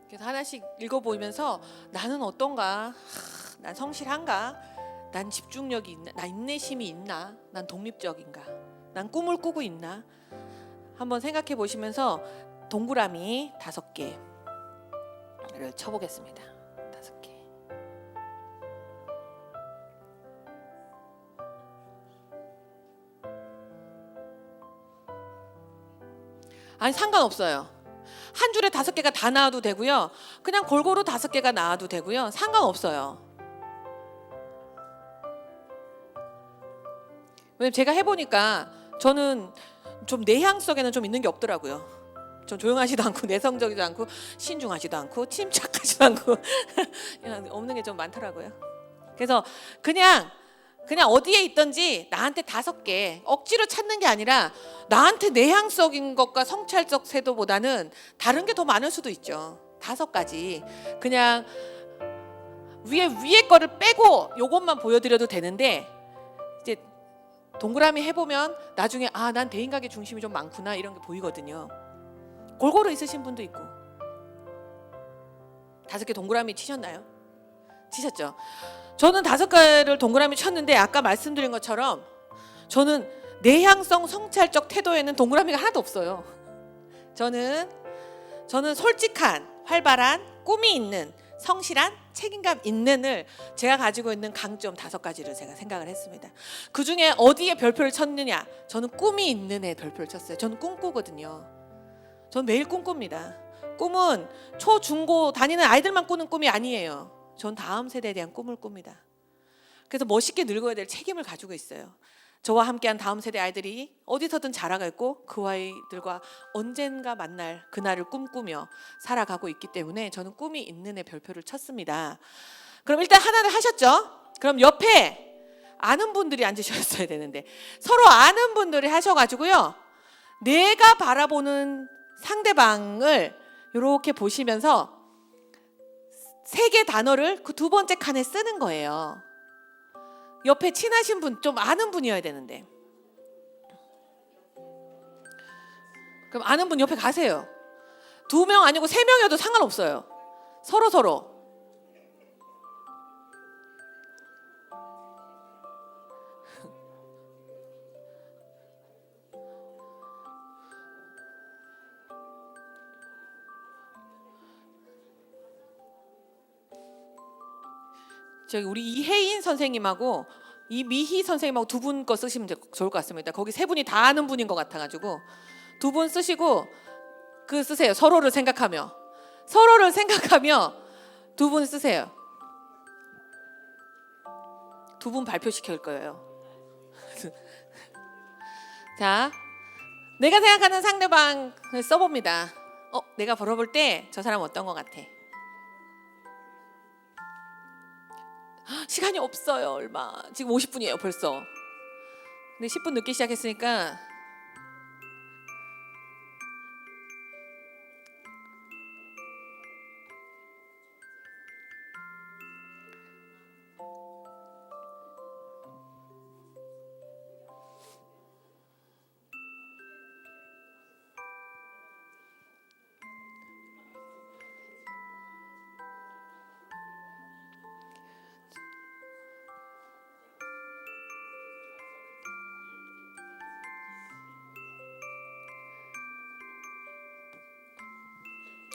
그래서 하나씩 읽어보면서 나는 어떤가? 난 성실한가? 난 집중력이 있나? 난 인내심이 있나? 난 독립적인가? 난 꿈을 꾸고 있나? 한번 생각해 보시면서 동그라미 5개를 쳐보겠습니다. 5개. 아니 상관없어요. 한 줄에 5개가 다 나와도 되고요. 그냥 골고루 5개가 나와도 되고요. 상관없어요. 왜냐면 제가 해보니까 저는 좀 내향성에는 좀 있는 게 없더라고요. 좀 조용하지도 않고 내성적이지도 않고 신중하지도 않고 침착하지도 않고 없는 게 좀 많더라고요. 그래서 그냥 어디에 있든지 나한테 5개 억지로 찾는 게 아니라 나한테 내향적인 것과 성찰적 태도보다는 다른 게 더 많을 수도 있죠. 5가지 그냥 위에 거를 빼고 요것만 보여드려도 되는데 이제 동그라미 해보면 나중에 난 대인관계 중심이 좀 많구나 이런 게 보이거든요. 골고루 있으신 분도 있고. 5개 동그라미 치셨나요? 치셨죠? 저는 5개를 동그라미 쳤는데 아까 말씀드린 것처럼 저는 내향성 성찰적 태도에는 동그라미가 하나도 없어요. 저는 솔직한, 활발한, 꿈이 있는, 성실한, 책임감 있는을 제가 가지고 있는 강점 5가지를 제가 생각을 했습니다. 그 중에 어디에 별표를 쳤느냐? 저는 꿈이 있는 애 별표를 쳤어요. 저는 꿈꾸거든요. 저는 매일 꿈꿉니다. 꿈은 초, 중, 고 다니는 아이들만 꾸는 꿈이 아니에요. 전 다음 세대에 대한 꿈을 꿉니다. 그래서 멋있게 늙어야 될 책임을 가지고 있어요. 저와 함께한 다음 세대 아이들이 어디서든 자라가고 그 아이들과 언젠가 만날 그날을 꿈꾸며 살아가고 있기 때문에 저는 꿈이 있는 애 별표를 쳤습니다. 그럼 일단 하나를 하셨죠? 그럼 옆에 아는 분들이 앉으셨어야 되는데 서로 아는 분들이 하셔가지고요. 내가 바라보는 상대방을 이렇게 보시면서 3개 단어를 그 2번째 칸에 쓰는 거예요. 옆에 친하신 분, 좀 아는 분이어야 되는데. 그럼 아는 분 옆에 가세요. 2명 아니고 3명이어도 상관없어요. 서로. 저기 우리 이혜인 선생님하고 이미희 선생님하고 두 분 거 쓰시면 좋을 것 같습니다. 거기 세 분이 다 아는 분인 것 같아가지고 두 분 쓰시고 그 쓰세요. 서로를 생각하며 두 분 쓰세요. 두 분 발표시킬 거예요. 자, 내가 생각하는 상대방을 써봅니다. 내가 벌어볼 때 저 사람 어떤 것 같아? 시간이 없어요. 얼마? 지금 50분이에요 벌써. 근데 10분 늦게 시작했으니까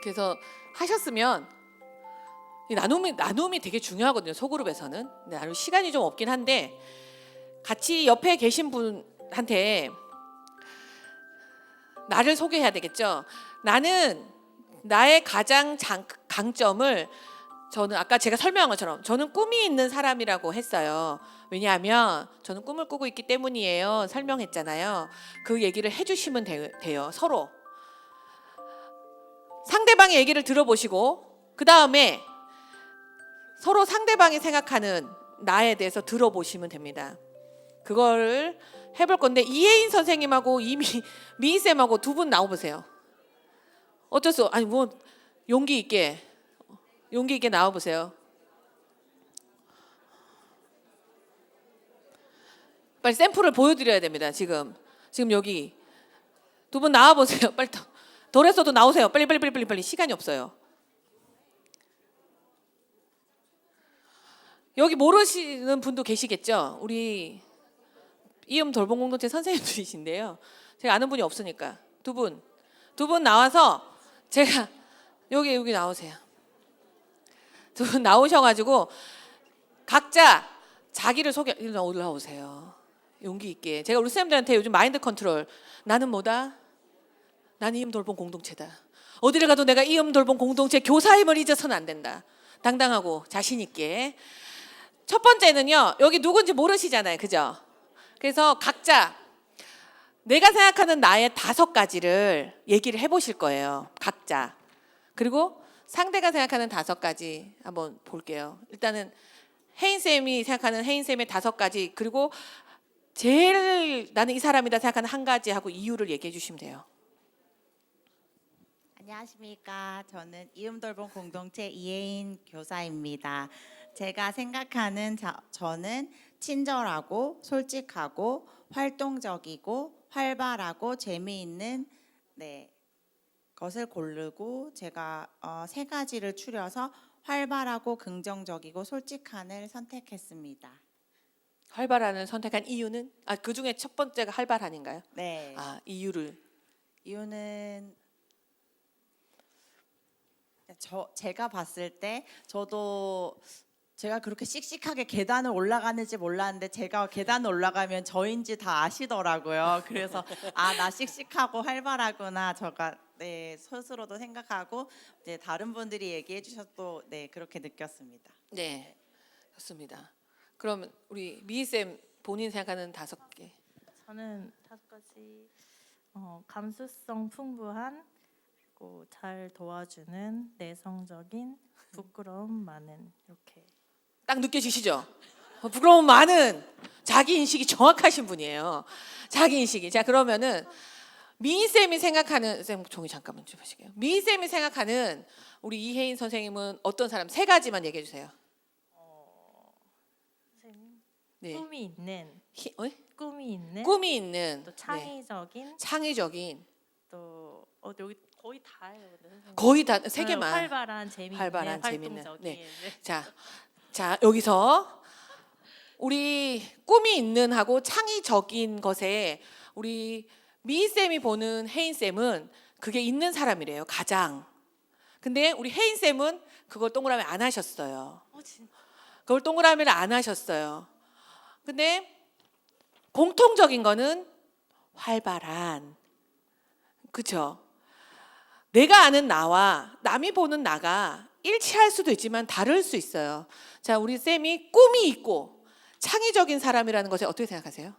그래서 하셨으면 이 나눔이 되게 중요하거든요. 소그룹에서는. 근데 나눌 시간이 좀 없긴 한데 같이 옆에 계신 분한테 나를 소개해야 되겠죠. 나는 나의 가장 강점을 저는 아까 제가 설명한 것처럼 저는 꿈이 있는 사람이라고 했어요. 왜냐하면 저는 꿈을 꾸고 있기 때문이에요. 설명했잖아요. 그 얘기를 해주시면 돼요. 서로. 상대방의 얘기를 들어보시고 그 다음에 서로 상대방이 생각하는 나에 대해서 들어보시면 됩니다. 그걸 해볼 건데 이혜인 선생님하고 미희쌤하고 두 분 나와보세요. 어쩔 수 아니 뭐 용기 있게 나와보세요. 빨리 샘플을 보여드려야 됩니다. 지금 여기 두 분 나와보세요. 빨리 덜했어도 나오세요. 빨리 시간이 없어요. 여기 모르시는 분도 계시겠죠. 우리 이음 돌봄 공동체 선생님들이신데요. 제가 아는 분이 없으니까 두 분 나와서 제가 여기 나오세요. 두 분 나오셔가지고 각자 자기를 올라오세요. 용기 있게. 제가 우리 쌤들한테 요즘 마인드 컨트롤 나는 뭐다? 나는 이음 돌봄 공동체다. 어디를 가도 내가 이음 돌봄 공동체 교사임을 잊어서는 안 된다. 당당하고 자신 있게. 첫 번째는요. 여기 누군지 모르시잖아요. 그죠? 그래서 각자 내가 생각하는 나의 5가지를 얘기를 해보실 거예요. 각자. 그리고 상대가 생각하는 5가지 한번 볼게요. 일단은 혜인쌤이 생각하는 혜인쌤의 5가지 그리고 제일 나는 이 사람이다 생각하는 한 가지 하고 이유를 얘기해 주시면 돼요. 안녕하십니까. 저는 이음돌봄 공동체 이혜인 교사입니다. 제가 생각하는 저는 친절하고 솔직하고 활동적이고 활발하고 재미있는 것을 고르고 제가 3가지를 추려서 활발하고 긍정적이고 솔직한을 선택했습니다. 활발한을 선택한 이유는 그 중에 첫 번째가 활발한인가요? 네. 이유는 제가 봤을 때 저도 제가 그렇게 씩씩하게 계단을 올라가는지 몰랐는데 제가 계단을 올라가면 저인지 다 아시더라고요. 그래서 나 씩씩하고 활발하구나 제가 스스로도 생각하고 다른 분들이 얘기해 주셔도 그렇게 느꼈습니다. 네, 좋습니다. 그러면 우리 미희 쌤 본인 생각하는 5개. 저는 5가지 감수성 풍부한 그리고 잘 도와주는 내성적인 부끄러움 많은 이렇게 딱 느껴지시죠? 부끄러움 많은 자기 인식이 정확하신 분이에요. 자기 인식이. 자 그러면은 미희 쌤이 생각하는 쌤 종이 잠깐만 좀 하시게요. 미희 쌤이 생각하는 우리 이혜인 선생님은 어떤 사람 3가지만 얘기해 주세요. 선생님 네. 꿈이 있는 꿈이 있는 또 창의적인 창의적인 또 여기 거의 다예요. 근데 선생님. 거의 다 3개만. 활발한 재미있는 활발한, 재밌는. 활동적인 네. 자 여기서 우리 꿈이 있는 하고 창의적인 것에 우리 미희 쌤이 보는 혜인 쌤은 그게 있는 사람이래요. 가장. 근데 우리 혜인 쌤은 그걸 동그라미 안 하셨어요. 진짜. 그걸 동그라미를 안 하셨어요. 근데 공통적인 거는 활발한. 그쵸? 내가 아는 나와 남이 보는 나가 일치할 수도 있지만 다를 수 있어요. 자, 우리 쌤이 꿈이 있고 창의적인 사람이라는 것에 어떻게 생각하세요?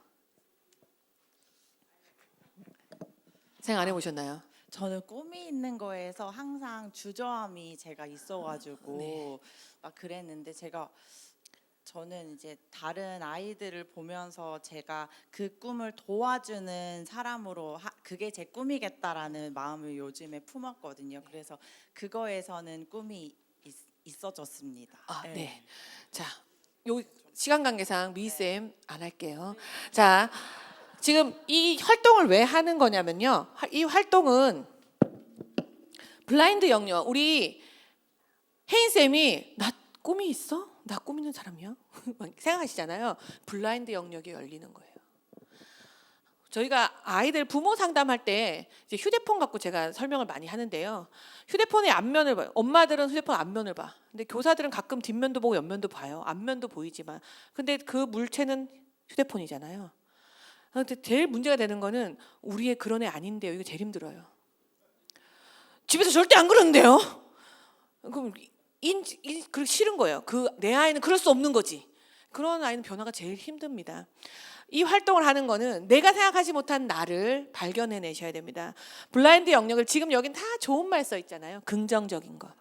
생각 안 해보셨나요? 저는 꿈이 있는 거에서 항상 주저함이 제가 있어가지고 막 그랬는데 저는 이제 다른 아이들을 보면서 제가 그 꿈을 도와주는 사람으로 그게 제 꿈이겠다라는 마음을 요즘에 품었거든요. 그래서 그거에서는 꿈이 있어졌습니다. 네. 자, 요 시간 관계상 미희쌤 안 할게요. 자, 지금 이 활동을 왜 하는 거냐면요. 이 활동은 블라인드 영역. 우리 혜인쌤이 나 꿈이 있어? 나 꿈 있는 사람이야? 막 생각하시잖아요. 블라인드 영역이 열리는 거예요. 저희가 아이들 부모 상담할 때 이제 휴대폰 갖고 제가 설명을 많이 하는데요. 휴대폰의 앞면을 봐요. 엄마들은 휴대폰 앞면을 봐. 근데 교사들은 가끔 뒷면도 보고 옆면도 봐요. 앞면도 보이지만. 근데 그 물체는 휴대폰이잖아요. 근데 제일 문제가 되는 거는 우리의 그런 애 아닌데요. 이거 제일 힘들어요. 집에서 절대 안 그러는데요. 그럼 그렇게 싫은 거예요. 내 아이는 그럴 수 없는 거지. 그런 아이는 변화가 제일 힘듭니다. 이 활동을 하는 거는 내가 생각하지 못한 나를 발견해내셔야 됩니다. 블라인드 영역을 지금 여긴 다 좋은 말 써 있잖아요. 긍정적인 거.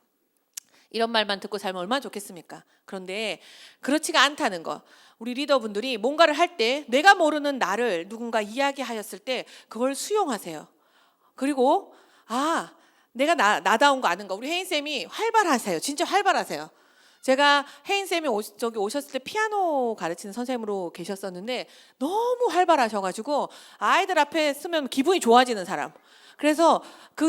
이런 말만 듣고 살면 얼마나 좋겠습니까? 그런데 그렇지가 않다는 거. 우리 리더분들이 뭔가를 할 때 내가 모르는 나를 누군가 이야기하였을 때 그걸 수용하세요. 그리고 내가 나다운 거 아는 거. 우리 혜인쌤이 활발하세요. 진짜 활발하세요. 제가 혜인쌤이 저기 오셨을 때 피아노 가르치는 선생님으로 계셨었는데 너무 활발하셔가지고 아이들 앞에 쓰면 기분이 좋아지는 사람. 그래서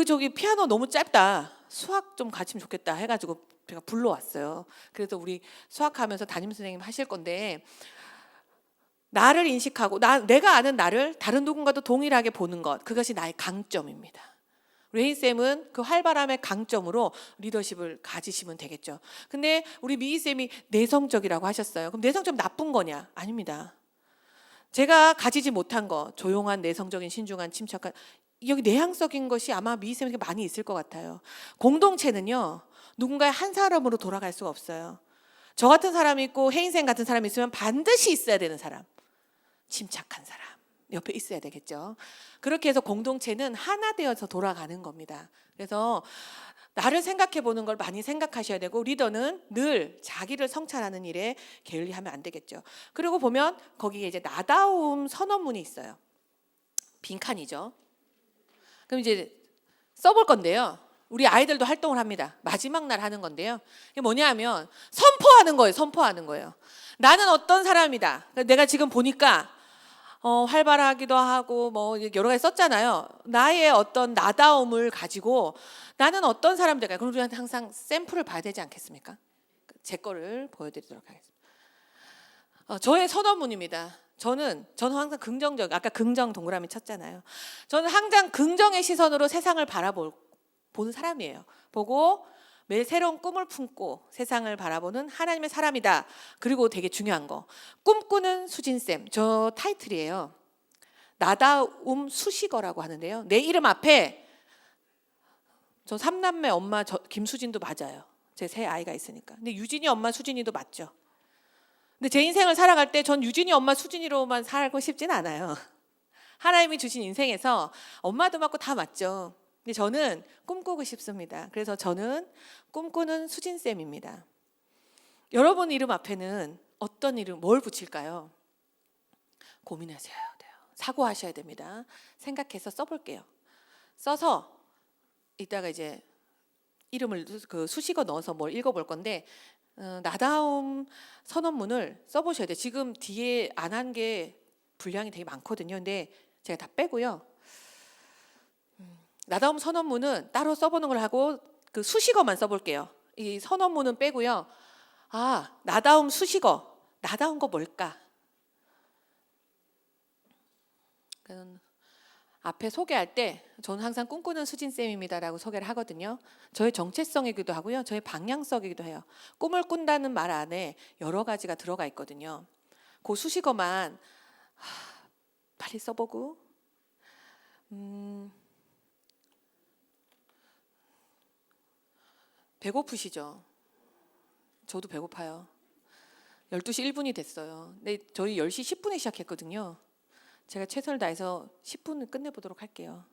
저기 피아노 너무 짧다. 수학 좀 가르치면 좋겠다 해가지고 제가 불러왔어요. 그래서 우리 수학하면서 담임선생님 하실 건데 나를 인식하고 내가 아는 나를 다른 누군가도 동일하게 보는 것. 그것이 나의 강점입니다. 레인쌤은 그 활발함의 강점으로 리더십을 가지시면 되겠죠. 근데 우리 미희쌤이 내성적이라고 하셨어요. 그럼 내성적 나쁜 거냐? 아닙니다. 제가 가지지 못한 거, 조용한, 내성적인, 신중한, 침착한, 여기 내향적인 것이 아마 미희쌤에게 많이 있을 것 같아요. 공동체는요, 누군가의 한 사람으로 돌아갈 수가 없어요. 저 같은 사람이 있고 혜인쌤 같은 사람이 있으면 반드시 있어야 되는 사람, 침착한 사람 옆에 있어야 되겠죠. 그렇게 해서 공동체는 하나 되어서 돌아가는 겁니다. 그래서 나를 생각해 보는 걸 많이 생각하셔야 되고 리더는 늘 자기를 성찰하는 일에 게을리하면 안 되겠죠. 그리고 보면 거기에 이제 나다움 선언문이 있어요. 빈칸이죠. 그럼 이제 써볼 건데요. 우리 아이들도 활동을 합니다. 마지막 날 하는 건데요. 이게 뭐냐면 선포하는 거예요. 선포하는 거예요. 나는 어떤 사람이다. 내가 지금 보니까 활발하기도 하고 뭐 여러 가지 썼잖아요. 나의 어떤 나다움을 가지고 나는 어떤 사람들까? 그럼 우리한테 항상 샘플을 봐야 되지 않겠습니까? 제 거를 보여드리도록 하겠습니다. 저의 선언문입니다. 저는 항상 긍정적. 아까 긍정 동그라미 쳤잖아요. 저는 항상 긍정의 시선으로 세상을 보는 사람이에요. 보고 매일 새로운 꿈을 품고 세상을 바라보는 하나님의 사람이다. 그리고 되게 중요한 거. 꿈꾸는 수진쌤. 저 타이틀이에요. 나다움 수식어라고 하는데요. 내 이름 앞에 저 3남매 엄마 김수진도 맞아요. 제 세 아이가 있으니까. 근데 유진이 엄마 수진이도 맞죠. 근데 제 인생을 살아갈 때 전 유진이 엄마 수진이로만 살고 싶진 않아요. 하나님이 주신 인생에서 엄마도 맞고 다 맞죠. 근데 저는 꿈꾸고 싶습니다. 그래서 저는 꿈꾸는 수진쌤입니다. 여러분 이름 앞에는 어떤 이름, 뭘 붙일까요? 고민하셔야 돼요. 사고하셔야 됩니다. 생각해서 써볼게요. 써서 이따가 이제 이름을 수식어 넣어서 뭘 읽어볼 건데 나다움 선언문을 써보셔야 돼요. 지금 뒤에 안 한 게 분량이 되게 많거든요. 근데 제가 다 빼고요. 나다움 선언문은 따로 써보는 걸 하고 그 수식어만 써볼게요. 이 선언문은 빼고요. 나다움 수식어. 나다운 거 뭘까? 앞에 소개할 때 저는 항상 꿈꾸는 수진쌤입니다라고 소개를 하거든요. 저의 정체성이기도 하고요. 저의 방향성이기도 해요. 꿈을 꾼다는 말 안에 여러 가지가 들어가 있거든요. 그 수식어만 빨리 써보고 배고프시죠? 저도 배고파요. 12시 1분이 됐어요. 근데 저희 10시 10분에 시작했거든요. 제가 최선을 다해서 10분을 끝내보도록 할게요.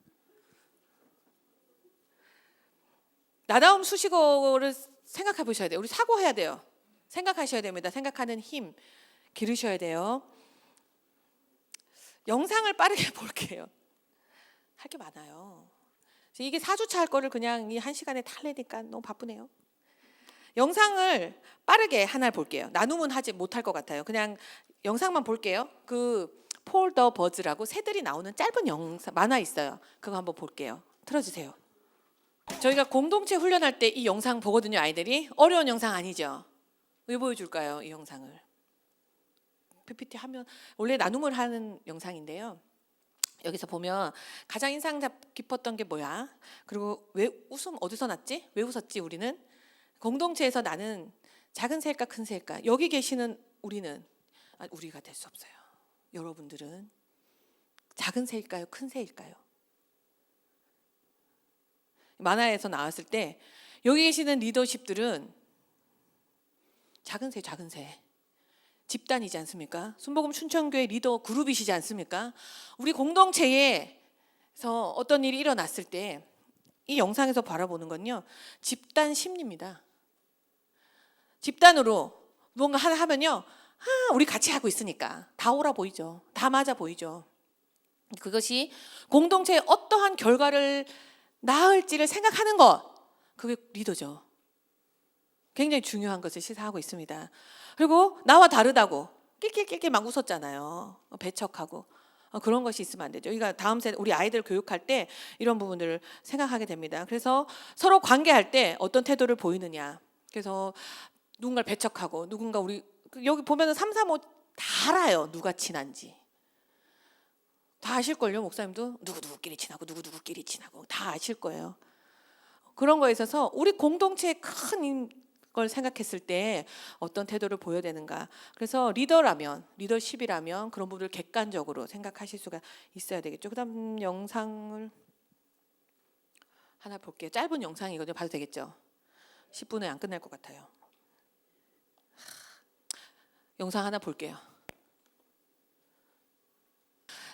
나다움 수식어를 생각해 보셔야 돼요. 우리 사고해야 돼요. 생각하셔야 됩니다. 생각하는 힘 기르셔야 돼요. 영상을 빠르게 볼게요. 할 게 많아요. 이게 4주차 할 거를 그냥 이 1시간에 다 내니까 너무 바쁘네요. 영상을 빠르게 하나 볼게요. 나눔은 하지 못할 것 같아요. 그냥 영상만 볼게요. 그 폴 더 버즈라고 새들이 나오는 짧은 영상 만화 있어요. 그거 한번 볼게요. 틀어주세요. 저희가 공동체 훈련할 때 이 영상 보거든요. 아이들이 어려운 영상 아니죠? 왜 보여줄까요? 이 영상을 PPT 하면 원래 나눔을 하는 영상인데요. 여기서 보면 가장 인상 깊었던 게 뭐야? 그리고 왜 웃음 어디서 났지? 왜 웃었지? 우리는 공동체에서 나는 작은 새일까 큰 새일까? 여기 계시는 우리는 우리가 될 수 없어요. 여러분들은 작은 새일까요? 큰 새일까요? 만화에서 나왔을 때 여기 계시는 리더십들은 작은 새, 작은 새. 집단이지 않습니까? 순복음 춘천교회 리더 그룹이시지 않습니까? 우리 공동체에서 어떤 일이 일어났을 때 이 영상에서 바라보는 건요. 집단 심리입니다. 집단으로 뭔가 하나 하면요. 우리 같이 하고 있으니까 다 옳아 보이죠. 다 맞아 보이죠. 그것이 공동체의 어떠한 결과를 낳을지를 생각하는 것. 그게 리더죠. 굉장히 중요한 것을 시사하고 있습니다. 그리고 나와 다르다고 낄낄낄낄 막 웃었잖아요. 배척하고 그런 것이 있으면 안 되죠. 그러니까 다음 세대 우리 아이들 교육할 때 이런 부분들을 생각하게 됩니다. 그래서 서로 관계할 때 어떤 태도를 보이느냐. 그래서 누군가를 배척하고 누군가 우리 여기 보면은 3, 4, 5 다 알아요. 누가 친한지. 다 아실걸요. 목사님도 누구누구끼리 친하고 누구누구끼리 친하고 다 아실 거예요. 그런 거에 있어서 우리 공동체의 큰 걸 생각했을 때 어떤 태도를 보여야 되는가. 그래서 리더십이라면 그런 부분을 객관적으로 생각하실 수가 있어야 되겠죠. 그다음 영상을 하나 볼게요. 짧은 영상이거든요. 봐도 되겠죠. 10분에 안 끝날 것 같아요. 영상 하나 볼게요.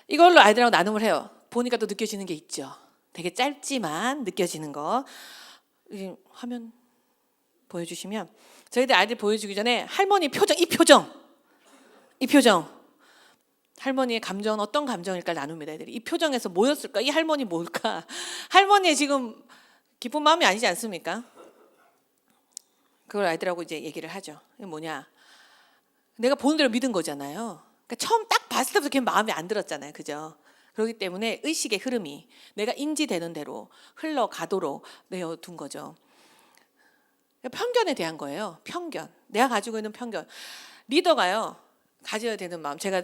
이걸로 아이들하고 나눔을 해요. 보니까 또 느껴지는 게 있죠. 되게 짧지만 느껴지는 거. 화면 보여주시면 저희들 아이들 보여주기 전에 할머니 표정, 이 표정 할머니의 감정은 어떤 감정일까 나눕니다. 애들이 이 표정에서 뭐였을까? 이 할머니 뭘까? 할머니의 지금 기쁜 마음이 아니지 않습니까? 그걸 아이들하고 이제 얘기를 하죠. 이게 뭐냐? 내가 보는 대로 믿은 거잖아요. 그러니까 처음 딱 봤을 때부터 걔 마음에 안 들었잖아요. 그죠? 그렇기 때문에 의식의 흐름이 내가 인지되는 대로 흘러가도록 내어둔 거죠. 편견에 대한 거예요. 편견. 내가 가지고 있는 편견. 리더가요. 가져야 되는 마음. 제가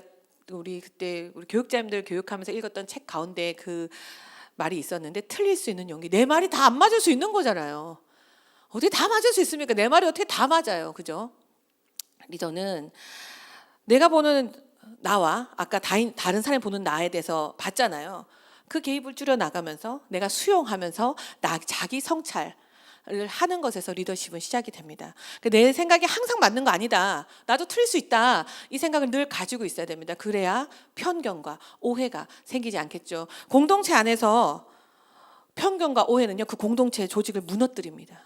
우리 그때 우리 교육자님들 교육하면서 읽었던 책 가운데 그 말이 있었는데 틀릴 수 있는 용기. 내 말이 다 안 맞을 수 있는 거잖아요. 어떻게 다 맞을 수 있습니까? 내 말이 어떻게 다 맞아요. 그죠? 리더는 내가 보는 나와 아까 다른 사람이 보는 나에 대해서 봤잖아요. 그 개입을 줄여 나가면서 내가 수용하면서 자기 성찰을 하는 것에서 리더십은 시작이 됩니다. 내 생각이 항상 맞는 거 아니다. 나도 틀릴 수 있다. 이 생각을 늘 가지고 있어야 됩니다. 그래야 편견과 오해가 생기지 않겠죠. 공동체 안에서 편견과 오해는요, 그 공동체의 조직을 무너뜨립니다.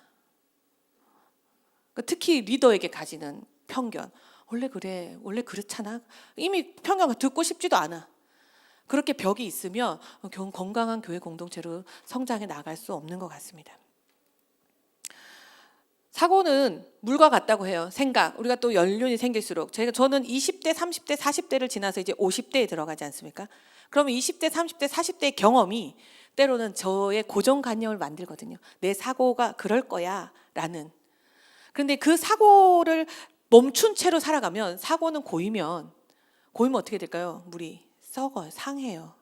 특히 리더에게 가지는 편견. 원래 그래, 원래 그렇잖아. 이미 편견을 듣고 싶지도 않아. 그렇게 벽이 있으면 건강한 교회 공동체로 성장해 나갈 수 없는 것 같습니다. 사고는 물과 같다고 해요. 생각. 우리가 또 연륜이 생길수록 저는 20대, 30대, 40대를 지나서 이제 50대에 들어가지 않습니까? 그러면 20대, 30대, 40대의 경험이 때로는 저의 고정관념을 만들거든요. 내 사고가 그럴 거야 라는. 그런데 그 사고를 멈춘 채로 살아가면 사고는 고이면 어떻게 될까요? 물이 썩어요. 상해요.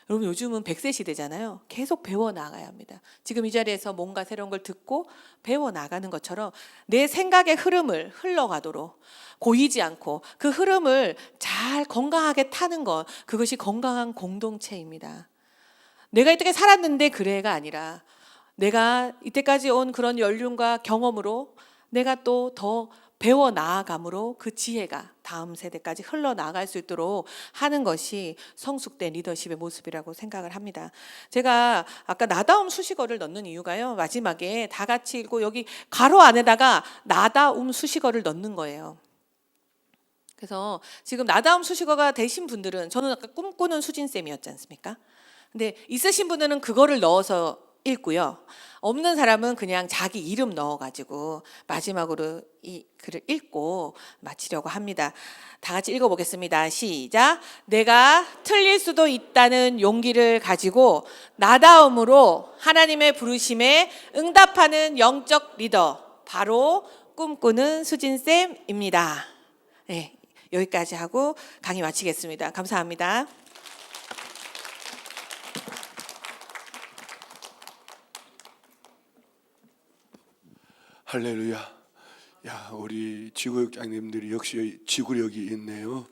여러분 요즘은 100세 시대잖아요. 계속 배워나가야 합니다. 지금 이 자리에서 뭔가 새로운 걸 듣고 배워나가는 것처럼 내 생각의 흐름을 흘러가도록 고이지 않고 그 흐름을 잘 건강하게 타는 것, 그것이 건강한 공동체입니다. 내가 이때까지 살았는데 그래가 아니라 내가 이때까지 온 그런 연륜과 경험으로 내가 또 더 배워 나아감으로 그 지혜가 다음 세대까지 흘러나갈 수 있도록 하는 것이 성숙된 리더십의 모습이라고 생각을 합니다. 제가 아까 나다움 수식어를 넣는 이유가요. 마지막에 다 같이 읽고 여기 가로 안에다가 나다움 수식어를 넣는 거예요. 그래서 지금 나다움 수식어가 되신 분들은 저는 아까 꿈꾸는 수진쌤이었지 않습니까? 근데 있으신 분들은 그거를 넣어서 읽고요. 없는 사람은 그냥 자기 이름 넣어가지고 마지막으로 이 글을 읽고 마치려고 합니다. 다 같이 읽어보겠습니다. 시작. 내가 틀릴 수도 있다는 용기를 가지고 나다움으로 하나님의 부르심에 응답하는 영적 리더, 바로 꿈꾸는 수진쌤입니다. 네, 여기까지 하고 강의 마치겠습니다. 감사합니다. 할렐루야. 야, 우리 지구역장님들이 역시 지구력이 있네요.